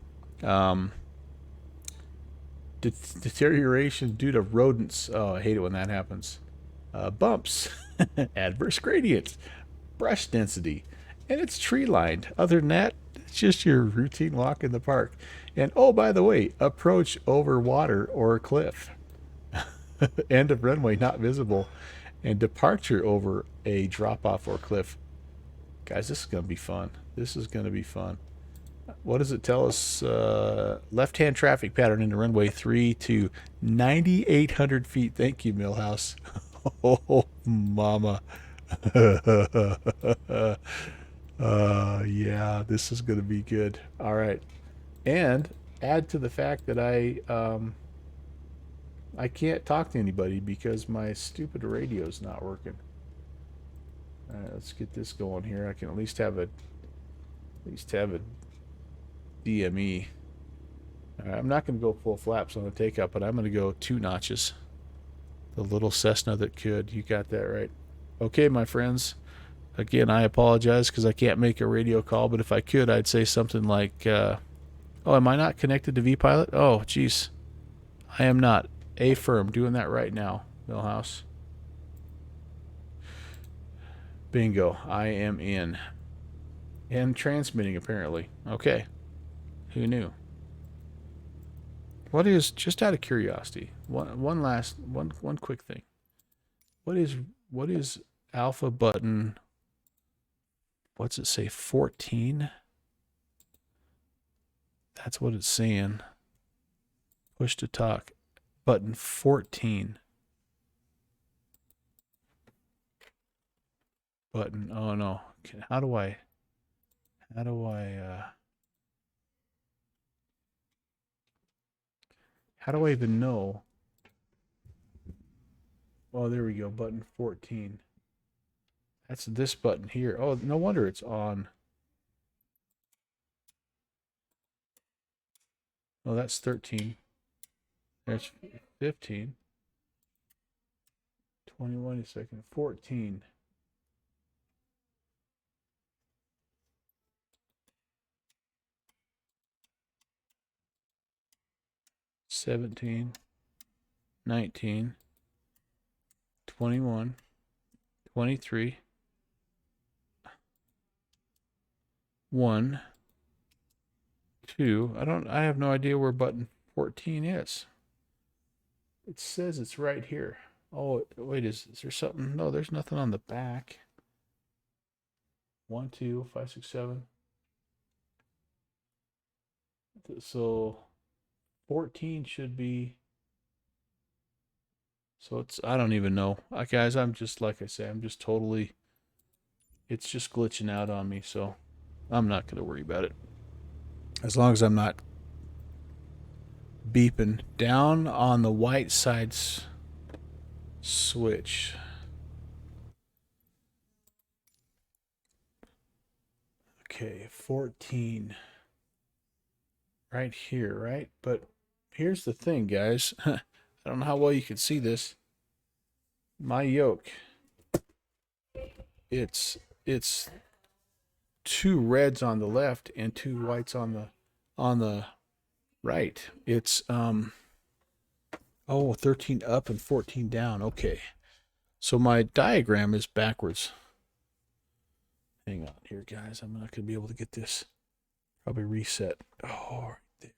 Deterioration due to rodents. Oh, I hate it when that happens. Bumps. Adverse gradient. Brush density. And it's tree lined. Other than that, it's just your routine walk in the park. And oh, by the way, approach over water or cliff. End of runway not visible. And departure over a drop off or cliff. Guys, this is going to be fun. This is going to be fun. What does it tell us? Left-hand traffic pattern into runway 3 to 9,800 feet. Thank you, Millhouse. Oh, mama. Yeah, this is going to be good. All right. And add to the fact that I can't talk to anybody because my stupid radio's not working. All right, let's get this going here. I can at least have a DME. All right, I'm not going to go full flaps on the takeoff, but I'm going to go 2 notches. The little Cessna that could. You got that right. Okay, my friends. Again, I apologize because I can't make a radio call, but if I could, I'd say something like, oh, am I not connected to vPilot? Oh, geez. I am not. Affirm. Doing that right now, Millhouse. Bingo. I am in. And transmitting, apparently. Okay. Who knew? What is, just out of curiosity, one quick thing. What is alpha button, what's it say, 14? That's what it's saying. Push to talk. Button 14. Button, oh no. How do I even know? Oh, there we go. Button 14. That's this button here. Oh, no wonder it's on. Oh, that's 13. There's 15. 21 a second. 14. 17, 19, 21, 23, 1, 2. I have no idea where button 14 is. It says it's right here. Oh, wait, is there something? No, there's nothing on the back. 1, 2, 5, 6, 7. So 14 should be, so it's, I don't even know. Guys, I'm just, like I say, I'm just totally, it's just glitching out on me, so I'm not going to worry about it. As long as I'm not beeping down on the white side's switch. Okay, 14. Right here, right? But here's the thing, guys. I don't know how well you can see this. My yoke. It's 2 reds on the left and 2 whites on the right. It's 13 up and 14 down. Okay. So my diagram is backwards. Hang on here, guys. I'm not going to be able to get this. Probably reset. Oh, right there.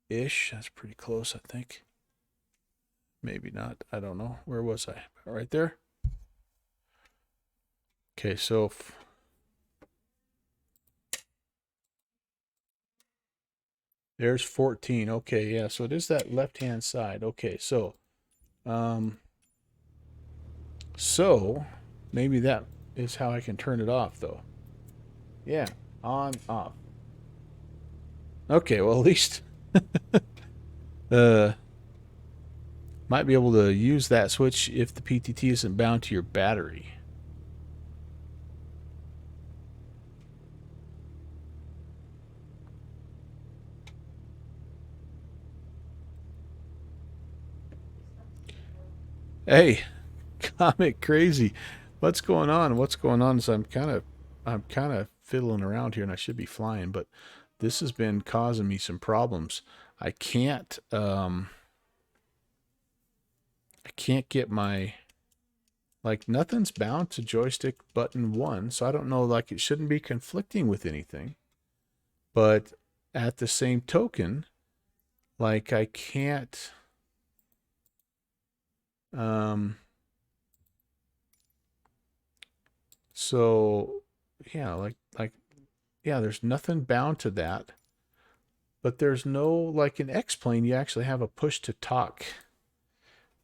Ish. That's pretty close, I think. Maybe not. I don't know. Where was I? Right there? Okay, so There's 14. Okay, yeah. So it is that left-hand side. Okay, so maybe that is how I can turn it off, though. Yeah, on, off. Okay, well, at least uh, might be able to use that switch if the PTT isn't bound to your battery. Hey, Comic Crazy, what's going on? What's going on is I'm kind of fiddling around here, and I should be flying, but this has been causing me some problems. I can't get my, like, nothing's bound to joystick button 1, so I don't know, like, it shouldn't be conflicting with anything. But at the same token, like, I can't so yeah, yeah, there's nothing bound to that. But there's no, like in X-Plane, you actually have a push to talk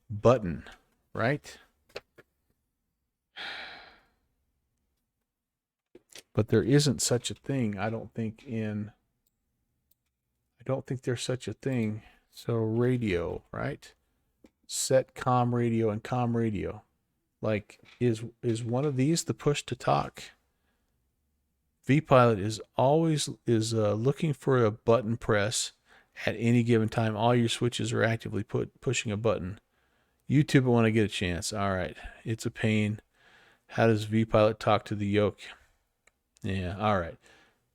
button, right? But there isn't such a thing, I don't think there's such a thing. So radio, right? Set comm radio and comm radio. Like, is one of these the push to talk? vPilot is always looking for a button press at any given time. All your switches are actively pushing a button. YouTube, when I get a chance. All right, it's a pain. How does vPilot talk to the yoke? Yeah, all right.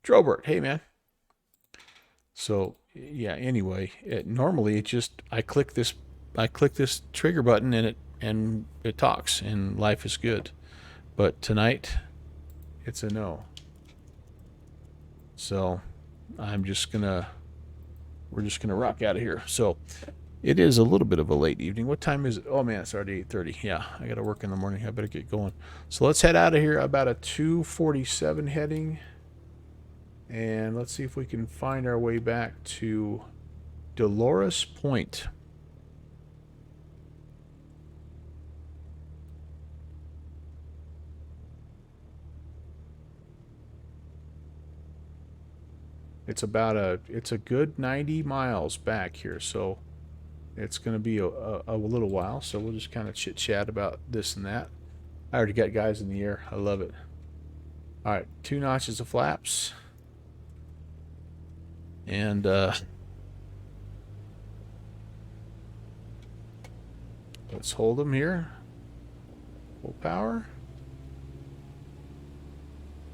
Drobert, hey man. So yeah. Anyway, normally it just I click this trigger button and it talks and life is good. But tonight, it's a no. So we're just gonna rock out of here. So it is a little bit of a late evening. What time is it? Oh man, it's already 8:30. Yeah, I gotta work in the morning. I better get going. So let's head out of here. About a 2:47 heading, and let's see if we can find our way back to Dolores Point. It's a good 90 miles back here, so it's going to be a little while. So we'll just kind of chit chat about this and that. I already got guys in the air. I love it. All right, 2 notches of flaps, and let's hold them here. Full power.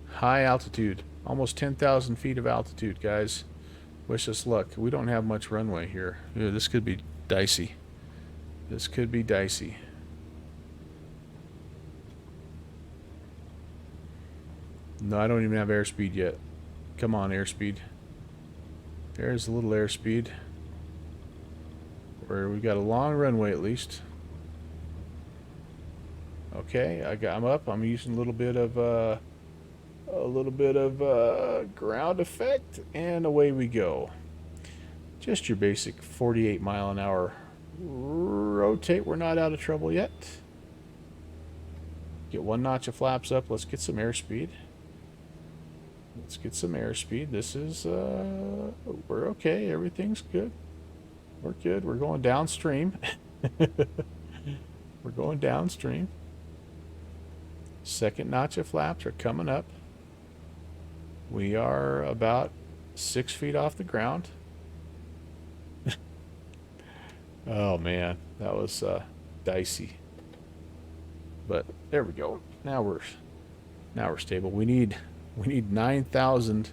High altitude. Almost 10,000 feet of altitude, guys. Wish us luck. We don't have much runway here. Ew, this could be dicey. This could be dicey. No, I don't even have airspeed yet. Come on, airspeed. There's a little airspeed. We got a long runway at least. Okay, I'm up. I'm using a little bit of ground effect, and away we go. Just your basic 48 mile an hour rotate. We're not out of trouble yet. Get 1 notch of flaps up. Let's get some airspeed. This is we're okay. Everything's good. We're good. We're going downstream. We're going downstream. 2nd notch of flaps are coming up. We are about 6 feet off the ground. Oh man, that was dicey. But there we go. Now we're stable. We need 9,000.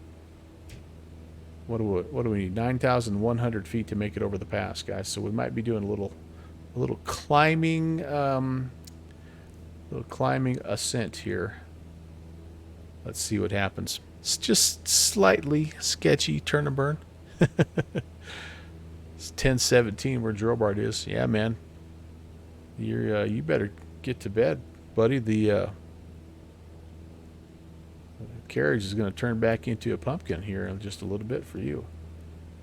What do we need? 9,100 feet to make it over the pass, guys. So we might be doing a little climbing ascent here. Let's see what happens. It's just slightly sketchy turn and burn. It's 10:17 where Drobart is. Yeah, man. You better get to bed, buddy. The carriage is going to turn back into a pumpkin here in just a little bit for you.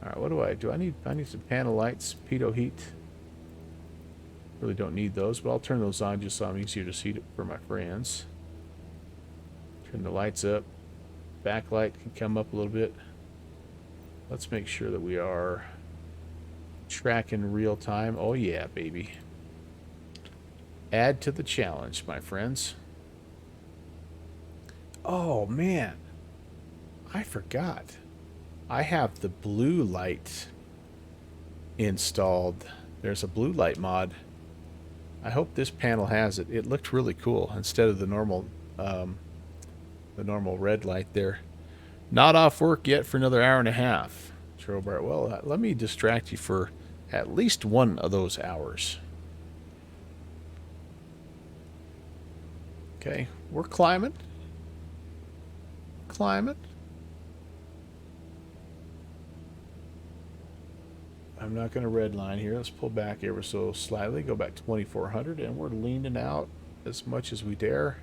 All right, what do I do? I need some panel lights, pitot heat. Really don't need those, but I'll turn those on just so I'm easier to see for my friends. Turn the lights up. Backlight can come up a little bit. Let's make sure that we are tracking real time. Oh yeah, baby. Add to the challenge, my friends. Oh man, I forgot. I have the blue light installed. There's a blue light mod. I hope this panel has it. It looked really cool instead of the normal red light there. Not off work yet for another hour and a half. Robert, well, let me distract you for at least one of those hours. Okay, we're climbing. Climbing. I'm not going to redline here. Let's pull back ever so slightly. Go back to 2400, and we're leaning out as much as we dare.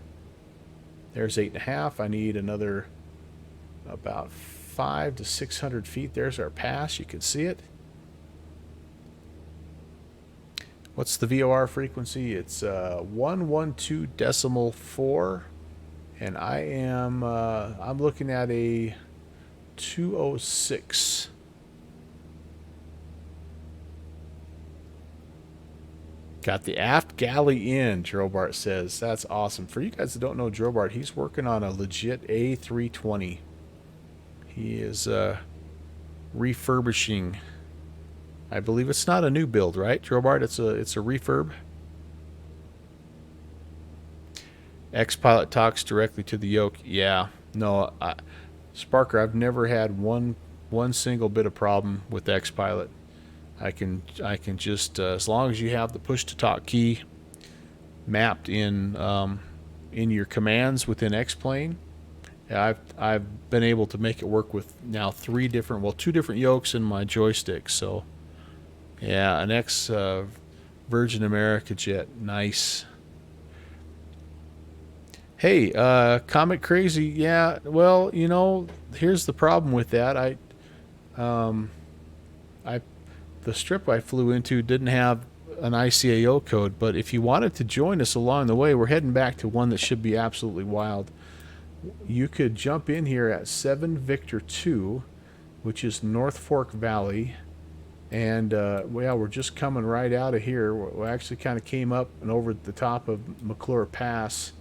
There's 8.5. I need another about 500 to 600 feet. There's our pass. You can see it. What's the VOR frequency? It's 112.4, and I am I'm looking at a 206. Got the aft galley in, Drobart says. That's awesome. For you guys that don't know Drobart, he's working on a legit A320. He is refurbishing. I believe it's not a new build, right, Drobart? It's a refurb. X-Pilot talks directly to the yoke. Yeah. No, Sparker, I've never had one single bit of problem with X-Pilot. I can just as long as you have the push to talk key mapped in your commands within X-Plane, I've been able to make it work with now two different yokes in my joystick. So yeah, an X Virgin America jet, nice. Hey, Comet Crazy, yeah. Well, you know, here's the problem with that. The strip I flew into didn't have an ICAO code, but if you wanted to join us along the way, we're heading back to one that should be absolutely wild. You could jump in here at 7 Victor 2, which is North Fork Valley, and well, we're just coming right out of here. We actually kind of came up and over the top of McClure Pass,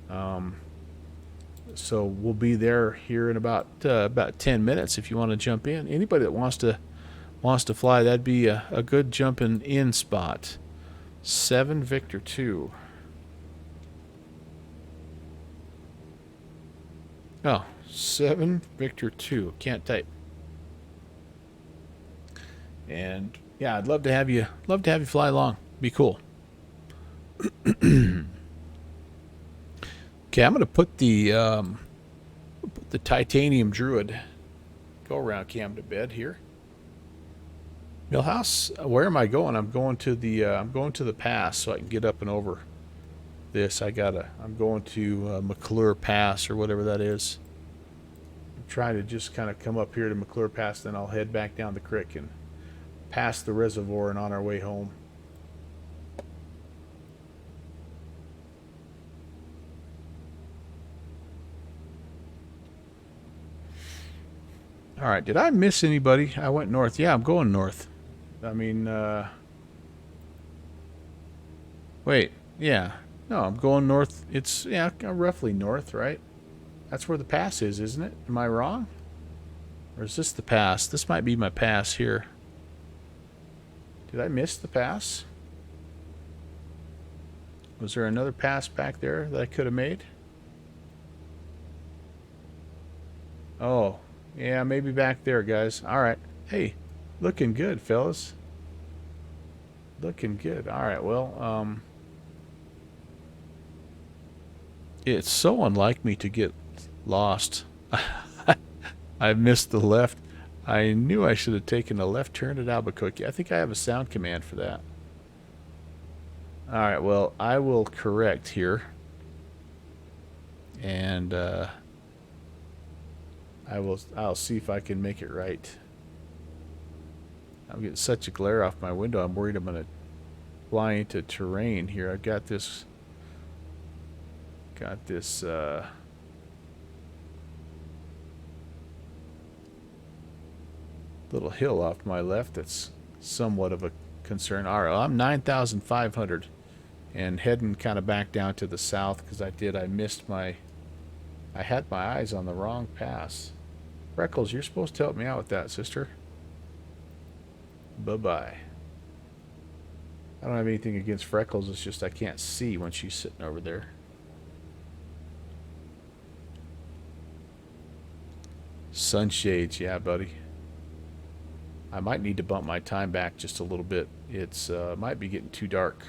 so we'll be there here in about 10 minutes if you want to jump in. Anybody that wants to fly, that'd be a good jumping in spot. 7 Victor 2. Oh, 7 Victor 2. Can't type. And yeah, I'd love to have you fly along. Be cool. Okay, I'm gonna put the titanium druid go around cam to bed here. Millhouse, where am I going? I'm going to the pass so I can get up and over this. I'm going to McClure Pass or whatever that is. I'm trying to just kind of come up here to McClure Pass, then I'll head back down the creek and past the reservoir and on our way home. All right, did I miss anybody? I went north. Yeah, I'm going north. I mean, wait, yeah. No, I'm going north. It's, yeah, roughly north, right? That's where the pass is, isn't it? Am I wrong? Or is this the pass? This might be my pass here. Did I miss the pass? Was there another pass back there that I could have made? Oh, yeah, maybe back there, guys. All right. Hey, looking good, fellas. Looking good. All right, well, it's so unlike me to get lost. I missed the left. I knew I should have taken a left turn at Albuquerque. I think I have a sound command for that. All right, well, I will correct here. And I'll see if I can make it right. I'm getting such a glare off my window. I'm worried I'm going to fly into terrain here. I've got this little hill off to my left that's somewhat of a concern. All right, well, I'm 9,500 and heading kind of back down to the south because I had my eyes on the wrong pass. Freckles, you're supposed to help me out with that, sister. Bye-bye. I don't have anything against Freckles. It's just I can't see when she's sitting over there. Sunshades, yeah, buddy. I might need to bump my time back just a little bit. It's might be getting too dark.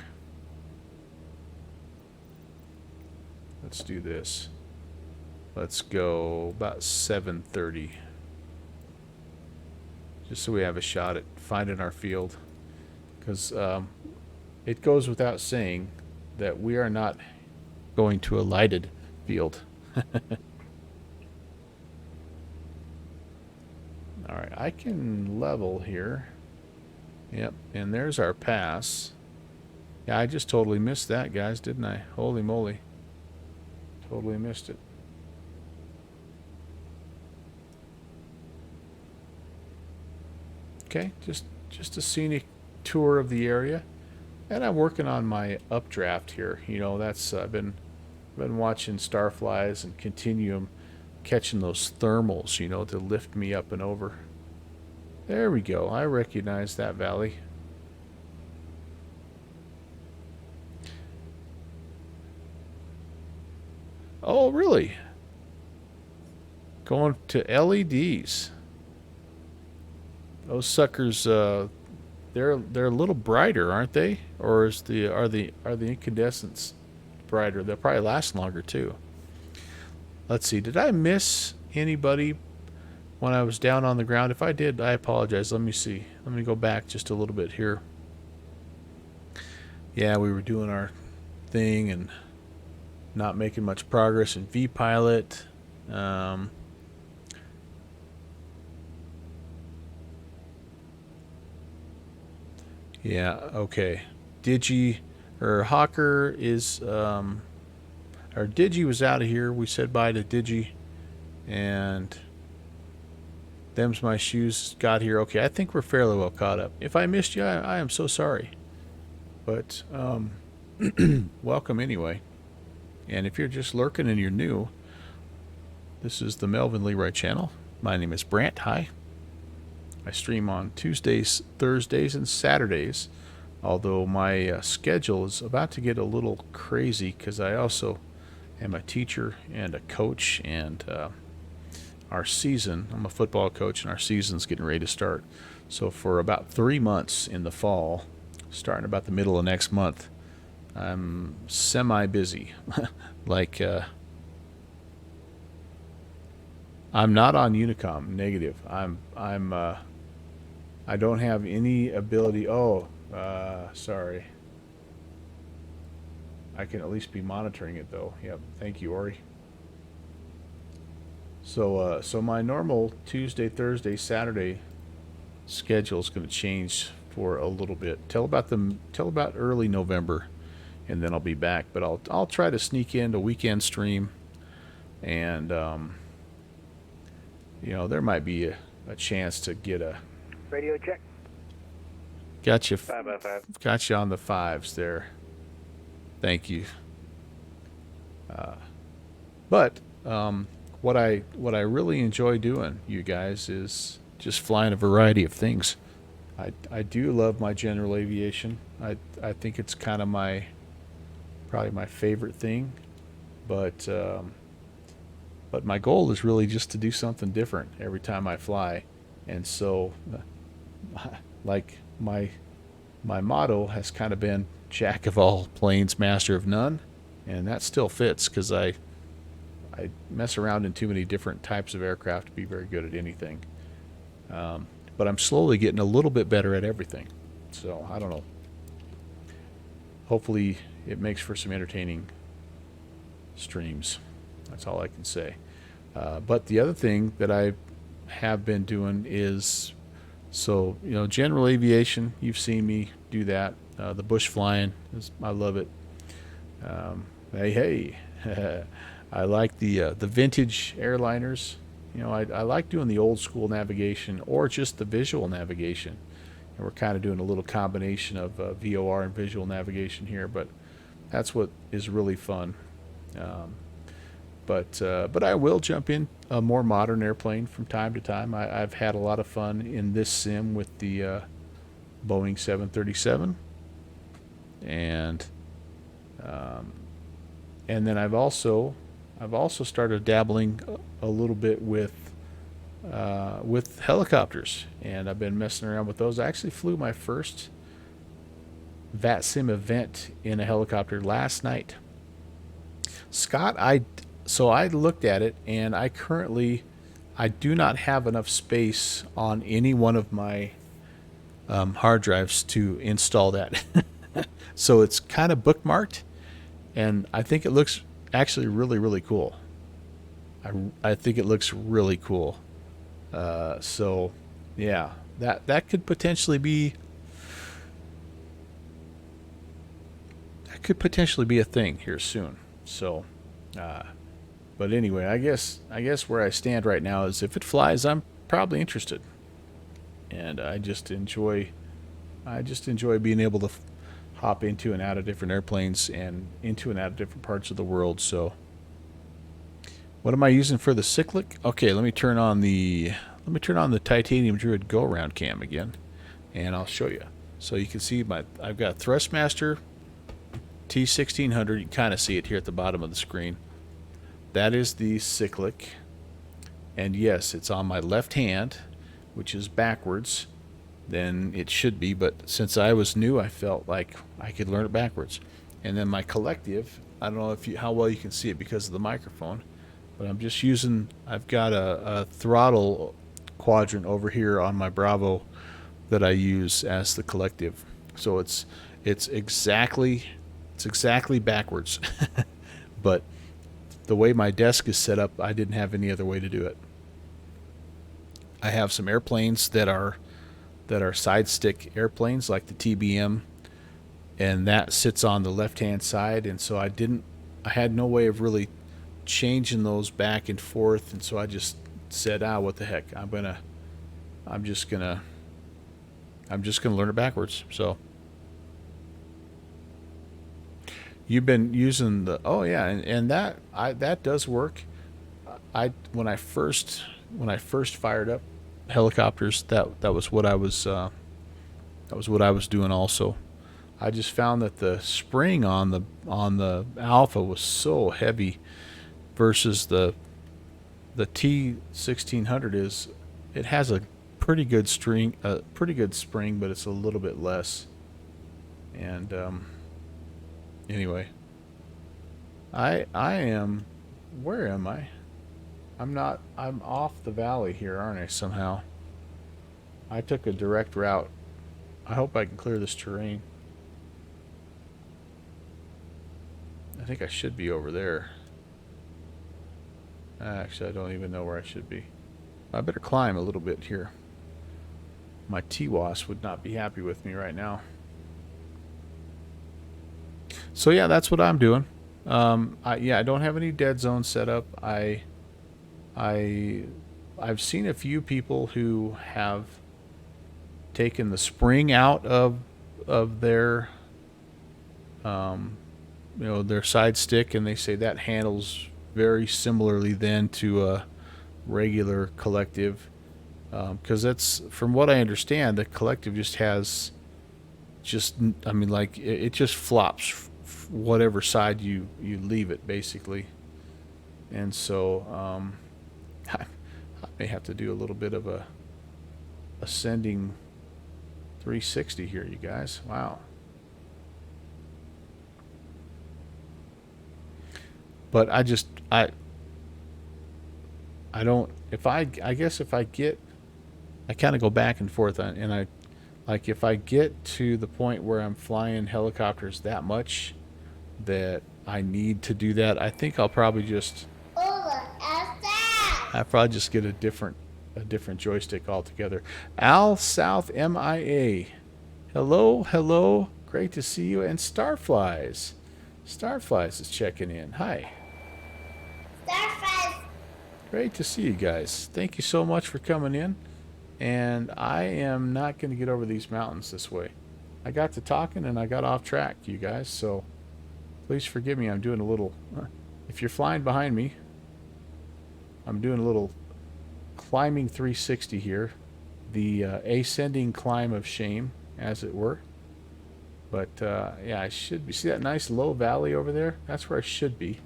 Let's do this. Let's go about 7:30. Just so we have a shot at finding our field. Because it goes without saying that we are not going to a lighted field. Alright, I can level here. Yep, and there's our pass. Yeah, I just totally missed that, guys, didn't I? Holy moly. Totally missed it. Okay, just a scenic tour of the area. And I'm working on my updraft here. You know, that's I've been watching starflies and Continuum catching those thermals, you know, to lift me up and over. There we go. I recognize that valley. Oh, really? Going to LEDs. Those suckers, they're a little brighter, aren't they? Or are the incandescents brighter? They'll probably last longer too. Let's see. Did I miss anybody when I was down on the ground? If I did, I apologize. Let me see. Let me go back just a little bit here. Yeah, we were doing our thing and not making much progress in VPilot. Yeah, okay. Hawker is, or Digi was out of here. We said bye to Digi. And them's my shoes got here. Okay, I think we're fairly well caught up. If I missed you, I am so sorry. But, welcome anyway. And if you're just lurking and you're new, this is the Melvin Leroy channel. My name is Brant. Hi. I stream on Tuesdays, Thursdays, and Saturdays, although my schedule is about to get a little crazy because I also am a teacher and a coach, and our season, I'm a football coach, and our season's getting ready to start. So for about 3 months in the fall, starting about the middle of next month, I'm semi-busy. Like, I'm not on Unicom, negative. I don't have any ability. Oh, sorry. I can at least be monitoring it though. Yep. Thank you, Ori. So, so my normal Tuesday, Thursday, Saturday schedule is going to change for a little bit. Till about early November, and then I'll be back. But I'll try to sneak in a weekend stream, and you know, there might be a chance to get a Radio check. Got you. 5x5. Got you on the fives there. Thank you. But what I really enjoy doing, you guys, is just flying a variety of things. I do love my general aviation. I think it's kind of probably my favorite thing. But my goal is really just to do something different every time I fly. And so, like my motto has kind of been Jack of all planes, master of none, and that still fits because I mess around in too many different types of aircraft to be very good at anything. But I'm slowly getting a little bit better at everything. So I don't know. Hopefully it makes for some entertaining streams. That's all I can say. But the other thing that I have been doing is So, you know, general aviation, you've seen me do that. The bush flying, I love it. Hey, I like the vintage airliners. You know, I like doing the old school navigation or just the visual navigation. And we're kind of doing a little combination of VOR and visual navigation here, but that's what is really fun. Um, but I will jump in a more modern airplane from time to time. I've had a lot of fun in this sim with the Boeing 737, and um, and then I've also started dabbling a little bit with helicopters, and I've been messing around with those. I actually flew my first VATSIM event in a helicopter last night. Scott, I looked at it, and I do not have enough space on any one of my hard drives to install that. So it's kind of bookmarked, and I think it looks actually really, really cool. I think it looks really cool. So yeah, that could potentially be a thing here soon. So, uh, but anyway, I guess where I stand right now is if it flies, I'm probably interested, and I just enjoy being able to hop into and out of different airplanes and into and out of different parts of the world. So, what am I using for the cyclic? Okay, let me turn on the Titanium Druid Go Around cam again, and I'll show you. So you can see I've got Thrustmaster T1600. You can kind of see it here at the bottom of the screen. That is the cyclic, and yes, it's on my left hand, which is backwards than it should be, but since I was new, I felt like I could learn it backwards. And then my collective, I don't know how well you can see it because of the microphone, but I've got a throttle quadrant over here on my Bravo that I use as the collective. So it's exactly backwards. But the way my desk is set up, I didn't have any other way to do it. I have some airplanes that are side stick airplanes like the TBM, and that sits on the left hand side, and so I had no way of really changing those back and forth, and so I just said, what the heck, I'm just gonna learn it backwards. So you've been using and that does work. When I first fired up helicopters, that was what I was doing also. I just found that the spring on the Alpha was so heavy versus the T1600 it has a pretty good spring, but it's a little bit less. And anyway, I am, where am I? I'm off the valley here, aren't I, somehow? I took a direct route. I hope I can clear this terrain. I think I should be over there. Actually, I don't even know where I should be. I better climb a little bit here. My TWAS would not be happy with me right now. So yeah, that's what I'm doing. I don't have any dead zone set up. I've seen a few people who have taken the spring out of their their side stick, and they say that handles very similarly then to a regular collective, because that's, from what I understand, the collective just has it just flops whatever side you leave it, basically. And so I may have to do a little bit of a ascending 360 here, you guys. Wow. But I don't, I guess if I get, I kind of go back and forth and if I get to the point where I'm flying helicopters that much that I need to do that, I think I'll probably just, Ola, Esther! I probably just get a different a different joystick altogether. Al South MIA. Hello, hello. Great to see you. And Starflies. Starflies is checking in. Hi. Starflies. Great to see you guys. Thank you so much for coming in. And I am not going to get over these mountains this way. I got to talking and I got off track, you guys. So please forgive me. I'm doing a little... if you're flying behind me, I'm doing a little climbing 360 here. The ascending climb of shame, as it were. But yeah, I should be. See that nice low valley over there? That's where I should be.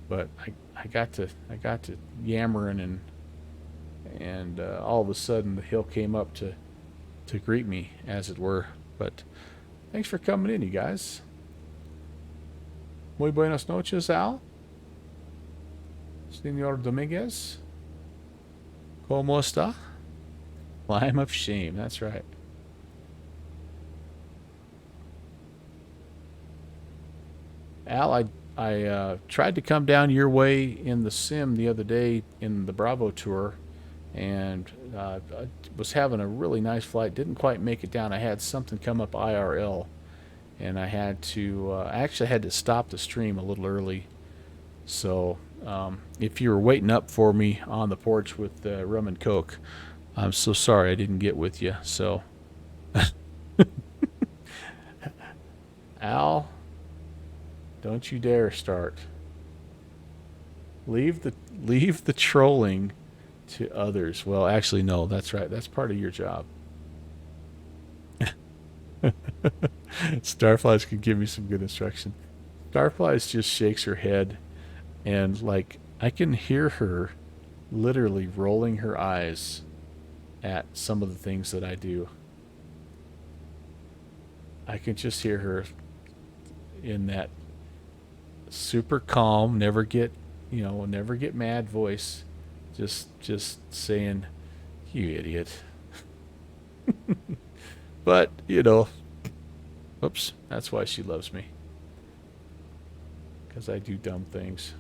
But I got to yammering, and all of a sudden the hill came up to greet me, as it were. But thanks for coming in, you guys. Muy buenas noches, Al. Senor Dominguez. ¿Cómo está? Climb of shame. That's right. Al, I tried to come down your way in the sim the other day in the Bravo tour, and I was having a really nice flight. Didn't quite make it down. I had something come up IRL, and I had to I actually had to stop the stream a little early. So if you were waiting up for me on the porch with rum and coke, I'm so sorry I didn't get with you. So Al, don't you dare start. Leave the trolling to others. Well, actually, no. That's right. That's part of your job. Starflies could give me some good instruction. Starflies just shakes her head, and like I can hear her literally rolling her eyes at some of the things that I do. I can just hear her in that super calm, never get mad voice, just saying, "You idiot." But, oops, that's why she loves me. Because I do dumb things.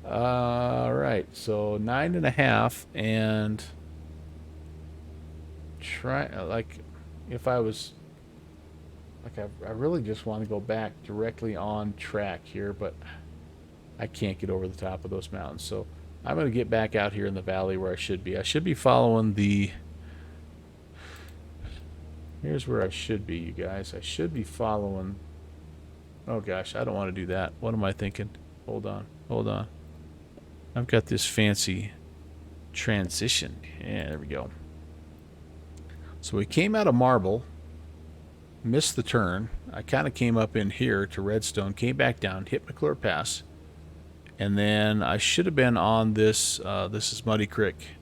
Alright, so 9.5, and try, like, if I was, like, I really just want to go back directly on track here, but I can't get over the top of those mountains, so I'm going to get back out here in the valley where I should be. I should be following the... Here's where I should be, you guys. I should be following... Oh, gosh, I don't want to do that. What am I thinking? Hold on. I've got this fancy transition. Yeah, there we go. So we came out of Marble, missed the turn. I kind of came up in here to Redstone, came back down, hit McClure Pass, and then I should have been on this, this is Muddy Creek,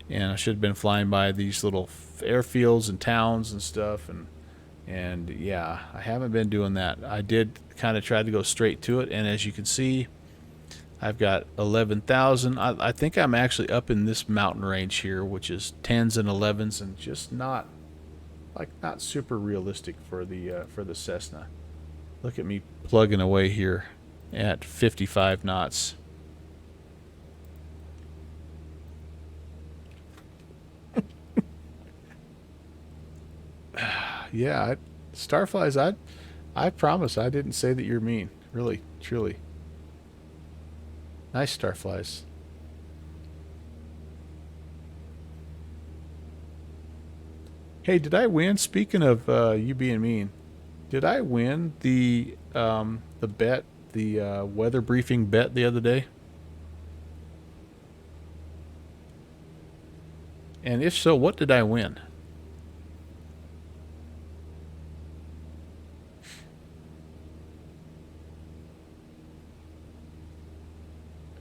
and I should have been flying by these little airfields and towns and stuff, and yeah, I haven't been doing that. I did kind of try to go straight to it, and as you can see, I've got 11,000. I think I'm actually up in this mountain range here, which is 10s and 11s, and just not super realistic for the Cessna. Look at me plugging away here at 55 knots. Yeah, Starflies, I promise I didn't say that you're mean. Really, truly. Nice, Starflies. Hey, did I win? Speaking of you being mean, did I win the bet, the weather briefing bet the other day? And if so, what did I win?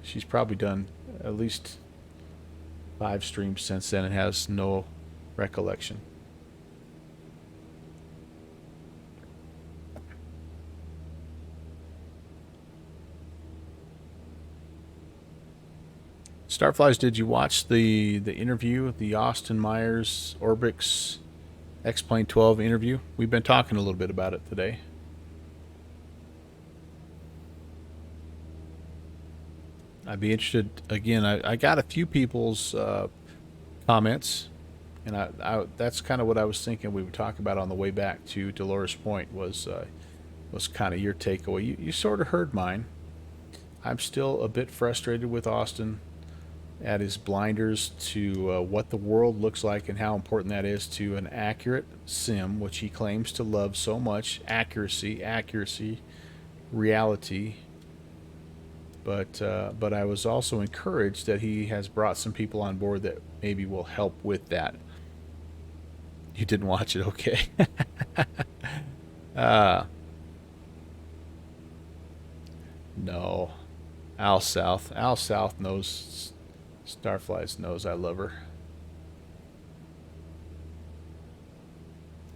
She's probably done at least 5 streams since then and has no recollection. Starflies, did you watch the interview, the Austin Myers Orbix X-Plane 12 interview? We've been talking a little bit about it today. I'd be interested. Again, I got a few people's comments, and that's kind of what I was thinking we would talk about on the way back to Dolores Point was kind of your takeaway. You sort of heard mine. I'm still a bit frustrated with Austin at his blinders to what the world looks like and how important that is to an accurate sim, which he claims to love so much. Accuracy, reality. But I was also encouraged that he has brought some people on board that maybe will help with that. You didn't watch it, okay? No. Al South. Al South knows, Starflies knows I love her.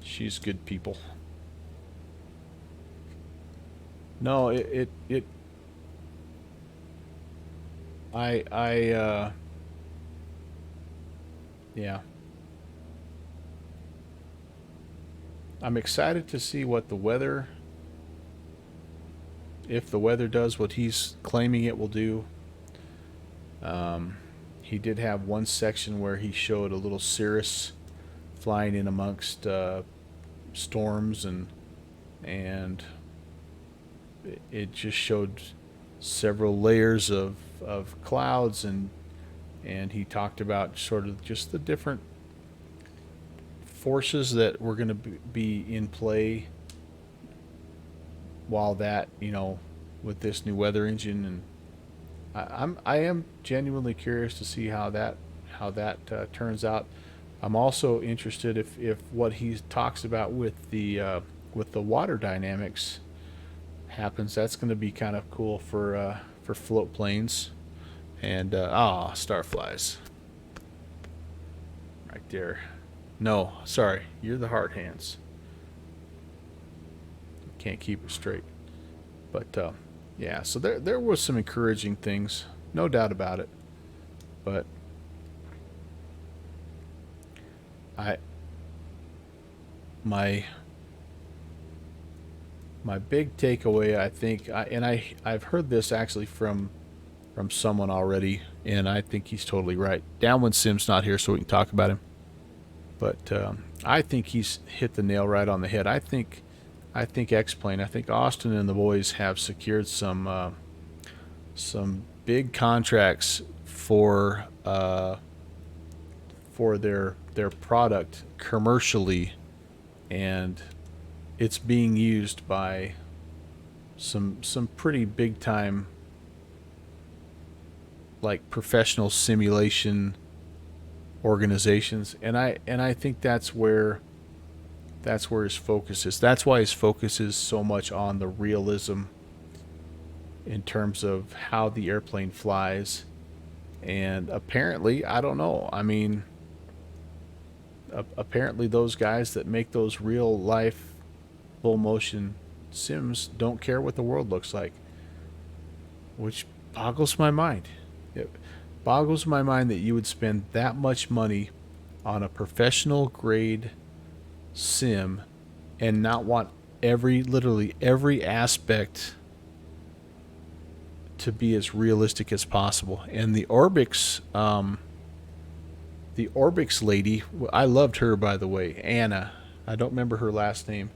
She's good people. No, yeah. I'm excited to see what the weather, if the weather does what he's claiming it will do. He did have one section where he showed a little cirrus flying in amongst storms, and it just showed several layers of clouds, and he talked about sort of just the different forces that were going to be in play while that, with this new weather engine. And I am genuinely curious to see how that turns out. I'm also interested if what he talks about with the water dynamics happens. That's going to be kind of cool for float planes. And starflies right there. No, sorry, you're the hard hands. Can't keep it straight. But yeah, so there was some encouraging things, no doubt about it. But my big takeaway, I think, I've heard this actually from someone already, and I think he's totally right. Downwind Sim's not here, so we can talk about him. But I think he's hit the nail right on the head. I think X-Plane, I think Austin and the boys have secured some big contracts for their product commercially, and it's being used by some pretty big time, like, professional simulation organizations, and I think that's where his focus is. That's why his focus is so much on the realism in terms of how the airplane flies. And apparently, I don't know, I mean, apparently those guys that make those real life full motion sims don't care what the world looks like, which boggles my mind. It boggles my mind that you would spend that much money on a professional grade sim and not want literally every aspect to be as realistic as possible. And the Orbix lady, I loved her, by the way, Anna. I don't remember her last name.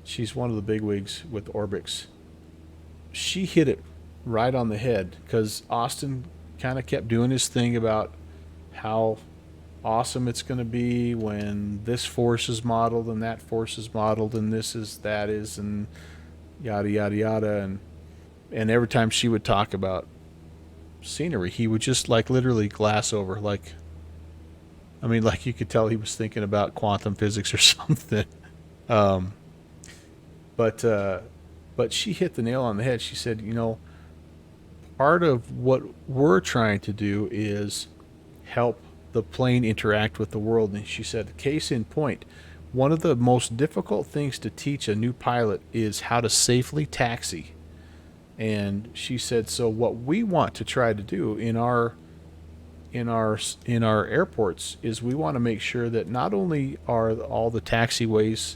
She's one of the bigwigs with Orbix. She hit it right on the head, because Austin kind of kept doing his thing about how awesome it's going to be when this force is modeled and that force is modeled and this is that is, and yada yada yada. And every time she would talk about scenery, he would just, like, literally glass over, like, I mean, like, you could tell he was thinking about quantum physics or something. But she hit the nail on the head. She said, part of what we're trying to do is help the plane interact with the world. And she said, case in point, one of the most difficult things to teach a new pilot is how to safely taxi. And she said, so what we want to try to do in our airports is we want to make sure that not only are all the taxiways,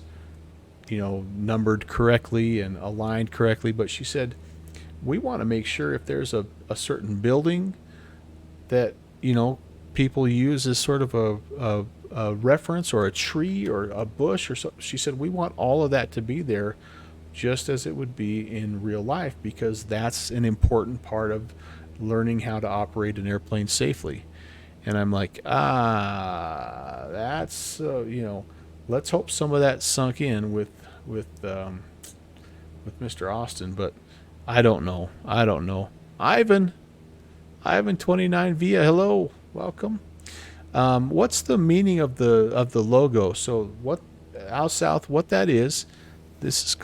numbered correctly and aligned correctly, but she said we want to make sure if there's a certain building that, you know, people use as sort of a reference, or a tree or a bush or so. She said we want all of that to be there just as it would be in real life, because that's an important part of learning how to operate an airplane safely. And I'm like, that's you know, let's hope some of that sunk in with Mr. Austin, but I don't know. Ivan 29 via hello, welcome. What's the meaning of the logo? So what, Al South, what that is? This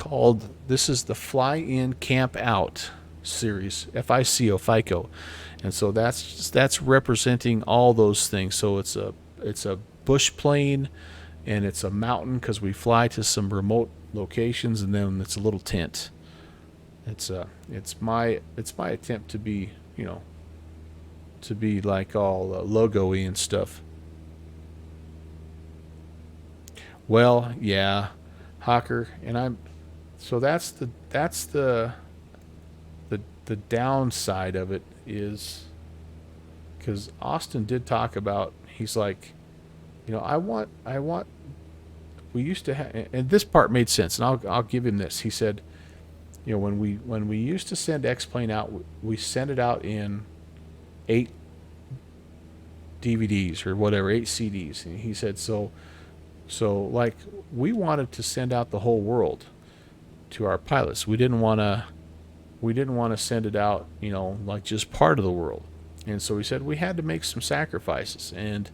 is the Fly In Camp Out series, FICO, and so that's representing all those things. So it's a bush plane, and it's a mountain because we fly to some remote locations, and then it's a little tent. It's my attempt to be, you know, to be like all logo-y and stuff. Well, yeah, Hawker, and so that's the downside of it, is because Austin did talk about, he's like, you know, I want we used to have, and this part made sense, and I'll give him this. He said, you know, when we used to send X-Plane out, we sent it out in 8 DVDs or whatever, 8 CDs. And he said, so like, we wanted to send out the whole world to our pilots. We didn't want to send it out, you know, like just part of the world. And so he said we had to make some sacrifices, and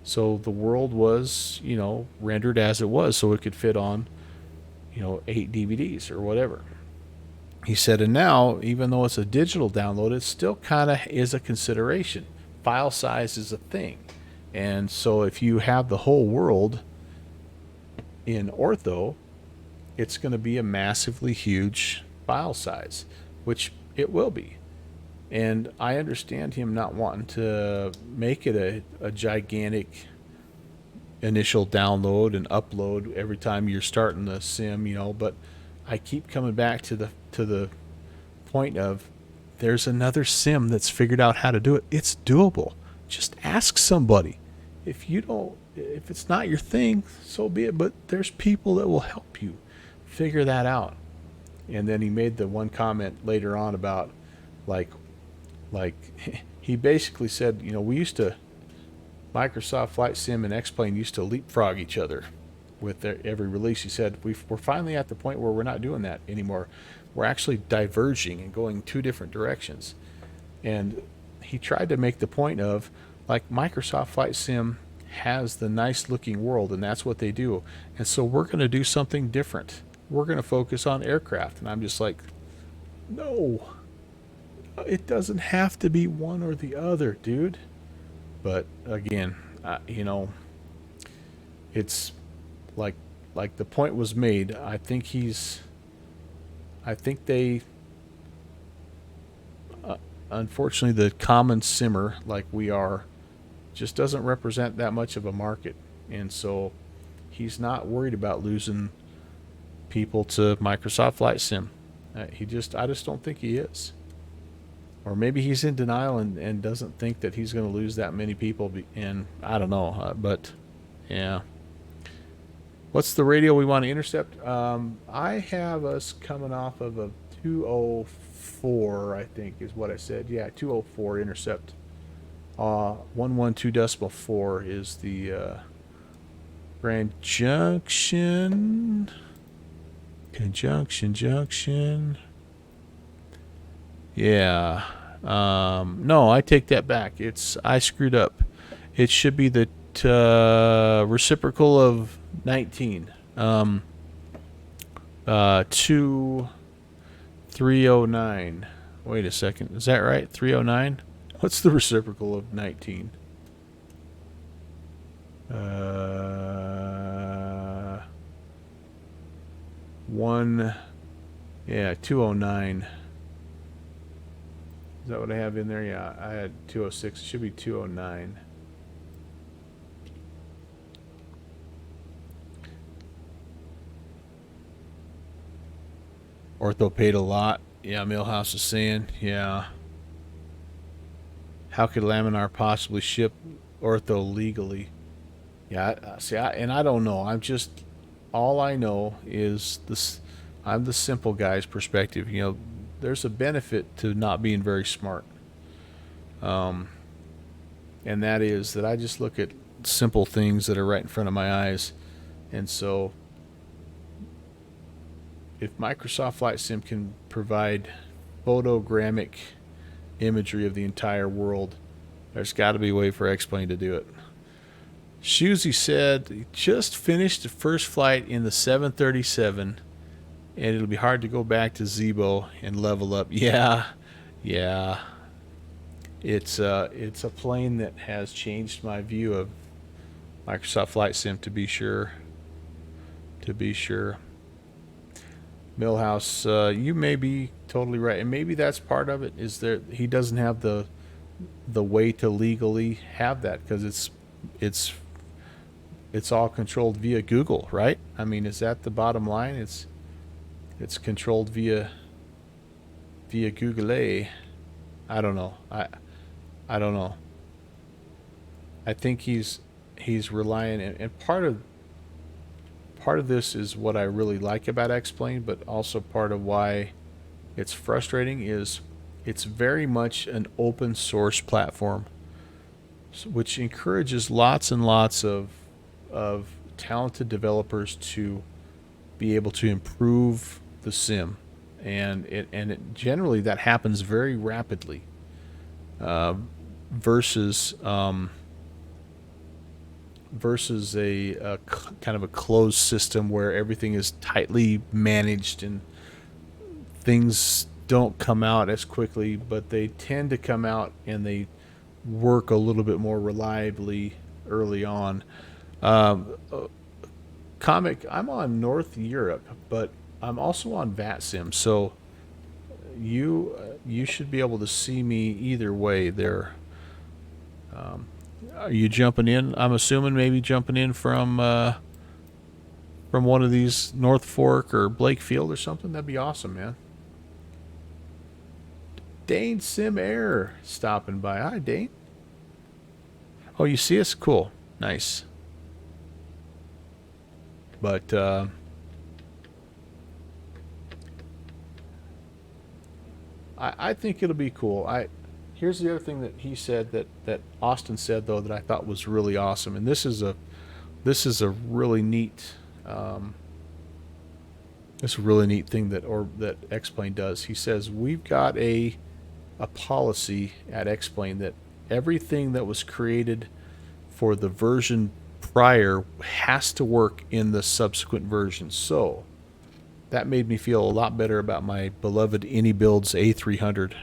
so the world was, you know, rendered as it was, so it could fit on, you know, 8 DVDs or whatever. He said, and now, even though it's a digital download, it still kind of is a consideration. File size is a thing. And so if you have the whole world in ortho, it's going to be a massively huge file size, which it will be. And I understand him not wanting to make it a gigantic initial download and upload every time you're starting the sim, you know, but I keep coming back to the point of, there's another sim that's figured out how to do it. It's doable. Just ask somebody. If it's not your thing, so be it, but there's people that will help you figure that out. And then he made the one comment later on about like he basically said, you know, Microsoft Flight Sim and X-Plane used to leapfrog each other with every release. He said, we're finally at the point where we're not doing that anymore. We're actually diverging and going 2 different directions. And he tried to make the point of, like, Microsoft Flight Sim has the nice looking world, and that's what they do. And so we're going to do something different. We're going to focus on aircraft. And I'm just like, no, it doesn't have to be one or the other, dude. But again, you know, it's like the point was made. I think they, unfortunately, the common simmer like we are just doesn't represent that much of a market. And so he's not worried about losing people to Microsoft Flight Sim. I just don't think he is. Or maybe he's in denial and doesn't think that he's going to lose that many people. And I don't know. But yeah. What's the radio we want to intercept? I have us coming off of a 204, I think is what I said. Yeah, 204 intercept. 112.4 is the Grand Junction. Junction. Yeah. No, I take that back. I screwed up. It should be the reciprocal of 19. 309. Wait a second. Is that right? 309? What's the reciprocal of 19? 209. Is that what I have in there? Yeah, I had 206. It should be 209. Ortho paid a lot. Yeah, Millhouse is saying, yeah. How could Laminar possibly ship ortho legally? Yeah, see, and I don't know. All I know is this. I'm the simple guy's perspective. You know, there's a benefit to not being very smart, and that is that I just look at simple things that are right in front of my eyes, and so if Microsoft Flight Sim can provide photogrammic imagery of the entire world, there's got to be a way for X-Plane to do it. Shusey said he just finished the first flight in the 737, and it'll be hard to go back to Zebo and level up. Yeah, yeah. It's a plane that has changed my view of Microsoft Flight Sim, to be sure. To be sure. Millhouse, you may be totally right, and maybe that's part of it. Is there he doesn't have the way to legally have that because it's all controlled via Google, right? I mean, is that the bottom line? It's controlled via Google. I don't know. I don't know. I think he's relying, and part of this is what I really like about X-Plane, but also part of why it's frustrating is it's very much an open source platform, which encourages lots and lots of talented developers to be able to improve the sim, and it generally that happens very rapidly, versus a kind of a closed system where everything is tightly managed and things don't come out as quickly, but they tend to come out and they work a little bit more reliably early on. Comic, I'm on North Europe, but I'm also on VATSIM, so you should be able to see me either way there. Are you jumping in? I'm assuming maybe jumping in from one of these North Fork or Blakefield or something. That'd be awesome, man. Dane Sim Air stopping by. Hi, Dane. Oh, you see us? Cool. Nice. But I think it'll be cool. Here's the other thing that he said that Austin said though that I thought was really awesome, and this is a really neat thing that X-Plane does. He says we've got a policy at X-Plane that everything that was created for the version prior has to work in the subsequent version. So that made me feel a lot better about my beloved AnyBuilds A300,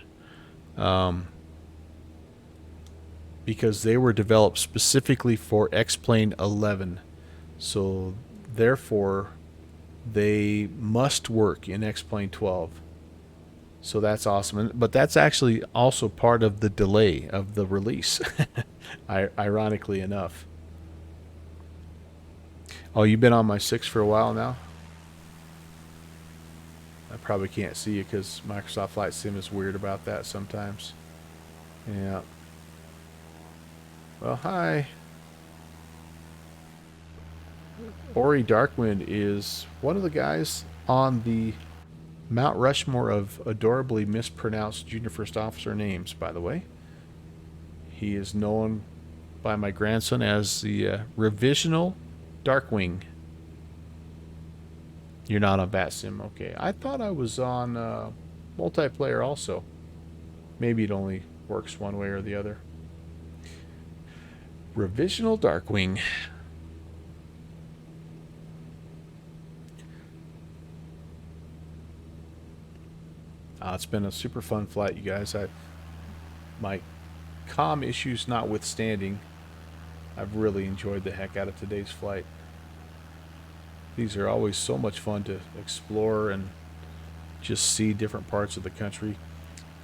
because they were developed specifically for X-Plane 11. So therefore, they must work in X-Plane 12. So that's awesome. But that's actually also part of the delay of the release, ironically enough. Oh, you've been on my 6 for a while now? I probably can't see you because Microsoft Flight Sim is weird about that sometimes. Yeah. Well, hi. Ori Darkwind is one of the guys on the Mount Rushmore of adorably mispronounced junior first officer names, by the way. He is known by my grandson as the Revisional Darkwing. You're not on VATSIM, okay. I thought I was on multiplayer also. Maybe it only works one way or the other. Revisional Darkwing. It's been a super fun flight, you guys. My comm issues notwithstanding, I've really enjoyed the heck out of today's flight. These are always so much fun to explore and just see different parts of the country.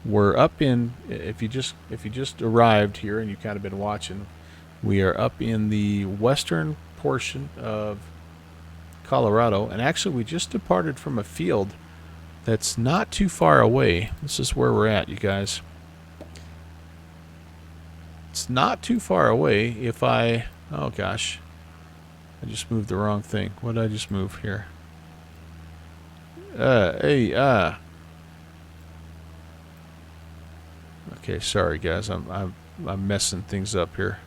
We're up in, if you just arrived here and you've kind of been watching, we are up in the western portion of Colorado, and actually we just departed from a field that's not too far away. This is where we're at, you guys. It's not too far away if I... Oh, gosh. I just moved the wrong thing. What did I just move here? Okay, sorry, guys. I'm messing things up here.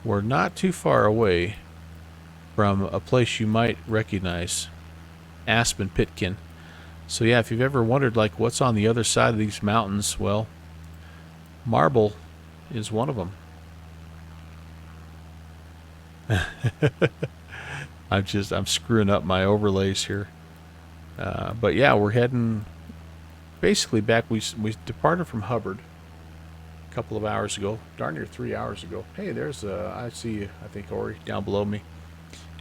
We're not too far away from a place you might recognize, Aspen Pitkin. So yeah, if you've ever wondered like what's on the other side of these mountains, well, Marble is one of them. I'm screwing up my overlays here. But yeah, we're heading basically back. We departed from Hubbard a couple of hours ago, darn near 3 hours ago. Hey, there's I see, I think, Ori down below me.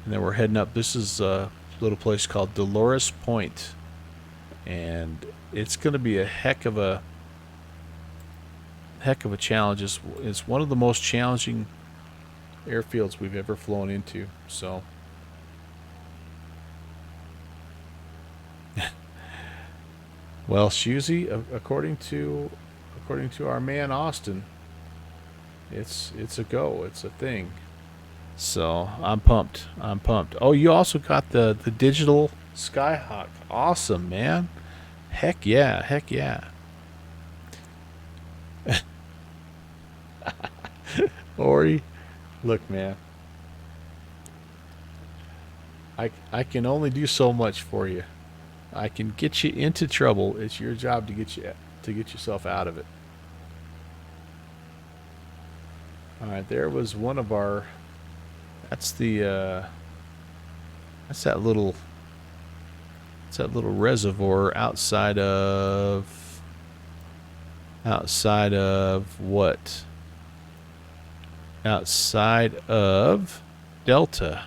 And then we're heading up. This is a little place called Dolores Point. And it's going to be a heck of a challenge. It's one of the most challenging airfields we've ever flown into. So well, Shuzy, according to our man Austin, it's a go. It's a thing. So I'm pumped. Oh, you also got the digital Skyhawk. Awesome, man. Heck yeah. Ori, look, man. I can only do so much for you. I can get you into trouble. It's your job to get yourself out of it. All right, there was one of our. That's the. That's that little reservoir outside of. Outside of what? Outside of Delta.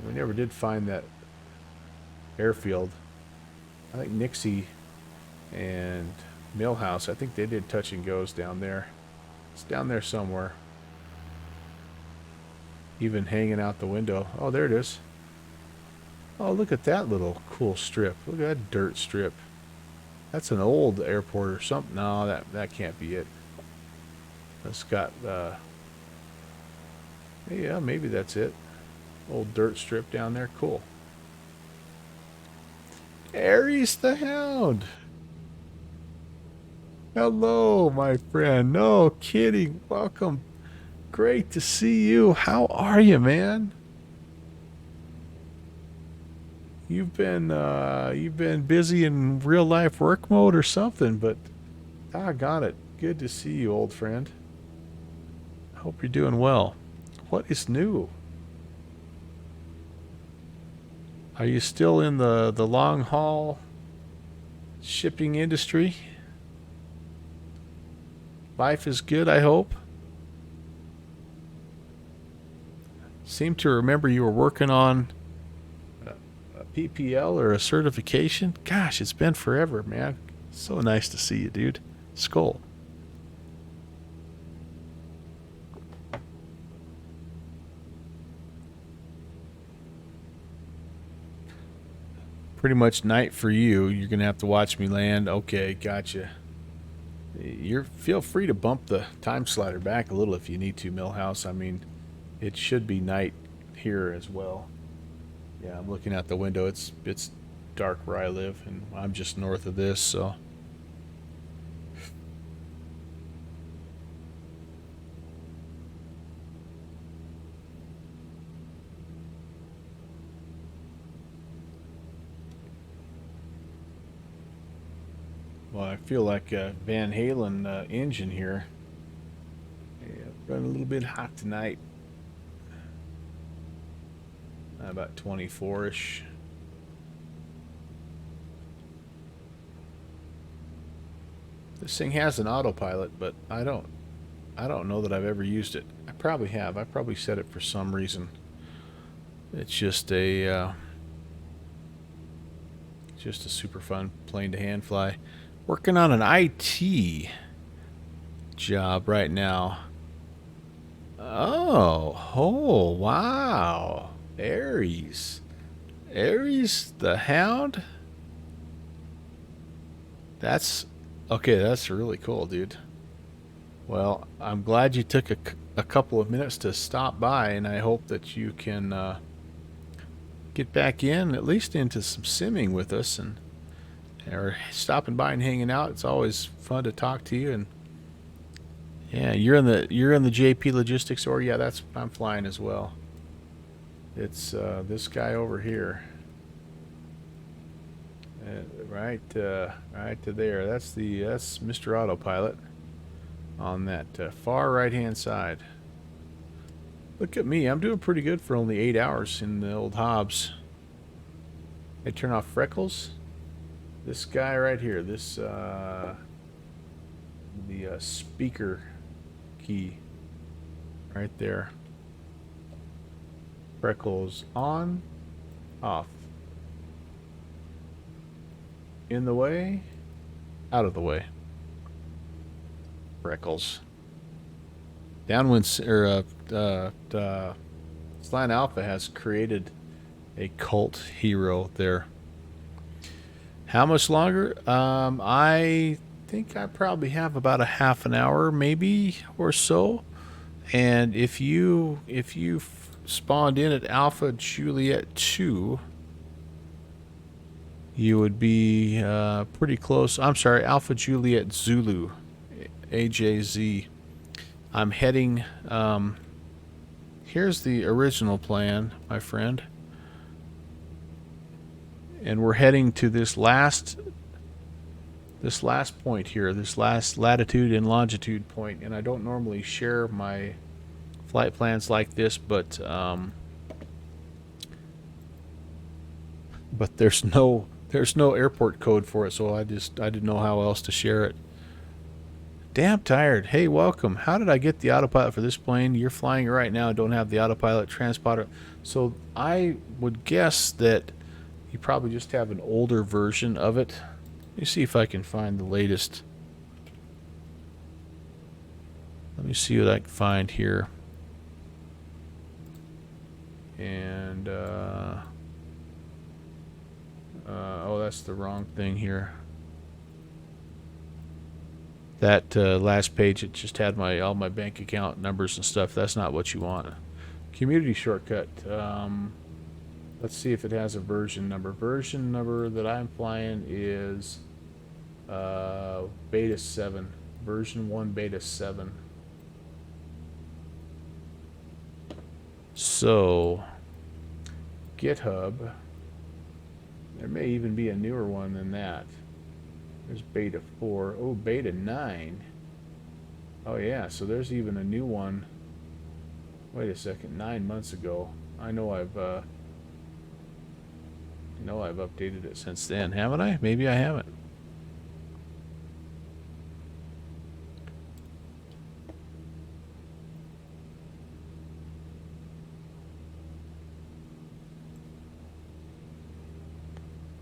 We never did find that airfield. I think Nixie and Millhouse, I think they did touch and goes down there. It's down there somewhere. Even hanging out the window. Oh, there it is. Oh, look at that little cool strip. Look at that dirt strip. That's an old airport or something. No, that can't be it. It's got, yeah, maybe that's it. Old dirt strip down there. Cool. Aries the Hound. Hello, my friend. No kidding. Welcome. Great to see you. How are you, man? You've been busy in real life work mode or something, but doggone it. Good to see you, old friend. Hope you're doing well. What is new? Are you still in the long haul shipping industry? Life is good, I hope. Seem to remember you were working on a PPL or a certification. Gosh, it's been forever, man. So nice to see you, dude. Skull. Pretty much night for you. You're gonna have to watch me land. Okay, gotcha. Feel free to bump the time slider back a little if you need to, Millhouse. I mean, it should be night here as well. Yeah, I'm looking out the window. It's dark where I live, and I'm just north of this, so. Well, I feel like a Van Halen engine here. Yeah, running a little bit hot tonight. About 24-ish. This thing has an autopilot, but I don't know that I've ever used it. I probably have. I probably set it for some reason. It's just a super fun plane to hand fly. Working on an IT job right now. Oh, wow. Aries. Aries the Hound? That's okay, that's really cool, dude. Well, I'm glad you took a couple of minutes to stop by, and I hope that you can get back in, at least into some simming with us, and or stopping by and hanging out. It's always fun to talk to you. And yeah, you're in the JP Logistics, or yeah, that's I'm flying as well. It's this guy over here. Right to there. That's Mr. Autopilot on that far right hand side. Look at me. I'm doing pretty good for only 8 hours in the old Hobbs. I turn off Freckles. This guy right here. This the speaker key right there. Freckles on, off. In the way, out of the way. Freckles. Downwind Slant Alpha has created a cult hero there. How much longer? I think I probably have about a half an hour, maybe or so. And if you spawned in at Alpha Juliet 2, you would be pretty close. I'm sorry, Alpha Juliet Zulu, AJZ. I'm heading. Here's the original plan, my friend. And we're heading to this last point here, this last latitude and longitude point. And I don't normally share my flight plans like this, but there's no airport code for it, so I didn't know how else to share it. Damn tired. Hey, welcome. How did I get the autopilot for this plane? You're flying it right now. Don't have the autopilot transponder. So I would guess that you probably just have an older version of it. Let me see if I can find the latest. Let me see what I can find here. And oh, that's the wrong thing here. That last page, it just had all my bank account numbers and stuff. That's not what you want. Community shortcut. Let's see if it has a version number. Version number that I'm flying is Beta 7. Version 1 Beta 7. So, GitHub. There may even be a newer one than that. There's Beta 4. Oh, Beta 9. Oh, yeah, so there's even a new one. Wait a second, 9 months ago. I know I've updated it since then, haven't I? Maybe I haven't.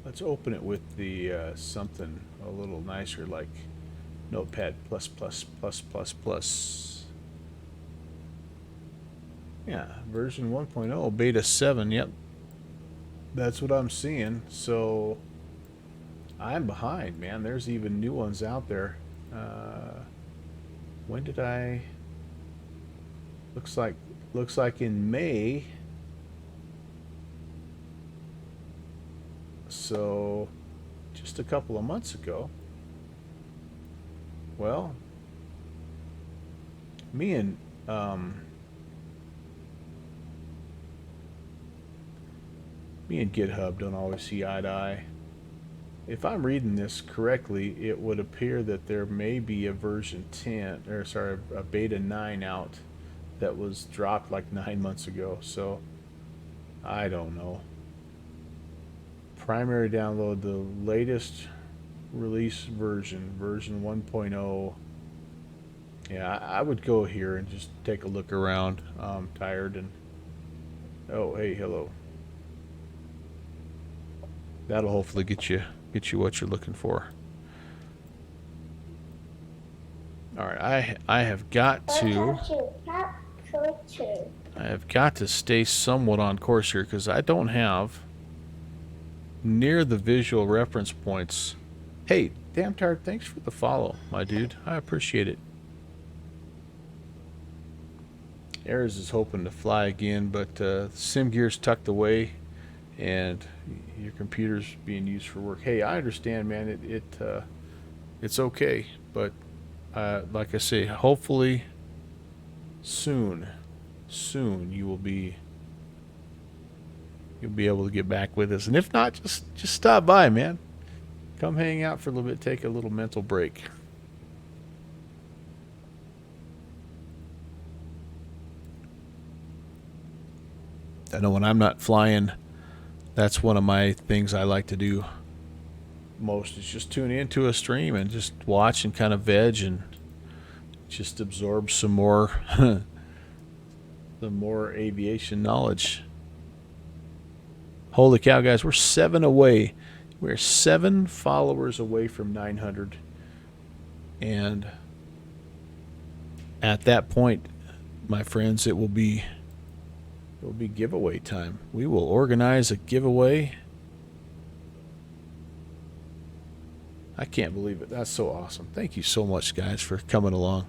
Let's open it with the something a little nicer, like Notepad+++++. Yeah, version 1.0, Beta 7. Yep, that's what I'm seeing. So I'm behind, man. There's even new ones out there. When did I? Looks like in May. So just a couple of months ago. Well, me and GitHub don't always see eye to eye. If I'm reading this correctly, it would appear that there may be a version 10, or sorry, a beta 9 out that was dropped like 9 months ago. So I don't know. Primary download, the latest release version 1.0. Yeah, I would go here and just take a look around. I'm tired and oh, hey, hello. That'll hopefully get you what you're looking for. All right, I have got to stay somewhat on course here because I don't have near the visual reference points. Hey, Damn Tart, thanks for the follow, my dude. I appreciate it. Ayers is hoping to fly again, but sim gear's tucked away and your computer's being used for work. Hey, I understand, man. It's okay, but like I say, hopefully soon you'll be able to get back with us. And if not, just stop by, man. Come hang out for a little bit, take a little mental break. I know when I'm not flying, that's one of my things I like to do most, is just tune into a stream and just watch and kind of veg and just absorb some more the more aviation knowledge. Holy cow, guys, we're 7 away. We're 7 followers away from 900. And at that point, my friends, it will be giveaway time. We will organize a giveaway. I can't believe it. That's so awesome. Thank you so much, guys, for coming along.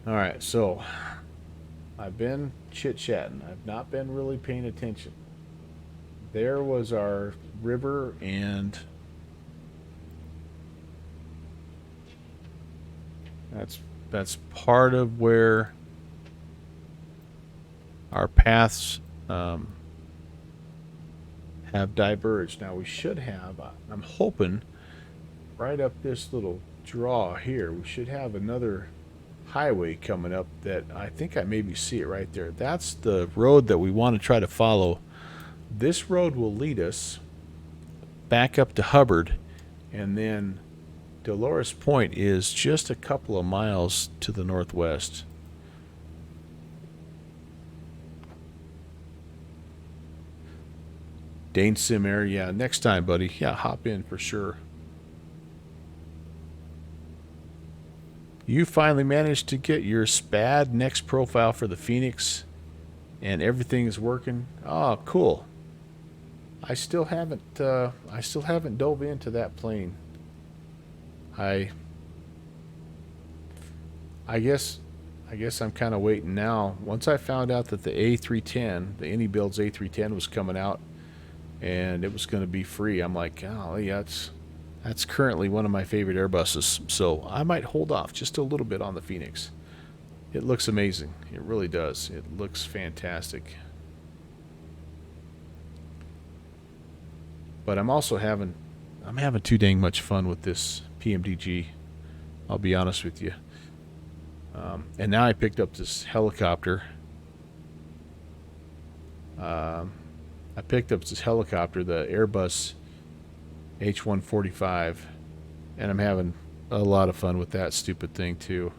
All right, so I've been chit-chatting. I've not been really paying attention. There was our river, and that's part of where our paths have diverged. Now we should have, I'm hoping, right up this little draw here, we should have another highway coming up that I think I maybe see it right there. That's the road that we want to try to follow. This road will lead us back up to Hubbard, and then Dolores Point is just a couple of miles to the northwest. Dane Sim Air, yeah, next time, buddy. Yeah, hop in for sure. You finally managed to get your SPAD next profile for the Phoenix, and everything is working. Oh, cool. I still haven't dove into that plane. I guess I'm kind of waiting now. Once I found out that the A310, the AnyBuilds A310 was coming out, and it was going to be free, I'm like, oh yeah, that's currently one of my favorite Airbuses. So I might hold off just a little bit on the Phoenix. It looks amazing. It really does. It looks fantastic. But I'm having too dang much fun with this PMDG. I'll be honest with you. And now I picked up this helicopter. I picked up this helicopter, the Airbus H-145, and I'm having a lot of fun with that stupid thing too.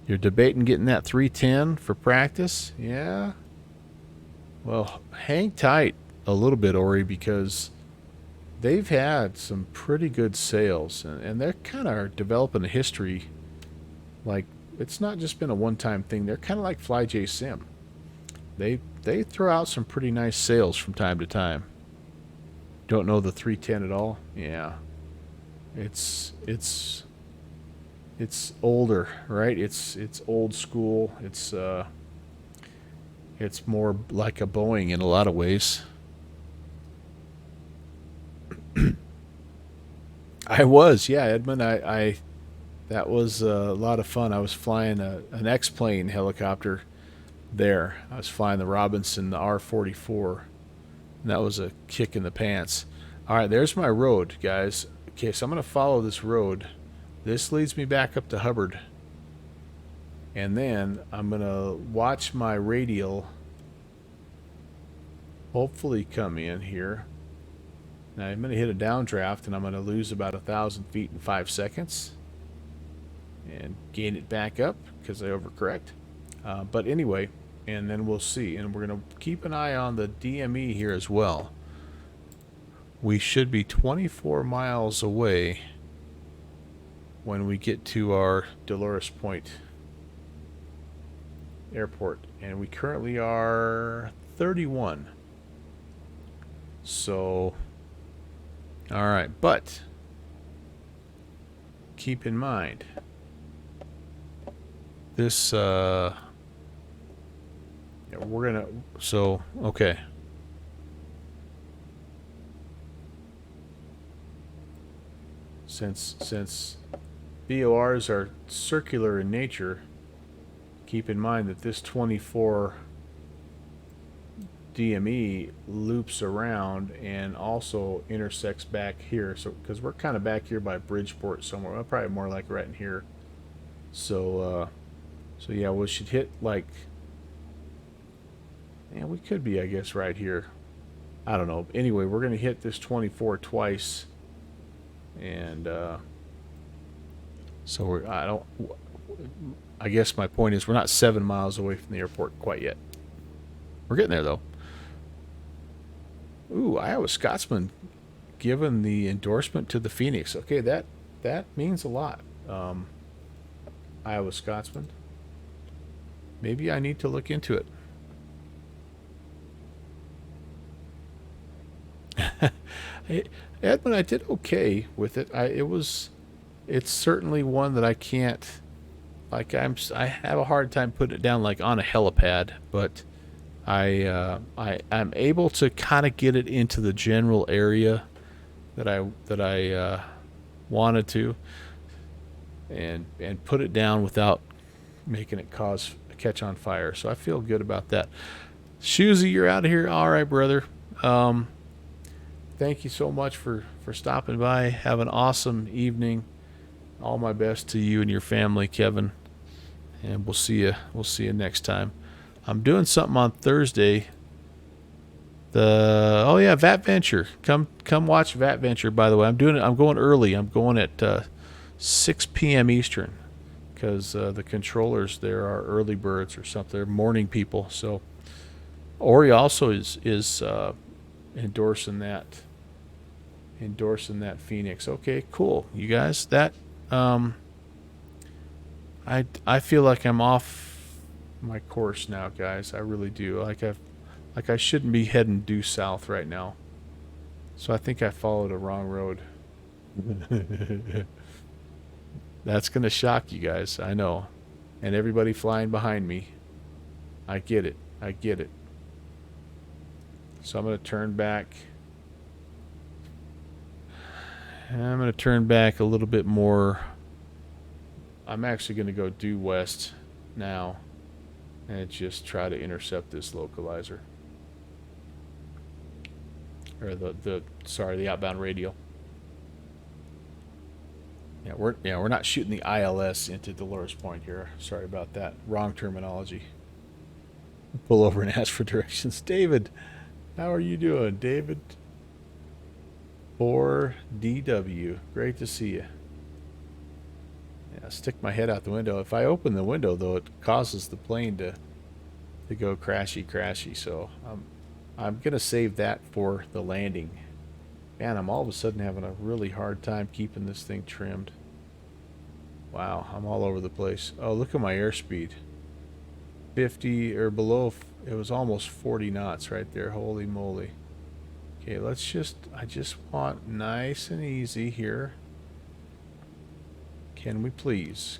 You're debating getting that 310 for practice? Yeah? Well, hang tight a little bit, Ori, because they've had some pretty good sales, and they're kind of developing a history. Like, it's not just been a one-time thing. They're kind of like FlyJ Sim. They throw out some pretty nice sales from time to time. Don't know the 310 at all? Yeah. It's older, right? It's old school. It's more like a Boeing in a lot of ways. I was, yeah, Edmund. That was a lot of fun. I was flying an X-plane helicopter there. I was flying the Robinson, the R-44. And that was a kick in the pants. All right, there's my road, guys. Okay, so I'm going to follow this road. This leads me back up to Hubbard. And then I'm going to watch my radial hopefully come in here. Now I'm going to hit a downdraft, and I'm going to lose about 1,000 feet in 5 seconds. And gain it back up because I overcorrect. But anyway, and then we'll see. And we're going to keep an eye on the DME here as well. We should be 24 miles away when we get to our Dolores Point. airport, and we currently are 31. So, all right, but keep in mind this. Yeah, we're gonna. So, okay. Since BORs are circular in nature, keep in mind that this 24 DME loops around and also intersects back here. So, because we're kind of back here by Bridgeport somewhere, well, probably more like right in here. So, so yeah, we should hit like, yeah, we could be, I guess, right here. I don't know. Anyway, we're gonna hit this 24 twice, and so we're. I don't. I guess my point is we're not 7 miles away from the airport quite yet. We're getting there though. Ooh, Iowa Scotsman given the endorsement to the Phoenix. Okay, that means a lot. Iowa Scotsman. Maybe I need to look into it. Edmund, I did okay with it. It's certainly one that I can't, like, I have a hard time putting it down like on a helipad, but I'm able to kind of get it into the general area that I wanted to, and put it down without making it catch on fire. So I feel good about that. Shoesy, you're out of here. All right, brother. Thank you so much for stopping by. Have an awesome evening. All my best to you and your family, Kevin. And we'll see you. We'll see you next time. I'm doing something on Thursday. VAT Venture. Come watch VAT Venture. By the way, I'm going early. I'm going at 6 p.m. Eastern, because the controllers there are early birds or something. They're morning people. So Ori also is endorsing that Phoenix. Okay, cool. You guys, that I feel like I'm off my course now, guys. I really do. Like I shouldn't be heading due south right now. So I think I followed a wrong road. That's gonna shock you guys, I know. And everybody flying behind me. I get it. So I'm gonna turn back. I'm going to turn back a little bit more. I'm actually going to go due west now and just try to intercept this localizer. Or the outbound radio. Yeah, we're not shooting the ILS into Dolores Point here. Sorry about that. Wrong terminology. Pull over and ask for directions. David, how are you doing? David 4DW. Great to see you. Yeah, stick my head out the window. If I open the window, though, it causes the plane to go crashy. So I'm gonna save that for the landing. Man, I'm all of a sudden having a really hard time keeping this thing trimmed. Wow, I'm all over the place. Oh, look at my airspeed. 50 or below. It was almost 40 knots right there. Holy moly. Okay, I just want nice and easy here. Can we please?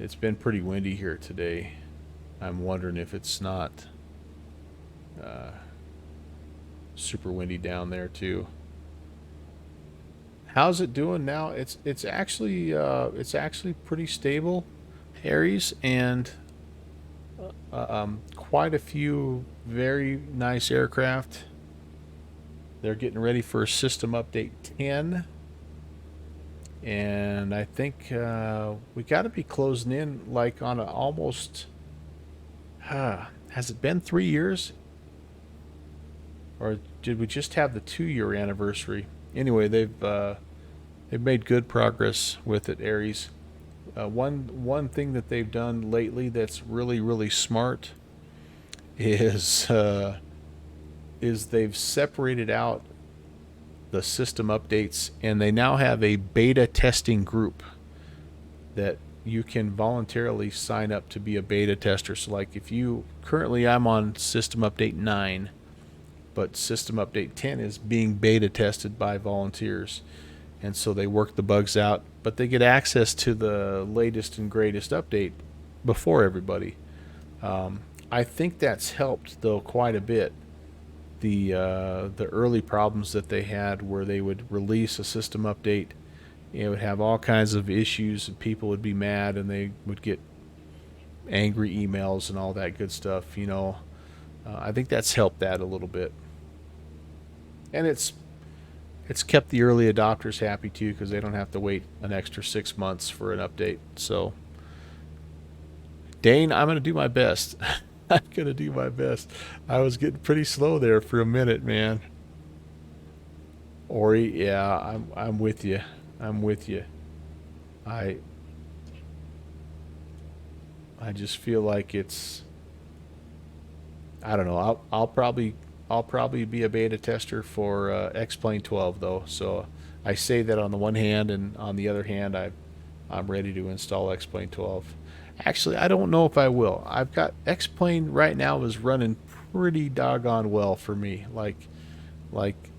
It's been pretty windy here today. I'm wondering if it's not super windy down there too. How's it doing now? It's actually pretty stable, Aries, and quite a few very nice aircraft. They're getting ready for System Update 10. And I think we got to be closing in like on almost... has it been 3 years? Or did we just have the 2-year anniversary? Anyway, they've made good progress with it, Aries. One thing that they've done lately that's really smart is they've separated out the system updates, and they now have a beta testing group that you can voluntarily sign up to be a beta tester. So like if you currently, I'm on system update 9, but system update 10 is being beta tested by volunteers, and so they work the bugs out, but they get access to the latest and greatest update before everybody. I think that's helped though quite a bit. The early problems that they had where they would release a system update, it would have all kinds of issues and people would be mad and they would get angry emails and all that good stuff. I think that's helped that a little bit, and it's kept the early adopters happy too because they don't have to wait an extra 6 months for an update. So, Dane, I'm gonna do my best. I'm gonna do my best. I was getting pretty slow there for a minute, man. Ori, yeah, I'm with you. I'm with you. I just feel like it's, I don't know. I'll probably be a beta tester for X-Plane 12 though. So I say that on the one hand, and on the other hand, I'm ready to install X-Plane 12. Actually, I don't know if I will. I've got X-Plane right now is running pretty doggone well for me. Like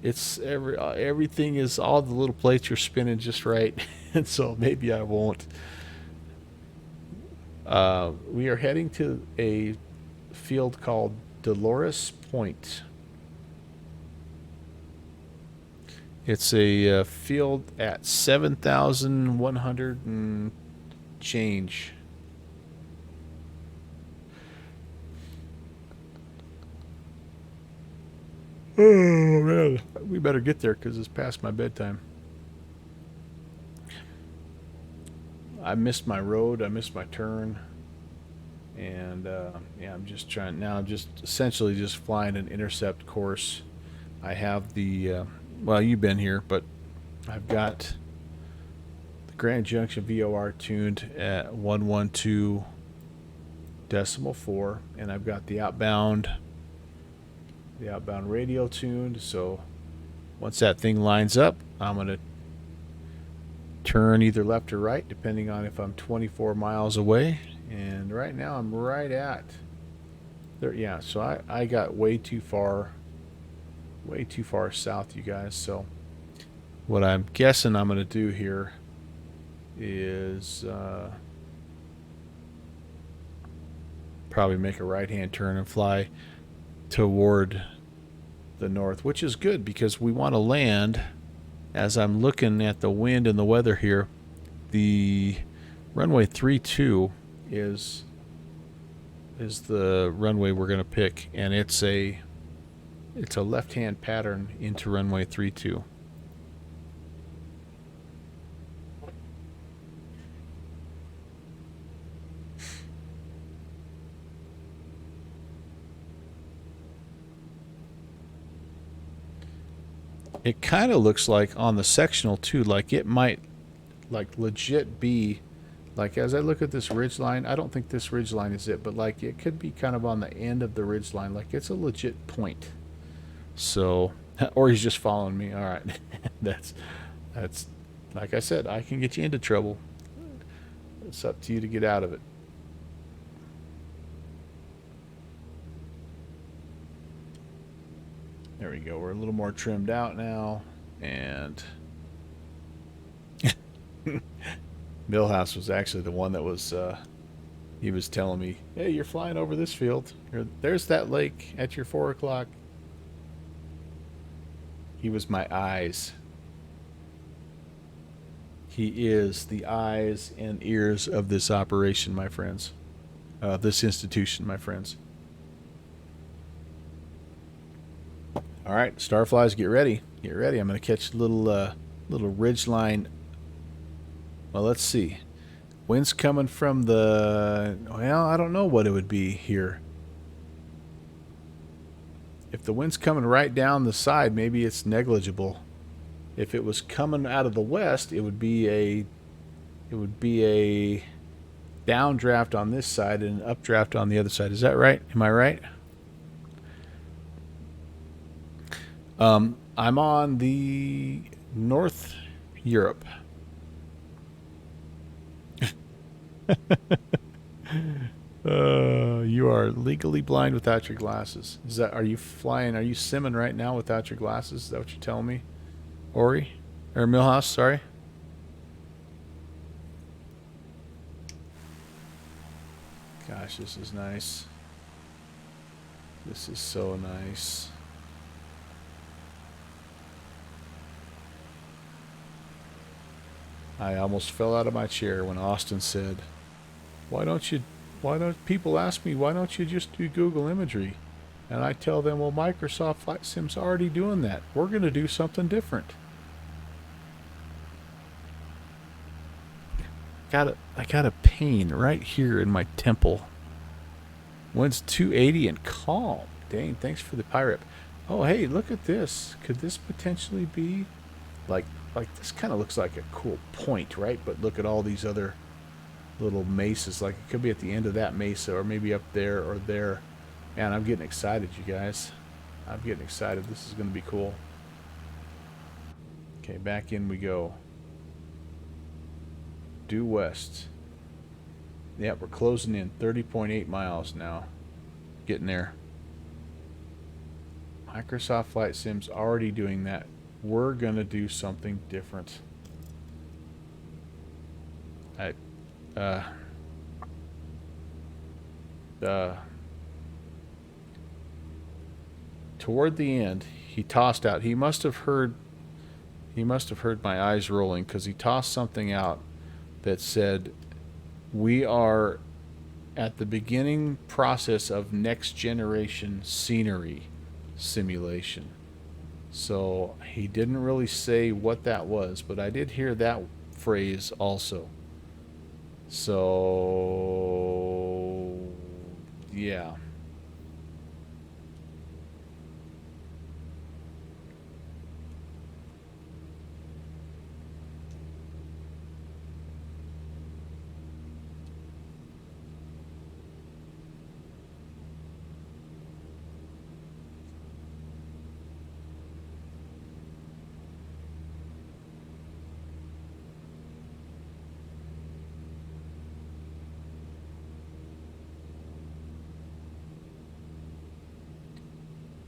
it's everything is, all the little plates are spinning just right, and so maybe I won't. We are heading to a field called Dolores Point. It's a field at 7,100 and change. Oh man, we better get there because it's past my bedtime. I missed my road. I missed my turn, and yeah, I'm just trying now. I'm just essentially just flying an intercept course. I have the well, you've been here, but I've got the Grand Junction VOR tuned at 112.4, and I've got the outbound radio tuned. So once that thing lines up, I'm gonna turn either left or right depending on if I'm 24 miles away, and right now I'm right at there. Yeah, so I got way too far south, you guys. So what I'm guessing I'm gonna do here is probably make a right hand turn and fly toward the north, which is good because we want to land. As I'm looking at the wind and the weather here, the runway 32 is the runway we're going to pick, and it's a left-hand pattern into runway 32. It kind of looks like on the sectional too, like it might like legit be, like as I look at this ridge line, I don't think this ridge line is it, but like it could be kind of on the end of the ridge line, like it's a legit point. So, or he's just following me. All right. that's like I said, I can get you into trouble. It's up to you to get out of it. There we go. We're a little more trimmed out now, and Millhouse was actually the one that was he was telling me, hey, you're flying over this field, there's that lake at your 4 o'clock. He was my eyes. He is the eyes and ears of this operation, my friends, this institution, my friends. All right, Starflies, get ready. Get ready. I'm going to catch a little ridge line. Well, let's see. Wind's coming from the, well, I don't know what it would be here. If the wind's coming right down the side, maybe it's negligible. If it was coming out of the west, it would be a downdraft on this side and an updraft on the other side. Is that right? Am I right? I'm on the North Europe. You are legally blind without your glasses. Is that? Are you flying? Are you simming right now without your glasses? Is that what you're telling me, Ori, or Millhouse? Sorry. Gosh, this is nice. This is so nice. I almost fell out of my chair when Austin said, why don't people ask me, why don't you just do Google imagery? And I tell them, well, Microsoft Flight Sim's already doing that. We're going to do something different. I got a pain right here in my temple. Wind's 280 and calm. Dang, thanks for the pirate. Oh, hey, look at this. Could this potentially be like this kind of looks like a cool point, right? But look at all these other little mesas. Like it could be at the end of that mesa or maybe up there or there. Man, I'm getting excited, you guys. I'm getting excited. This is going to be cool. Okay, back in we go. Due west. Yep, we're closing in 30.8 miles now. Getting there. Microsoft Flight Sim's already doing that. We're going to do something different. Toward the end, he tossed out. He must have heard my eyes rolling because he tossed something out that said, we are at the beginning process of next generation scenery simulation. So he didn't really say what that was, but I did hear that phrase also. So yeah.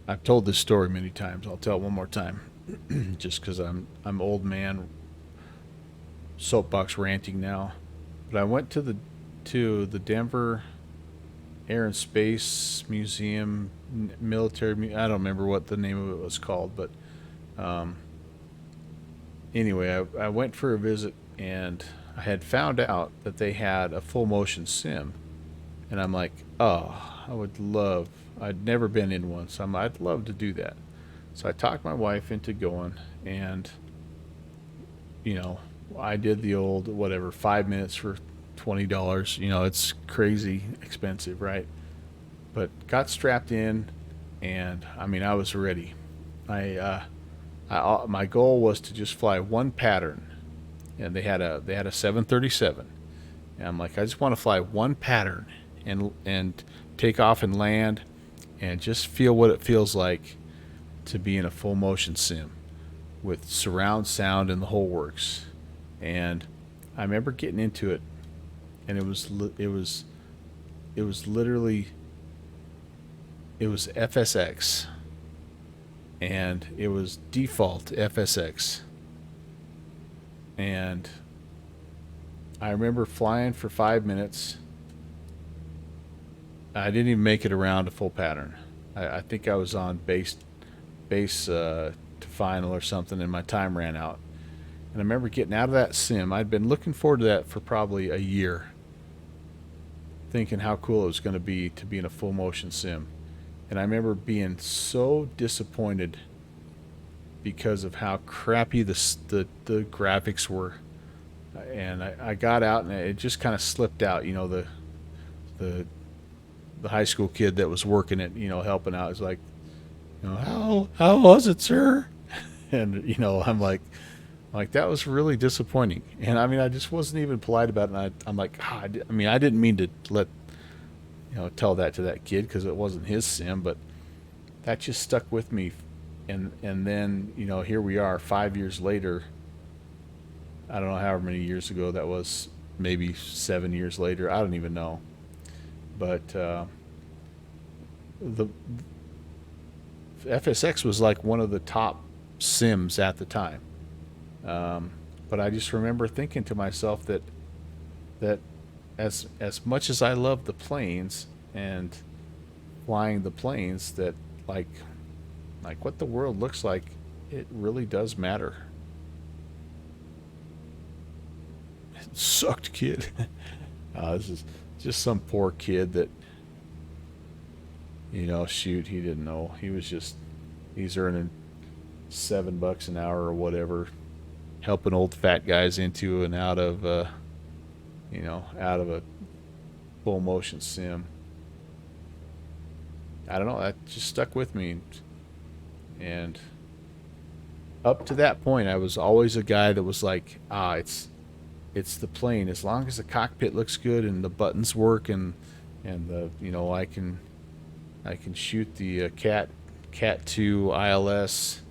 I've told this story many times. I'll tell it one more time, just because I'm old man, soapbox ranting now. But I went to the Denver Air and Space Museum, military. I don't remember what the name of it was called, but anyway, I went for a visit and I had found out that they had a full motion sim, and I'm like, oh, I would love. I'd never been in one, so I'd love to do that. So I talked my wife into going, and I did the old whatever 5 minutes for $20. It's crazy expensive, right? But got strapped in, and I was ready. My goal was to just fly one pattern, and they had a 737, and I'm like, I just want to fly one pattern and take off and land and just feel what it feels like to be in a full motion sim with surround sound and the whole works. And I remember getting into it, and it was literally FSX, and it was default FSX. And I remember flying for 5 minutes. I didn't even make it around a full pattern. I think I was on base to final or something, and my time ran out. And I remember getting out of that sim. I'd been looking forward to that for probably a year, thinking how cool it was going to be in a full motion sim. And I remember being so disappointed because of how crappy the graphics were. And I got out, and it just kind of slipped out. The high school kid that was working it, helping out, is like, how was it, sir? And I'm like that was really disappointing. And I just wasn't even polite about it. And I'm like, I didn't mean to tell that to that kid because it wasn't his sim, but that just stuck with me. And then here we are 5 years later. I don't know however many years ago that was, maybe 7 years later. I don't even know. But the FSX was like one of the top sims at the time. But I just remember thinking to myself that as much as I love the planes and flying the planes, that like what the world looks like, it really does matter. It sucked, kid. This is just some poor kid that, shoot, he didn't know. He's earning $7 an hour or whatever, helping old fat guys into and out of, out of a full motion sim. I don't know. That just stuck with me. And up to that point, I was always a guy that was like, it's the plane. As long as the cockpit looks good and the buttons work and the I can shoot the Cat 2 ILS.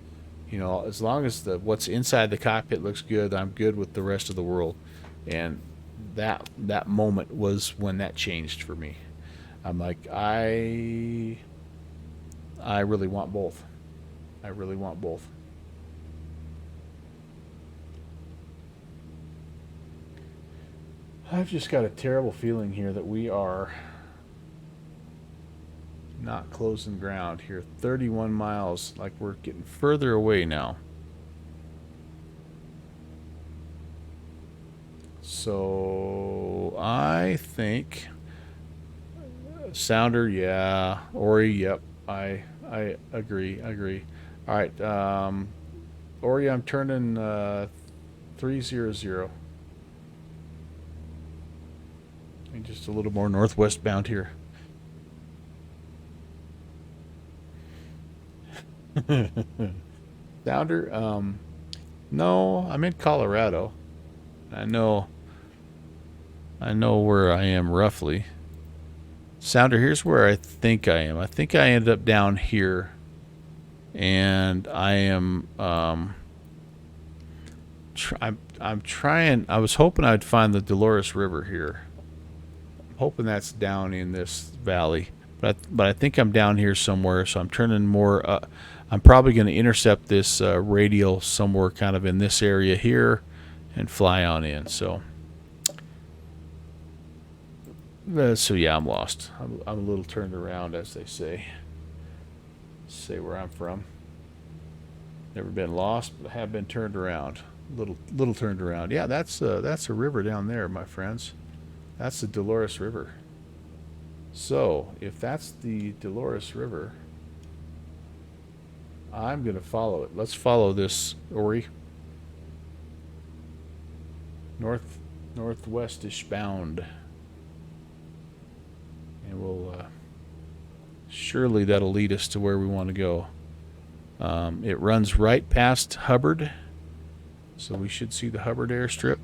As long as what's inside the cockpit looks good, I'm good with the rest of the world. And that moment was when that changed for me. I'm like, I really want both. I really want both. I've just got a terrible feeling here that we are not closing ground here. 31 miles, like we're getting further away now. So I think Sounder, yeah. Ori, yep. I agree. All right, Ori, I'm turning 300. And just a little more northwest bound here. Sounder, no, I'm in Colorado. I know where I am roughly. Sounder, here's where I think I am. I think I ended up down here, and I am I'm trying. I was hoping I'd find the Dolores River here. I'm hoping that's down in this valley, but I think I'm down here somewhere. So I'm turning more. I'm probably going to intercept this radial somewhere, kind of in this area here, and fly on in. So yeah, I'm lost. I'm a little turned around, as they say. Say where I'm from. Never been lost, but have been turned around. Little turned around. Yeah, that's a river down there, my friends. That's the Dolores River. So if that's the Dolores River, I'm gonna follow it. Let's follow this, Ori. Northwestish bound. And we'll surely that'll lead us to where we want to go. It runs right past Hubbard, so we should see the Hubbard airstrip.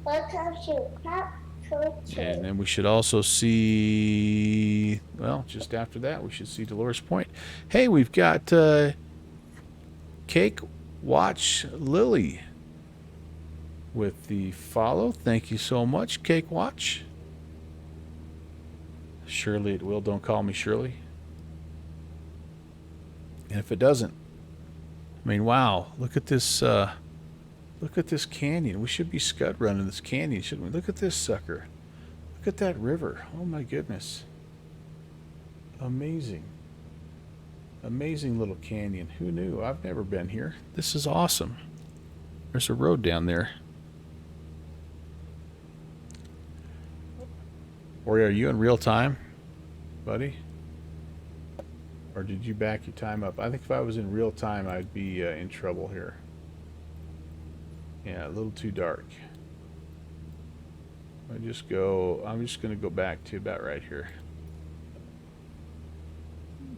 And then we should also see, well, just after that, we should see Dolores Point. Hey, we've got Cake Watch Lily with the follow. Thank you so much, Cake Watch. Surely it will. Don't call me Shirley. And if it doesn't, I mean, wow! Look at this. Look at this canyon. We should be scud running this canyon, shouldn't we? Look at this sucker. Look at that river. Oh my goodness. Amazing. Amazing little canyon. Who knew? I've never been here. This is awesome. There's a road down there. Or are you in real time, buddy? Or did you back your time up? I think if I was in real time, I'd be in trouble here. Yeah, a little too dark. I'm just going to go back to about right here.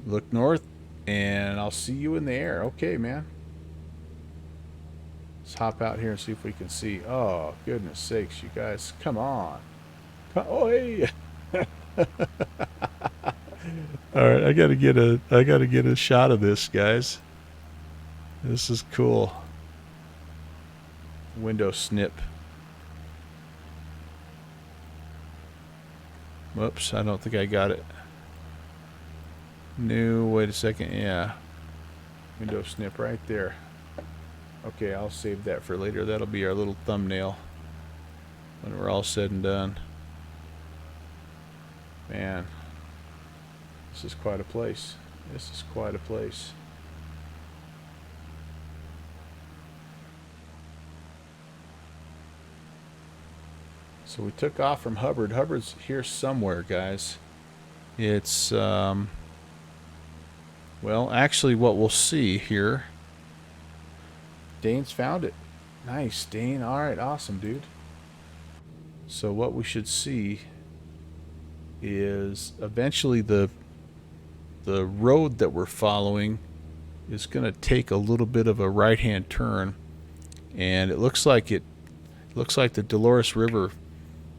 Look north, and I'll see you in the air. Okay, man. Let's hop out here and see if we can see. Oh, goodness sakes, you guys. Come on. Oh, hey. All right, I gotta get a shot of this, guys. This is cool. Window snip. Whoops, I don't think I got it. No, wait a second. Yeah. Window snip right there. Okay, I'll save that for later. That'll be our little thumbnail when we're all said and done. Man, this is quite a place. This is quite a place. So we took off from Hubbard. Hubbard's here somewhere, guys. It's, well, actually what we'll see here. Dane's found it. Nice, Dane. All right, awesome, dude. So what we should see is eventually the road that we're following is going to take a little bit of a right-hand turn, and it looks like the Dolores River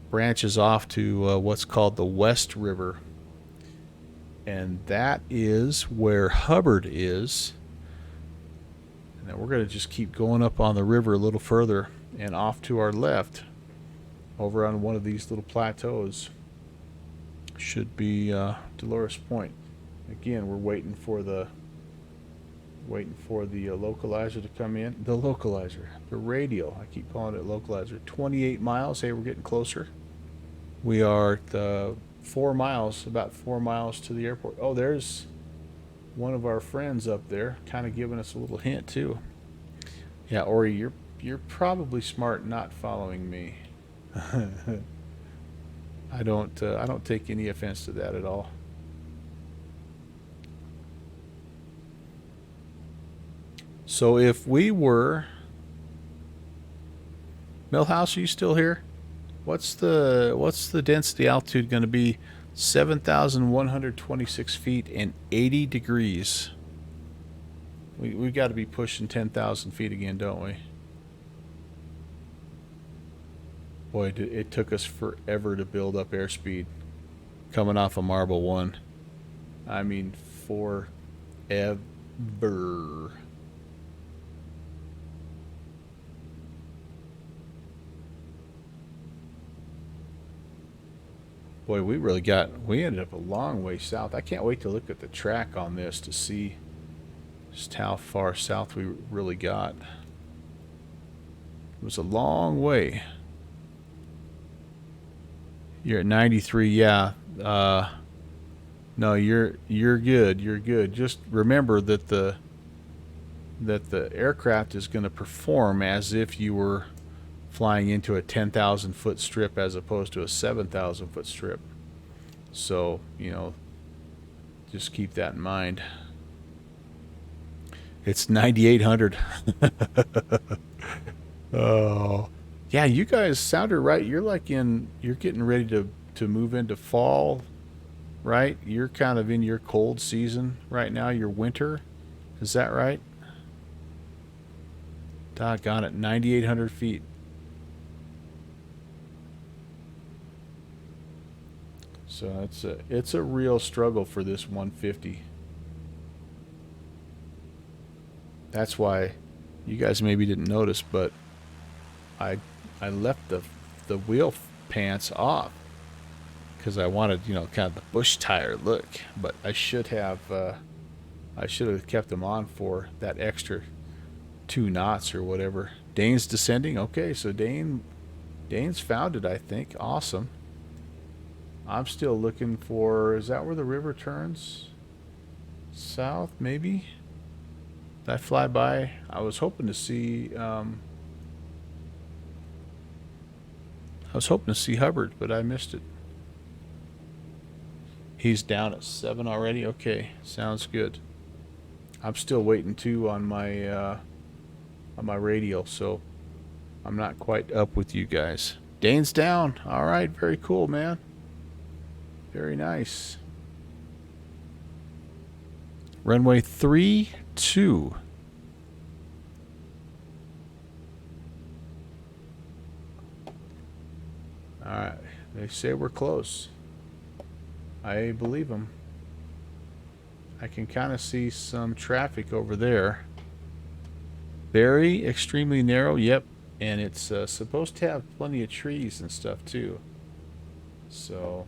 branches off to what's called the West River, and that is where Hubbard is. And then we're going to just keep going up on the river a little further, and off to our left over on one of these little plateaus should be Dolores Point. Again, we're waiting for the localizer to come in. The localizer, the radio. I keep calling it localizer. 28 miles. Hey, we're getting closer. We are at 4 miles, about 4 miles to the airport. Oh, there's one of our friends up there, kind of giving us a little hint too. Yeah, Ori, you're probably smart not following me. I don't take any offense to that at all. So if we were Millhouse, are you still here? What's the density altitude going to be? 7,126 feet and 80 degrees. We've got to be pushing 10,000 feet again, don't we? Boy, it took us forever to build up airspeed coming off of Marble 1. I mean, forever. Boy, we ended up a long way south. I can't wait to look at the track on this to see just how far south we really got. It was a long way. You're at 93, yeah. No, you're good. You're good. Just remember that the aircraft is going to perform as if you were flying into a 10,000 foot strip as opposed to a 7,000 foot strip. So, you know, just keep that in mind. It's 9,800. Oh, yeah, you guys sounded right. You're getting ready to move into fall, right? You're kind of in your cold season right now, your winter. Is that right? Doggone it, 9,800 feet. So it's a real struggle for this 150. That's why you guys maybe didn't notice, but I left the wheel pants off because I wanted, you know, kind of the bush tire look. But I should have kept them on for that extra 2 knots or whatever. Dane's descending. Okay, so Dane's found it, I think. Awesome. I'm still looking for, is that where the river turns? South, maybe? Did I fly by? I was hoping to see Hubbard, but I missed it. He's down at 7 already? Okay, sounds good. I'm still waiting too on my radial, so I'm not quite up with you guys. Dane's down. All right, very cool, man. Very nice. Runway 32. All right, they say we're close. I believe them. I can kind of see some traffic over there. Very extremely narrow, yep. And it's supposed to have plenty of trees and stuff too. So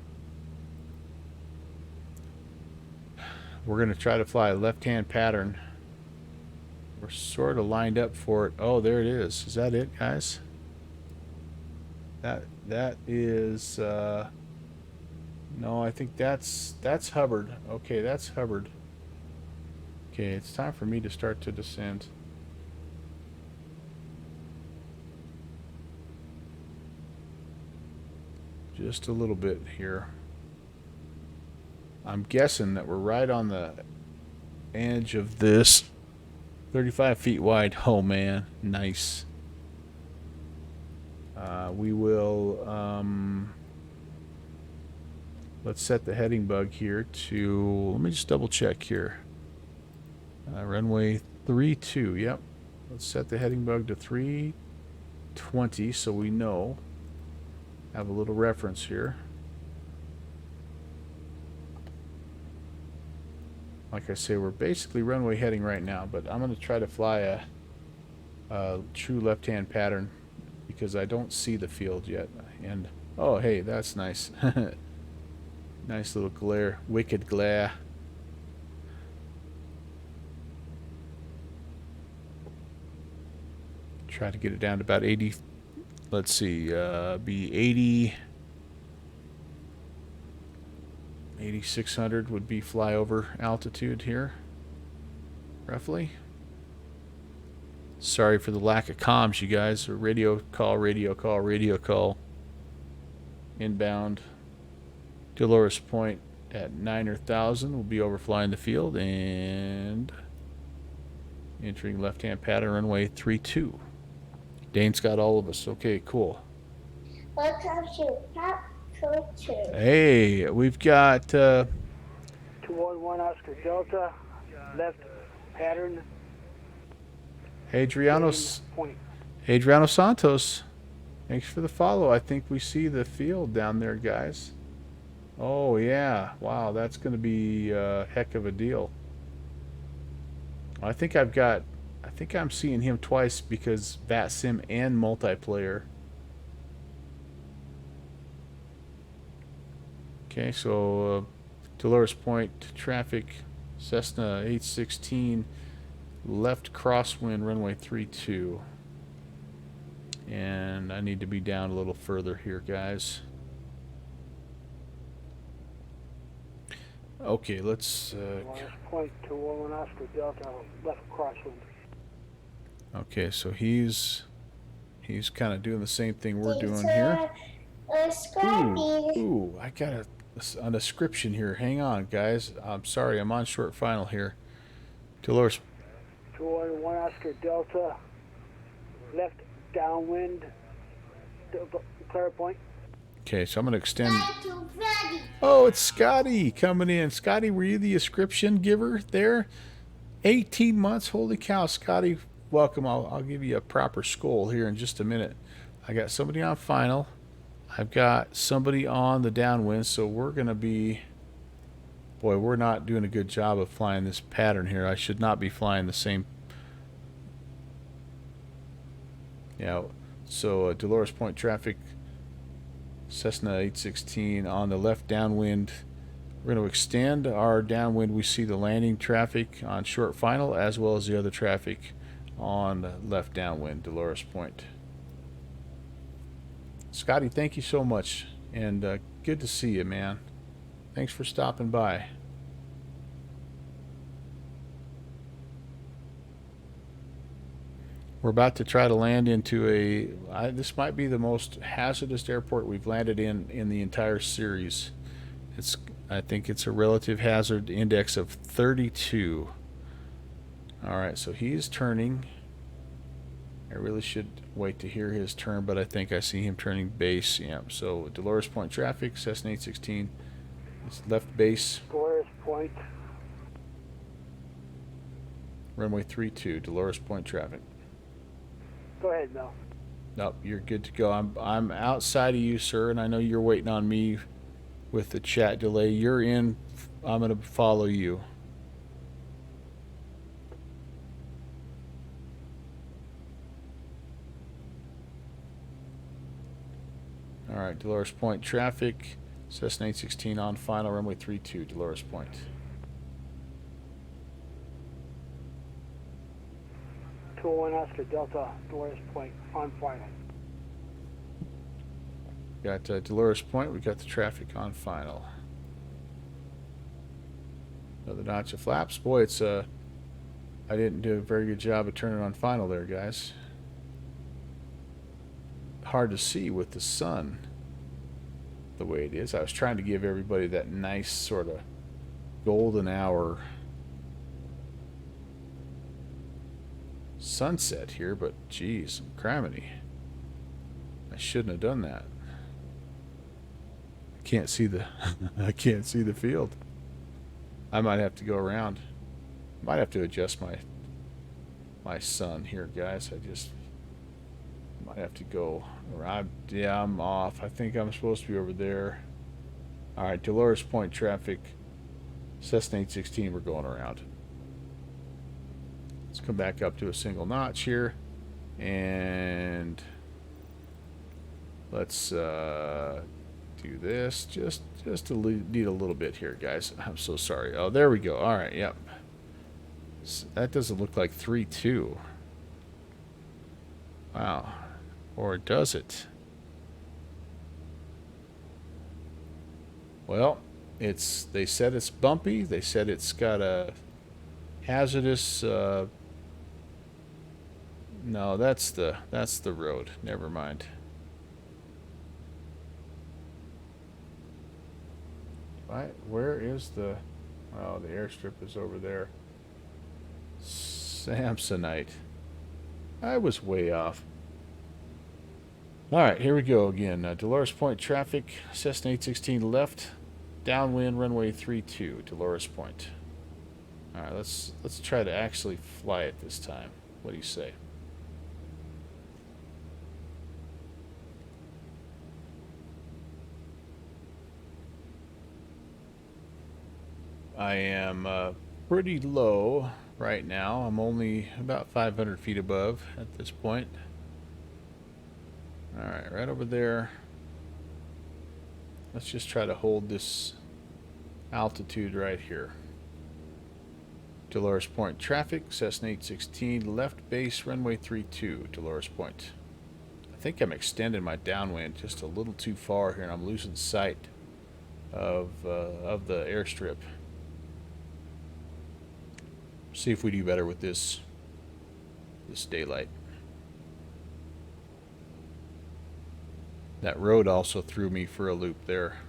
We're going to try to fly a left-hand pattern. We're sort of lined up for it. Oh, there it is. Is that it, guys? That is no, I think that's Hubbard. Okay, that's Hubbard. Okay, it's time for me to start to descend. Just a little bit here. I'm guessing that we're right on the edge of this. 35 feet wide. Oh man, nice. We will let's set the heading bug here to, let me just double check here. Runway 32, yep. Let's set the heading bug to 320 so we know. Have a little reference here. Like I say, we're basically runway heading right now, but I'm going to try to fly a true left-hand pattern because I don't see the field yet. And oh, hey, that's nice. Nice little glare, wicked glare. Try to get it down to about 80. Let's see, be 8,600 would be flyover altitude here, roughly. Sorry for the lack of comms, you guys. Radio call, radio call, radio call. Inbound. Dolores Point at 9,000 will be overflying the field and entering left-hand pattern runway 32. Dane's got all of us. Okay, cool. Welcome to Pop Culture. Hey, we've got 211 Oscar Delta, left pattern. Adriano Santos. Thanks for the follow. I think we see the field down there, guys. Oh, yeah. Wow, that's going to be a heck of a deal. I think I'm seeing him twice because VATSIM and multiplayer. Okay, so Dolores Point traffic, Cessna 816, left crosswind runway 32. And I need to be down a little further here, guys. Okay, let's Point 211 Oscar Delta, left crosswind. okay, so he's kind of doing the same thing we're doing here. Ooh, I got a description here. Hang on, guys. I'm sorry, I'm on short final here. Dolores. 211 Oscar Delta, left downwind, clear point. Okay, so I'm going to extend. Oh, it's Scotty coming in. Scotty, were you the description giver there? 18 months. Holy cow, Scotty. Welcome. I'll give you a proper skull here in just a minute. I got somebody on final. I've got somebody on the downwind, so we're going to be... Boy, we're not doing a good job of flying this pattern here. I should not be flying the same... Yeah, so Dolores Point traffic, Cessna 816 on the left downwind. We're going to extend our downwind. We see the landing traffic on short final as well as the other traffic on the left downwind, Dolores Point. Scotty, thank you so much, and good to see you, man. Thanks for stopping by. We're about to try to land into this might be the most hazardous airport we've landed in the entire series. I think it's a relative hazard index of 32. All right, so he's turning. I really should wait to hear his turn, but I think I see him turning base. Yeah, so Dolores Point traffic, Cessna 816. It's left base. Dolores Point. Runway 32, Dolores Point traffic. Go ahead, Mel. Nope, you're good to go. I'm outside of you, sir, and I know you're waiting on me with the chat delay. You're in. I'm going to follow you. All right, Dolores Point traffic, Cessna 816 on final, runway 32, Dolores Point. 201 Oscar Delta, Dolores Point, on final. Got Dolores Point. We got the traffic on final. Another notch of flaps. Boy, it's I didn't do a very good job of turning on final there, guys. Hard to see with the sun the way it is. I was trying to give everybody that nice sort of golden hour sunset here, but geez, criminy. I shouldn't have done that. I can't see the I can't see the field. I might have to go around. Might have to adjust my sun here, guys. I just might have to go around. Yeah, I'm off. I think I'm supposed to be over there. All right, Dolores Point traffic. Cessna 816, we're going around. Let's come back up to a single notch here, and let's do this. Just to need a little bit here, guys. I'm so sorry. Oh, there we go. All right, yep. That doesn't look like 3-2. Wow. Or does it? Well, they said it's bumpy. They said it's got a hazardous no, that's the road. Never mind. Right, where is the oh, the airstrip is over there. Samsonite. I was way off. Alright, here we go again. Dolores Point traffic, Cessna 816 left, downwind runway 32, Dolores Point. Alright, let's try to actually fly it this time. What do you say? I am pretty low right now. I'm only about 500 feet above at this point. Alright, right over there. Let's just try to hold this altitude right here. Dolores Point traffic, Cessna 816, left base, runway 32, Dolores Point. I think I'm extending my downwind just a little too far here, and I'm losing sight of the airstrip. See if we do better with this daylight. That road also threw me for a loop there.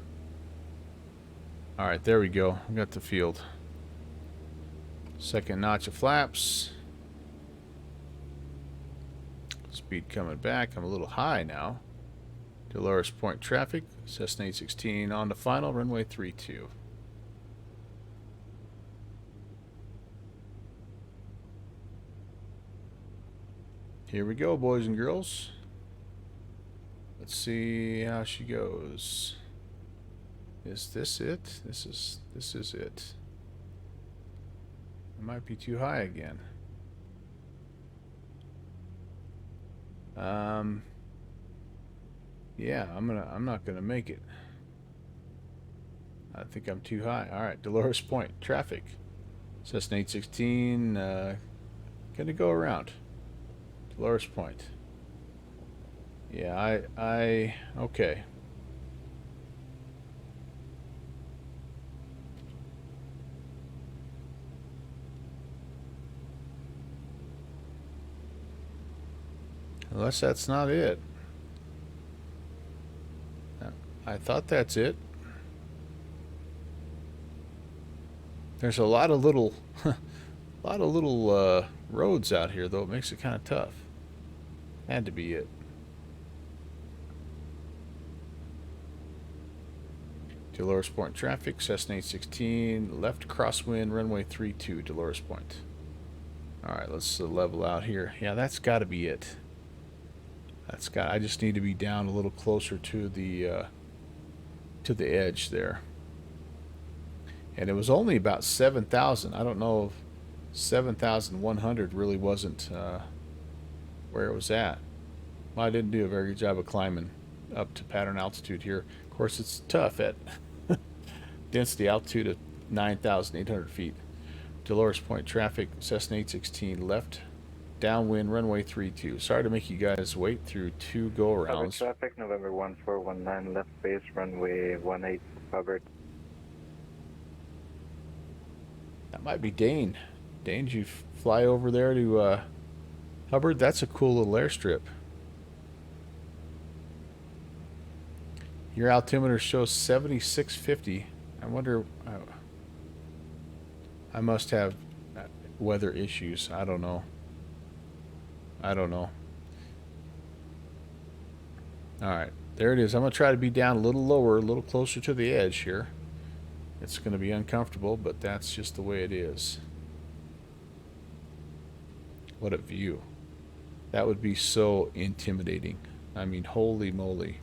Alright, there we go. We got the field. Second notch of flaps. Speed coming back. I'm a little high now. Dolores Point traffic. Cessna 816 on the final. Runway 32. Here we go, boys and girls. Let's see how she goes. Is this it? This is it. It might be too high again. Yeah, I'm not gonna make it. I think I'm too high. All right, Dolores Point traffic. Cessna 816 gonna go around. Dolores Point. Yeah, okay. Unless that's not it. I thought that's it. There's a lot of little roads out here, though. It makes it kind of tough. Had to be it. Dolores Point traffic, Cessna 816, left crosswind, runway 32, Dolores Point. Alright, let's level out here. Yeah, that's got to be it. I just need to be down a little closer to the edge there. And it was only about 7,000. I don't know if 7,100 really wasn't where it was at. Well, I didn't do a very good job of climbing up to pattern altitude here. Of course, it's tough at density altitude of 9,800 feet. Dolores Point traffic, Cessna 816 left, downwind, runway 32. Sorry to make you guys wait through 2 go-arounds. Traffic, November 1419, left base, runway 18, Hubbard. That might be Dane. Dane, did you fly over there to Hubbard? That's a cool little airstrip. Your altimeter shows 7650. I wonder... I must have weather issues. I don't know. Alright, there it is. I'm going to try to be down a little lower, a little closer to the edge here. It's going to be uncomfortable, but that's just the way it is. What a view. That would be so intimidating. I mean, holy moly.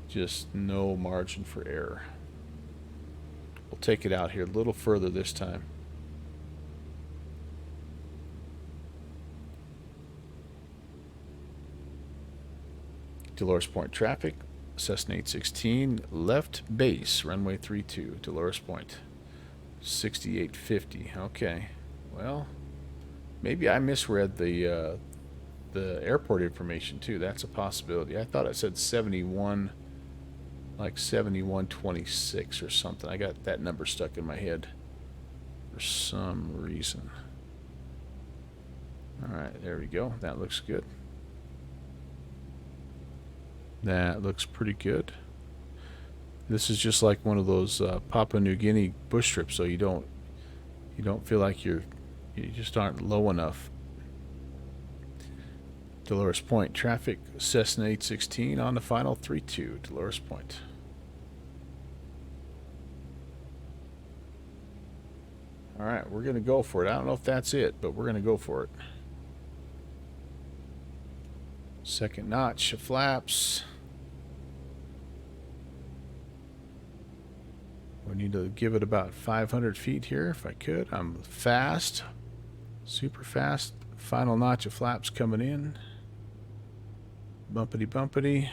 Just no margin for error. We'll take it out here a little further this time. Dolores Point traffic, Cessna 816, left base, runway 32, Dolores Point, 6850. Okay, well, maybe I misread the airport information too. That's a possibility. I thought it said 71, like 7126 or something. I got that number stuck in my head for some reason. All right, there we go. That looks good. That looks pretty good. This is just like one of those Papua New Guinea bush trips, so you don't feel like you just aren't low enough. Dolores Point traffic, Cessna 816 on the final 32, Dolores Point. All right, we're gonna go for it. I don't know if that's it, but we're gonna go for it. Second notch of flaps. We need to give it about 500 feet here if I could. I'm fast, super fast. Final notch of flaps coming in. Bumpity bumpity.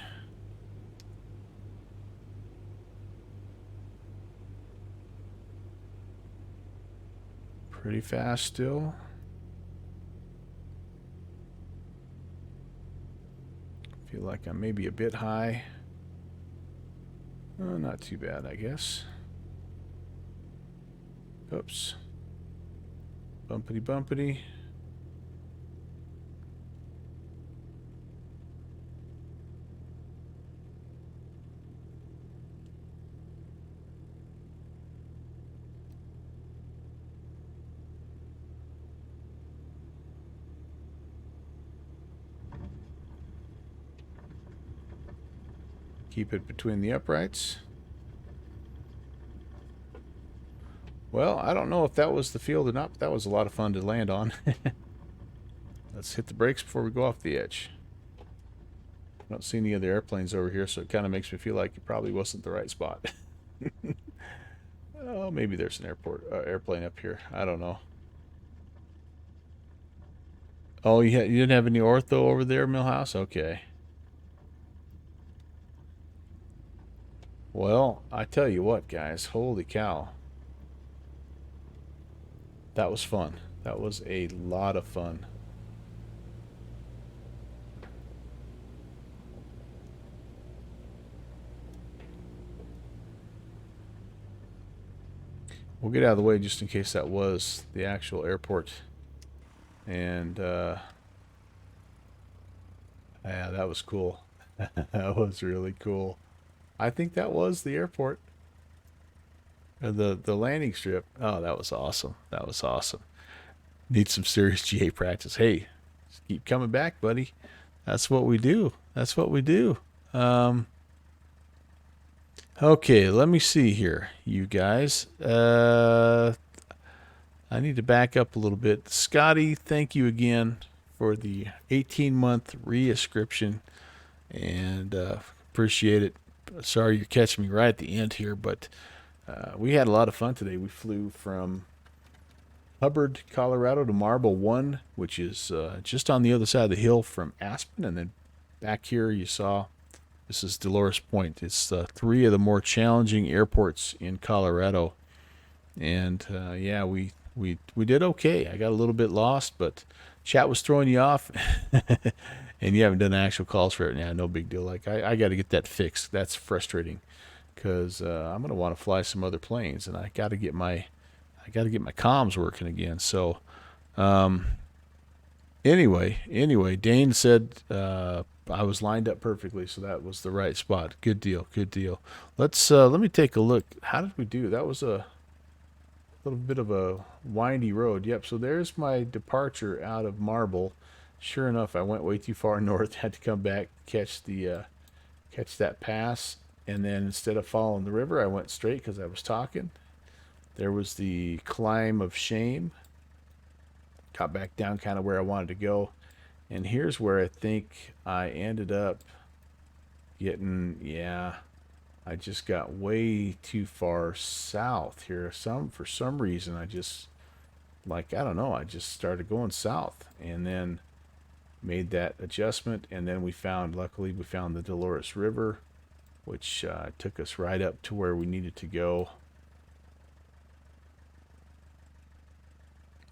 Pretty fast still. Feel like I'm maybe a bit high. Oh, not too bad, I guess. Oops. Bumpity bumpity. Keep it between the uprights. Well, I don't know if that was the field or not, but that was a lot of fun to land on. Let's hit the brakes before we go off the edge. I don't see any other airplanes over here, so it kind of makes me feel like it probably wasn't the right spot. Oh, maybe there's an airplane up here. I don't know. Oh, you didn't have any ortho over there, Millhouse? Okay. Well, I tell you what, guys. Holy cow. That was fun. That was a lot of fun. We'll get out of the way just in case that was the actual airport. And, yeah, that was cool. That was really cool. I think that was the airport. The landing strip. Oh, that was awesome. That was awesome. Need some serious GA practice. Hey, just keep coming back, buddy. That's what we do. That's what we do. Okay, let me see here, you guys. I need to back up a little bit. Scotty, thank you again for the 18-month reinscription, and appreciate it. Sorry you're catching me right at the end here, but we had a lot of fun today. We flew from Hubbard, Colorado to Marble 1, which is just on the other side of the hill from Aspen, and then back here you saw this is Dolores Point. It's 3 of the more challenging airports in Colorado, and yeah, we we did okay. I got a little bit lost, but chat was throwing you off, and you haven't done actual calls for it. Yeah, no big deal. Like I got to get that fixed. That's frustrating because I'm gonna want to fly some other planes, and I got to get my comms working again. So anyway, Dane said I was lined up perfectly, so that was the right spot. Good deal. Let me take a look. How did we do? That was a little bit of a windy road. Yep, so there's my departure out of Marble. Sure enough, I went way too far north, had to come back, catch that pass, and then instead of following the river, I went straight because I was talking. There was the climb of shame. Got back down kind of where I wanted to go. And here's where I think I ended up getting, yeah, I just got way too far south here. For some reason, I just, like, I don't know, I just started going south and then made that adjustment. And then luckily we found the Dolores River, which took us right up to where we needed to go.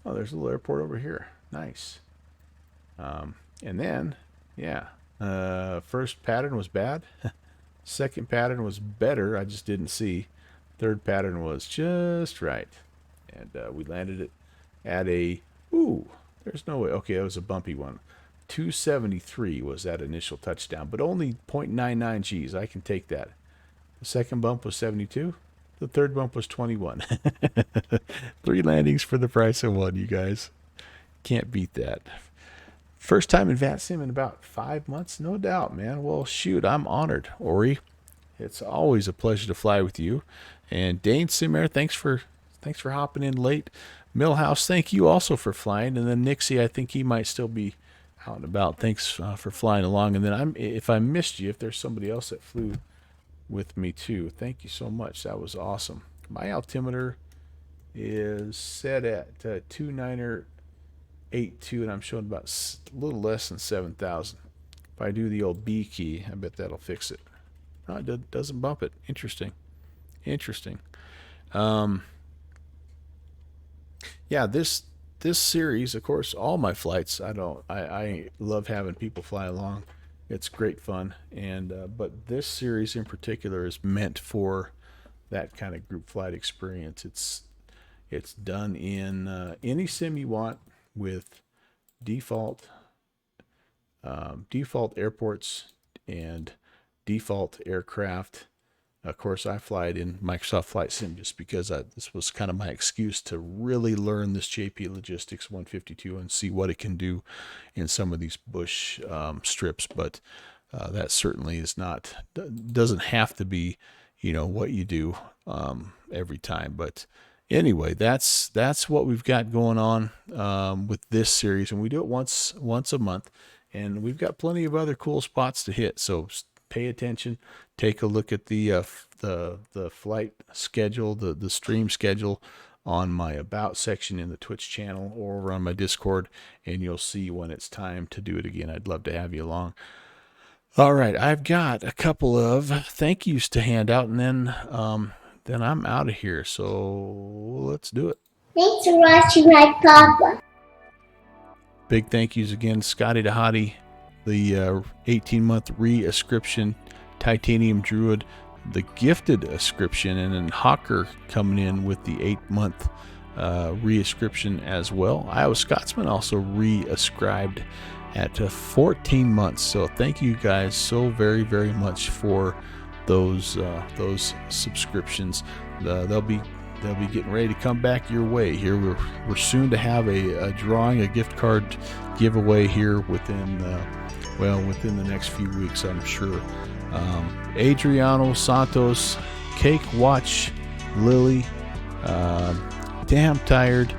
Oh, there's a little airport over here. Nice. And then, yeah, first pattern was bad. Second pattern was better. I just didn't see. Third pattern was just right. And we landed it at there's no way. Okay, that was a bumpy one. 273 was that initial touchdown, but only 0.99 Gs. I can take that. The second bump was 72. The third bump was 21. 3 landings for the price of 1, you guys. Can't beat that. First time in VATSIM in about 5 months, no doubt, man. Well, shoot, I'm honored, Ori. It's always a pleasure to fly with you. And Dane Simer, thanks for hopping in late. Millhouse, thank you also for flying. And then Nixie, I think he might still be out and about. Thanks for flying along. And then if I missed you, if there's somebody else that flew with me too, thank you so much. That was awesome. My altimeter is set at 2982, and I'm showing about a little less than 7,000. If I do the old B key, I bet that'll fix it. No, it doesn't bump it. Interesting. Yeah, this series, of course, all my flights, I love having people fly along. It's great fun, and but this series in particular is meant for that kind of group flight experience. It's done in any sim you want with default airports and default aircraft. Of course, I fly it in Microsoft Flight Sim just because this was kind of my excuse to really learn this JP Logistics 152 and see what it can do in some of these bush strips. But that certainly doesn't have to be, what you do every time. But anyway, that's what we've got going on with this series, and we do it once a month, and we've got plenty of other cool spots to hit. So pay attention. Take a look at the flight schedule, the stream schedule on my About section in the Twitch channel or over on my Discord, and you'll see when it's time to do it again. I'd love to have you along. All right, I've got a couple of thank yous to hand out, and then I'm out of here. So let's do it. Thanks for watching my papa. Big thank yous again, Scotty Dahati, the 18-month re-ascription, Titanium Druid, the gifted ascription, and then Hawker coming in with the 8-month re-ascription as well. Iowa Scotsman also re-ascribed at 14 months. So thank you guys so very, very much for those subscriptions. They'll be getting ready to come back your way here. We're soon to have a drawing, a gift card giveaway here within the next few weeks, I'm sure. Adriano Santos, Cake Watch, Lily, Damn Tired,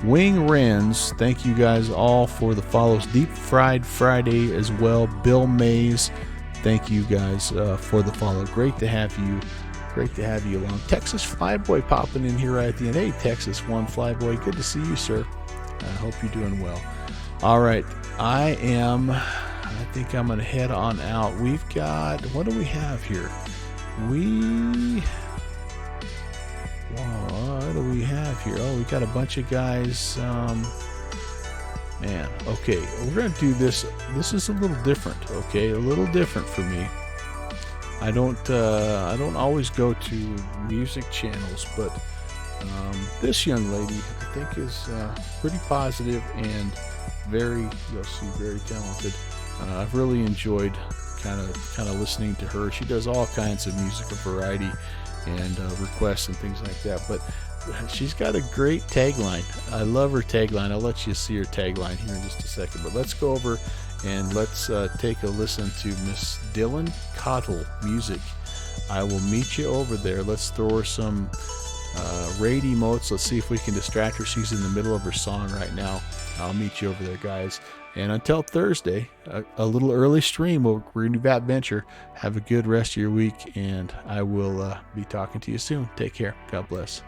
Wing Wrens, thank you guys all for the follows. Deep Fried Friday as well. Bill Mays, thank you guys for the follow. Great to have you along. Texas Flyboy popping in here right at the end. Hey, Texas One Flyboy, good to see you, sir. I hope you're doing well. All right, I think I'm going to head on out. We've got, what do we have here? 1, do we have here? Oh, we got a bunch of guys. Man, okay, we're gonna do this. This is a little different, okay, a little different for me. I don't always go to music channels, but this young lady I think is pretty positive and very, you'll see, very talented. I've really enjoyed kind of listening to her. She does all kinds of music, a variety, and requests and things like that. But she's got a great tagline. I love her tagline. I'll let you see her tagline here in just a second. But let's go over and let's take a listen to Miss Dylan Cottle music. I will meet you over there. Let's throw her some raid emotes. Let's see if we can distract her. She's in the middle of her song right now. I'll meet you over there, guys. And until Thursday, a little early stream. We're going to Bat Venture. Have a good rest of your week, and I will be talking to you soon. Take care. God bless.